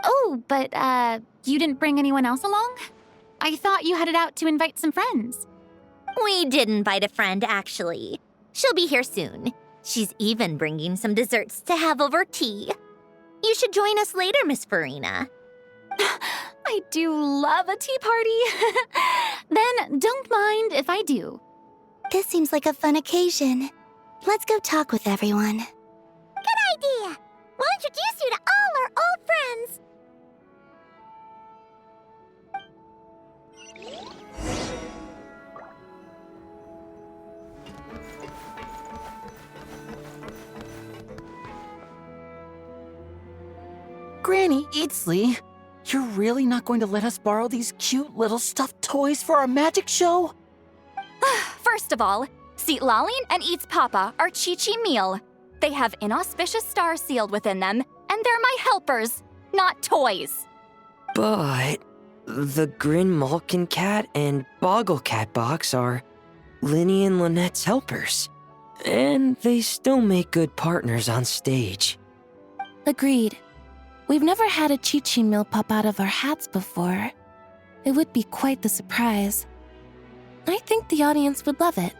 Oh, but, you didn't bring anyone else along? I thought you headed out to invite some friends. We did invite a friend, actually. She'll be here soon. She's even bringing some desserts to have over tea. You should join us later, Miss Farina. I do love a tea party. Then don't mind if I do. This seems like a fun occasion. Let's go talk with everyone. Good idea! We'll introduce you to all our old friends. Granny Eatsley, you're really not going to let us borrow these cute little stuffed toys for our magic show? First of all, Seat Laline and Eats Papa are Chi-Chi meal. They have inauspicious stars sealed within them, and they're my helpers, not toys. But the Grin Malkin Cat and Boggle Cat box are Linny and Lynette's helpers. And they still make good partners on stage. Agreed. We've never had a Chi-Chi meal pop out of our hats before. It would be quite the surprise. I think the audience would love it.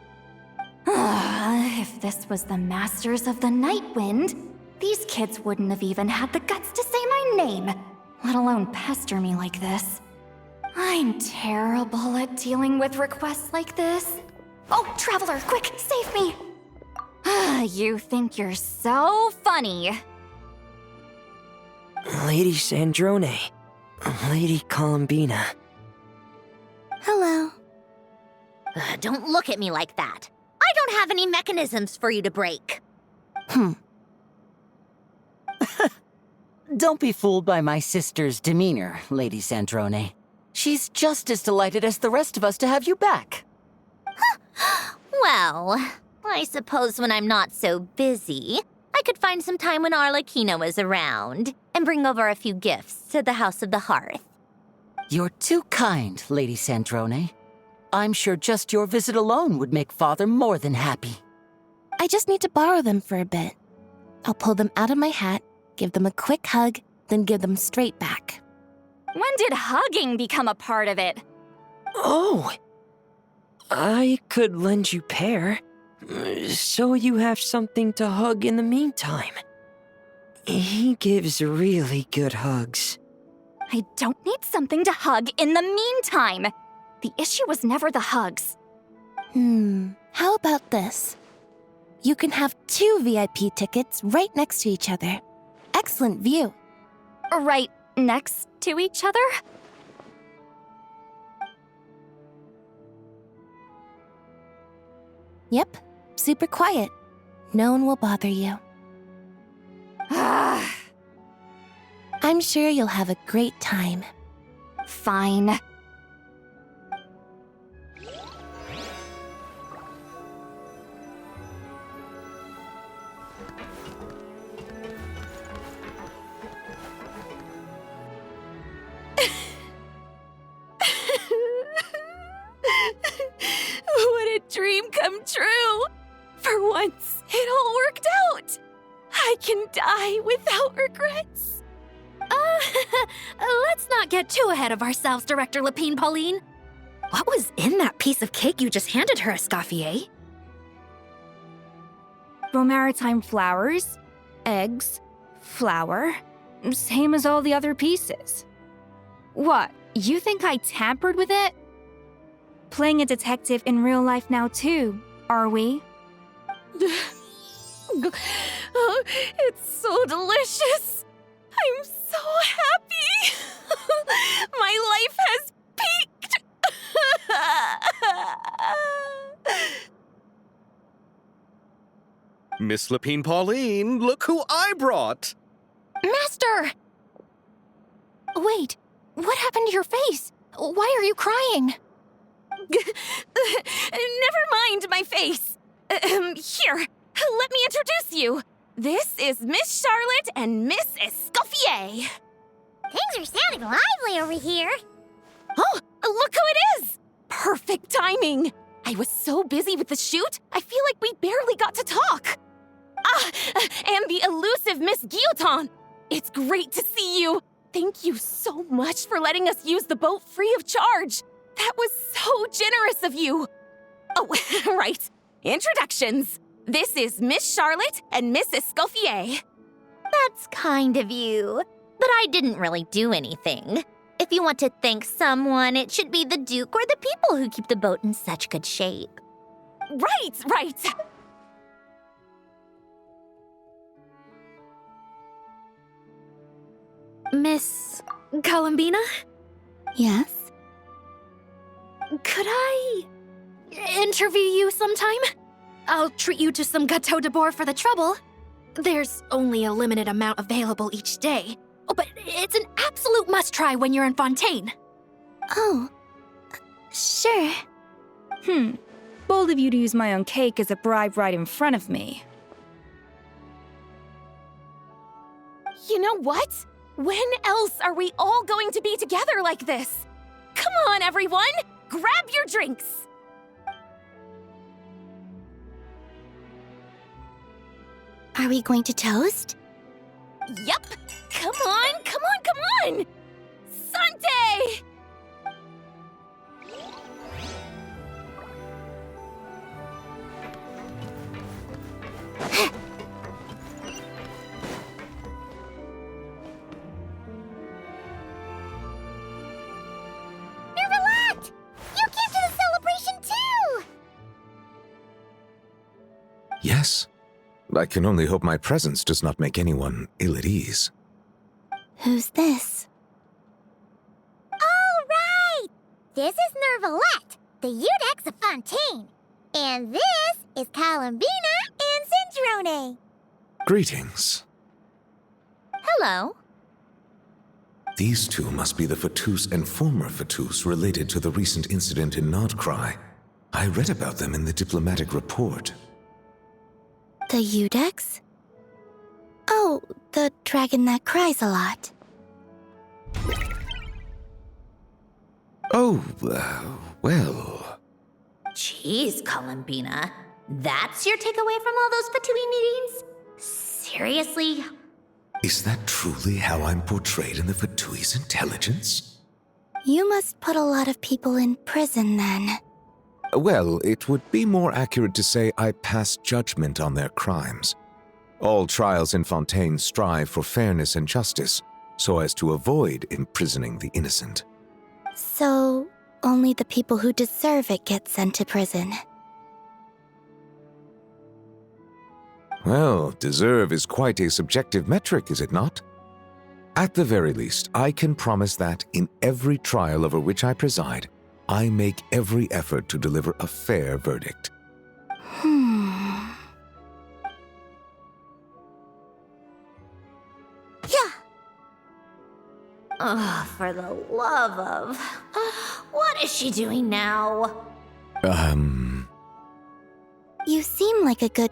If this was the Masters of the Night Wind, these kids wouldn't have even had the guts to say my name, let alone pester me like this. I'm terrible at dealing with requests like this. Oh, Traveler, quick, save me! You think you're so funny. Lady Sandrone, Lady Columbina. Hello. Don't look at me like that. I don't have any mechanisms for you to break. Don't be fooled by my sister's demeanor, Lady Sandrone. She's just as delighted as the rest of us to have you back. Well, I suppose when I'm not so busy, I could find some time when Arlecchino is around and bring over a few gifts to the House of the Hearth. You're too kind, Lady Sandrone. I'm sure just your visit alone would make Father more than happy. I just need to borrow them for a bit. I'll pull them out of my hat, give them a quick hug, then give them straight back. When did hugging become a part of it? Oh! I could lend you pair, so you have something to hug in the meantime. He gives really good hugs. I don't need something to hug in the meantime. The issue was never the hugs. How about this? You can have 2 VIP tickets right next to each other. Excellent view. Right next to each other? Yep, super quiet. No one will bother you. I'm sure you'll have a great time. Fine. What a dream come true! For once, it all worked out! I can die without regrets. Let's not get too ahead of ourselves, Director Lapine Pauline. What was in that piece of cake you just handed her, Escoffier? Romaritime flowers, eggs, flour, same as all the other pieces. What, you think I tampered with it? Playing a detective in real life now too, are we? Oh, it's so delicious. I'm so happy. My life has peaked. Miss Lapine Pauline, look who I brought! Master! Wait, what happened to your face? Why are you crying? Never mind my face. Here, let me introduce you. This is Miss Charlotte and Miss Escoffier. Things are sounding lively over here. Oh, look who it is! Perfect timing. I was so busy with the shoot, I feel like we barely got to talk. Ah, and the elusive Miss Guillotin. It's great to see you. Thank you so much for letting us use the boat free of charge. That was so generous of you. Oh, right. Introductions. This is Miss Charlotte and Miss Escoffier. That's kind of you. But I didn't really do anything. If you want to thank someone, it should be the Duke or the people who keep the boat in such good shape. Right. Miss Columbina? Yes? Could I interview you sometime? I'll treat you to some gâteau de bord for the trouble. There's only a limited amount available each day. Oh, but it's an absolute must-try when you're in Fontaine. Oh, sure. Bold of you to use my own cake as a bribe right in front of me. You know what? When else are we all going to be together like this? Come on, everyone! Grab your drinks! Are we going to toast? Yep! Come on! Sante! Nervalette! You came to the celebration too! Yes. I can only hope my presence does not make anyone ill at ease. Who's this? All right! This is Nervalette, the Udex of Fontaine. And this is Columbina and Sandrone. Greetings. Hello. These two must be the Fatus and former Fatus related to the recent incident in Nodcry. I read about them in the diplomatic report. The Udex? Oh, the dragon that cries a lot. Oh, well... Jeez, Columbina. That's your takeaway from all those Fatui meetings? Seriously? Is that truly how I'm portrayed in the Fatui's intelligence? You must put a lot of people in prison then. Well, it would be more accurate to say I pass judgment on their crimes. All trials in Fontaine strive for fairness and justice, so as to avoid imprisoning the innocent. So, only the people who deserve it get sent to prison. Well, deserve is quite a subjective metric, is it not? At the very least, I can promise that in every trial over which I preside, I make every effort to deliver a fair verdict. Yeah. Oh, for the love of... what is she doing now? You seem like a good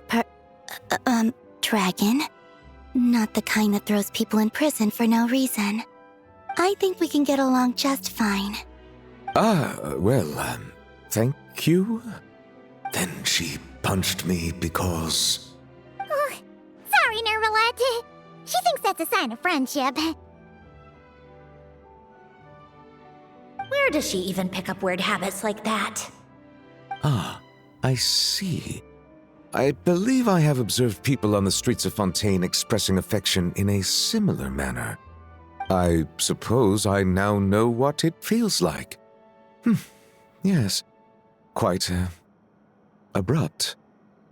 dragon. Not the kind that throws people in prison for no reason. I think we can get along just fine. Well, thank you? Then she punched me because... Sorry, Nervalette. She thinks that's a sign of friendship. Where does she even pick up weird habits like that? Ah, I see. I believe I have observed people on the streets of Fontaine expressing affection in a similar manner. I suppose I now know what it feels like. Yes. Quite, abrupt.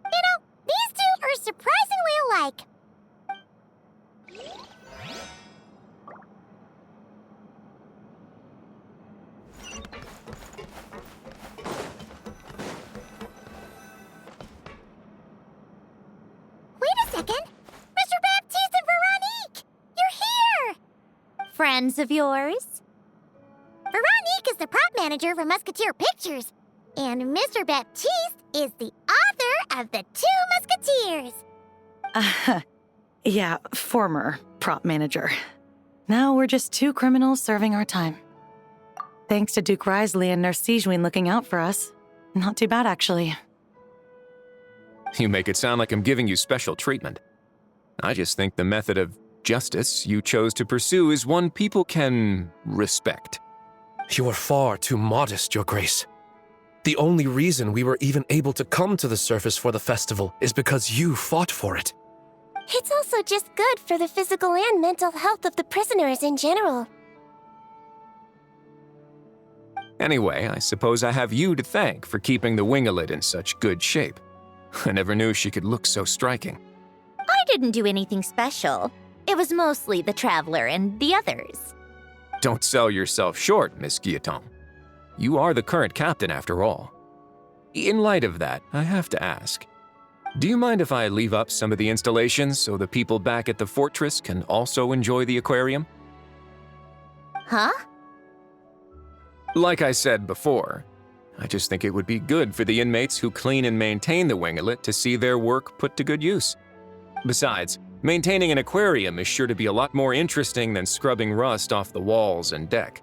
You know, these two are surprisingly alike. Wait a second! Mr. Baptiste and Veronique! You're here! Friends of yours? Veronique is the prop manager for Musketeer Pictures, and Mr. Baptiste is the author of The Two Musketeers. Yeah, former prop manager. Now we're just two criminals serving our time. Thanks to Duke Risley and Nurse Sigewin looking out for us. Not too bad, actually. You make it sound like I'm giving you special treatment. I just think the method of justice you chose to pursue is one people can respect. You are far too modest, Your Grace. The only reason we were even able to come to the surface for the festival is because you fought for it. It's also just good for the physical and mental health of the prisoners in general. Anyway, I suppose I have you to thank for keeping the winglet in such good shape. I never knew she could look so striking. I didn't do anything special. It was mostly the Traveler and the others. Don't sell yourself short, Miss Guillotin. You are the current captain, after all. In light of that, I have to ask, do you mind if I leave up some of the installations so the people back at the fortress can also enjoy the aquarium? Huh? Like I said before, I just think it would be good for the inmates who clean and maintain the winglet to see their work put to good use. Besides, maintaining an aquarium is sure to be a lot more interesting than scrubbing rust off the walls and deck.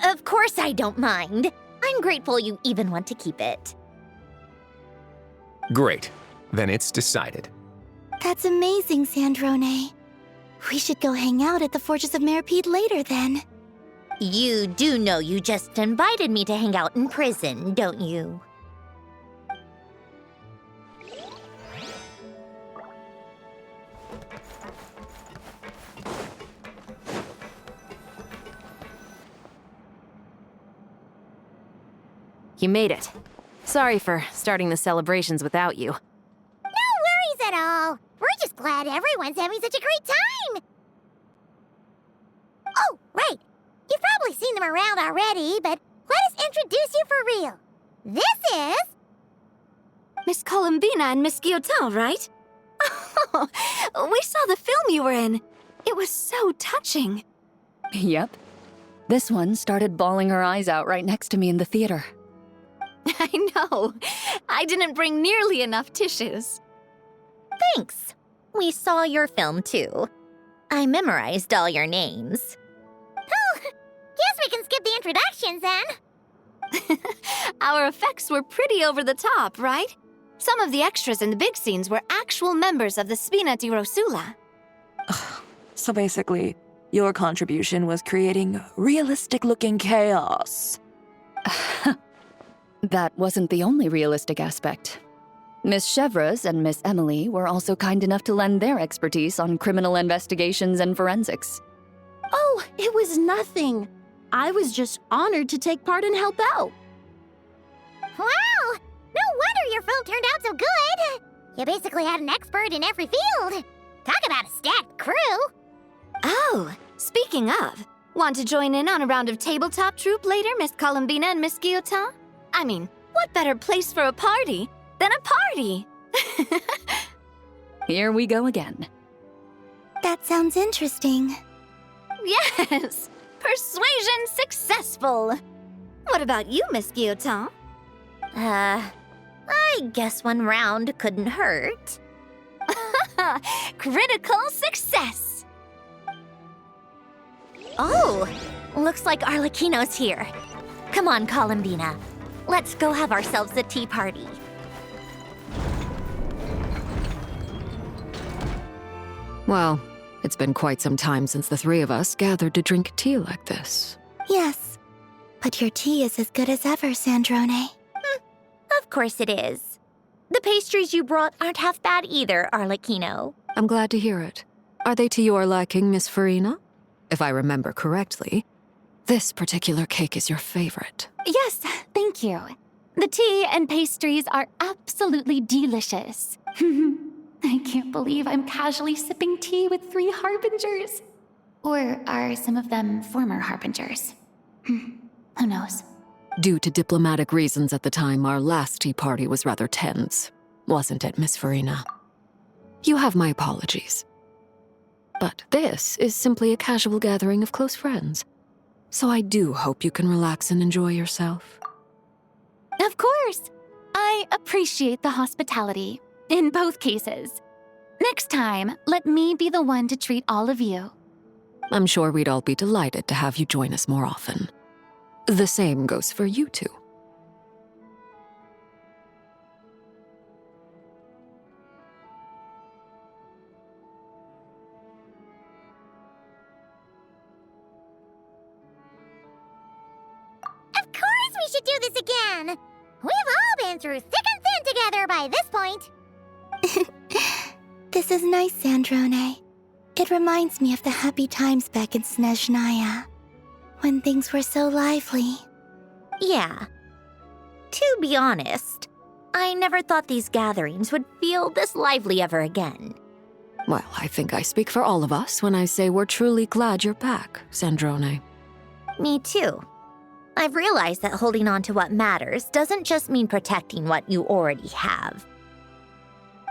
Of course I don't mind. I'm grateful you even want to keep it. Great. Then it's decided. That's amazing, Sandrone. We should go hang out at the Fortress of Meripede later, then. You do know you just invited me to hang out in prison, don't you? You made it. Sorry for starting the celebrations without you. No worries at all. We're just glad everyone's having such a great time. Oh, right. You've probably seen them around already, but let us introduce you for real. This is... Miss Columbina and Miss Guillotin, right? Oh, we saw the film you were in. It was so touching. Yep. This one started bawling her eyes out right next to me in the theater. I know. I didn't bring nearly enough tissues. Thanks. We saw your film, too. I memorized all your names. Oh, guess we can skip the introductions, then. Our effects were pretty over the top, right? Some of the extras in the big scenes were actual members of the Spina di Rosula. So basically, your contribution was creating realistic-looking chaos. That wasn't the only realistic aspect. Miss Chevres and Miss Emily were also kind enough to lend their expertise on criminal investigations and forensics. Oh, it was nothing. I was just honored to take part and help out. Wow! No wonder your film turned out so good. You basically had an expert in every field. Talk about a stacked crew. Oh, speaking of, want to join in on a round of tabletop troupe later, Miss Columbina and Miss Guillotin? I mean, what better place for a party than a party? Here we go again. That sounds interesting. Yes! Persuasion successful! What about you, Miss Guillotin? I guess one round couldn't hurt. Critical success! Oh, looks like Arlecchino's here. Come on, Columbina. Let's go have ourselves a tea party. Well, It's been quite some time since the three of us gathered to drink tea like this. Yes, but your tea is as good as ever, Sandrone. Of course it is. The pastries you brought aren't half bad either, Arlecchino. I'm glad to hear it. Are they to your liking, Miss Farina? If I remember correctly, this particular cake is your favorite. Yes, thank you. The tea and pastries are absolutely delicious. I can't believe I'm casually sipping tea with 3 harbingers. Or are some of them former harbingers? Who knows? Due to diplomatic reasons at the time, our last tea party was rather tense, wasn't it, Miss Farina? You have my apologies. But this is simply a casual gathering of close friends. So I do hope you can relax and enjoy yourself. Of course! I appreciate the hospitality, in both cases. Next time, let me be the one to treat all of you. I'm sure we'd all be delighted to have you join us more often. The same goes for you two. Of course we should do this again! We've all been through thick and thin together by this point. This is nice, Sandrone. It reminds me of the happy times back in Snezhnaya, when things were so lively. Yeah. To be honest, I never thought these gatherings would feel this lively ever again. Well, I think I speak for all of us when I say we're truly glad you're back, Sandrone. Me too. I've realized that holding on to what matters doesn't just mean protecting what you already have.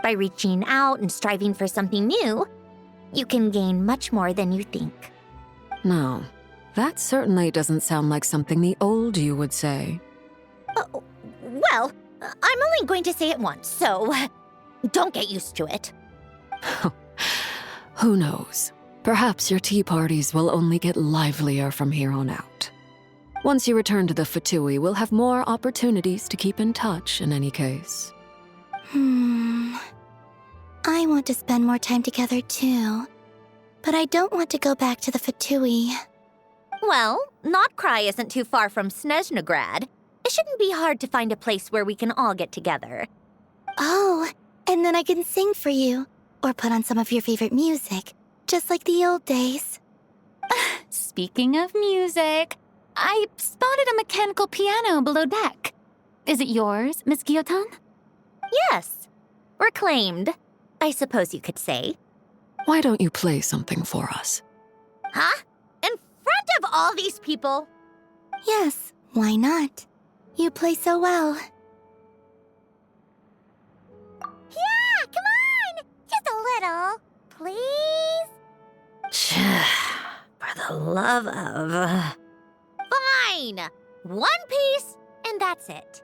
By reaching out and striving for something new, you can gain much more than you think. No, that certainly doesn't sound like something the old you would say. Well, I'm only going to say it once, so don't get used to it. Who knows? Perhaps your tea parties will only get livelier from here on out. Once you return to the Fatui, we'll have more opportunities to keep in touch in any case. I want to spend more time together too, but I don't want to go back to the Fatui. Well, Notcry isn't too far from Snezhnograd. It shouldn't be hard to find a place where we can all get together. Oh, and then I can sing for you, or put on some of your favorite music, just like the old days. Speaking of music, I spotted a mechanical piano below deck. Is it yours, Miss Guillotin? Yes. Reclaimed, I suppose you could say. Why don't you play something for us? Huh? In front of all these people? Yes, why not? You play so well. Yeah, come on! Just a little, please? For the love of... Fine! One piece, and that's it.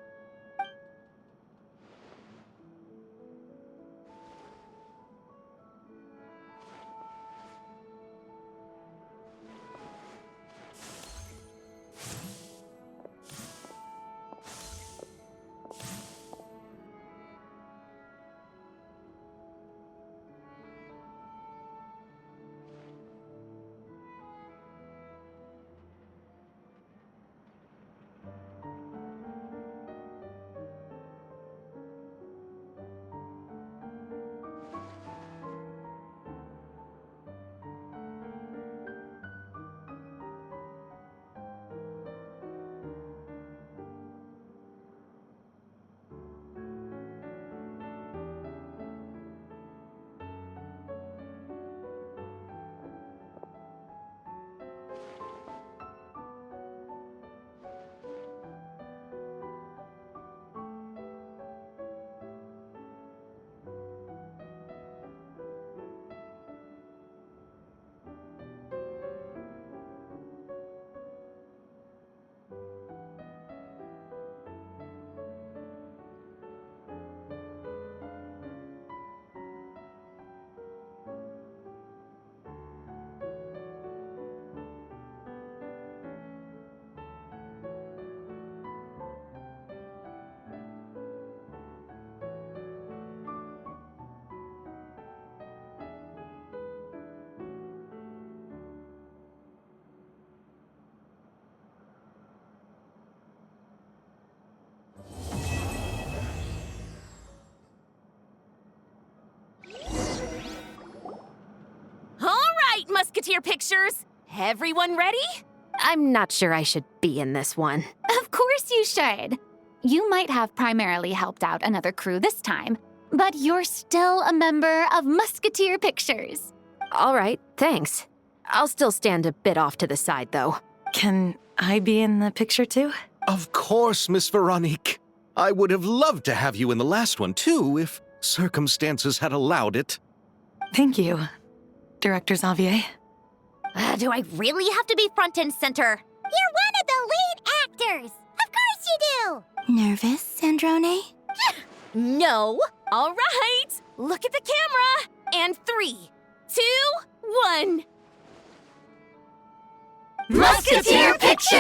Musketeer Pictures! Everyone ready? I'm not sure I should be in this one. Of course you should. You might have primarily helped out another crew this time, but you're still a member of Musketeer Pictures. All right, thanks. I'll still stand a bit off to the side, though. Can I be in the picture too? Of course, Miss Veronique. I would have loved to have you in the last one, too, if circumstances had allowed it. Thank you, Director Xavier. Do I really have to be front and center? You're one of the lead actors! Of course you do! Nervous, Sandrone? No. All right. Look at the camera. And 3, 2, 1. Musketeer Pictures!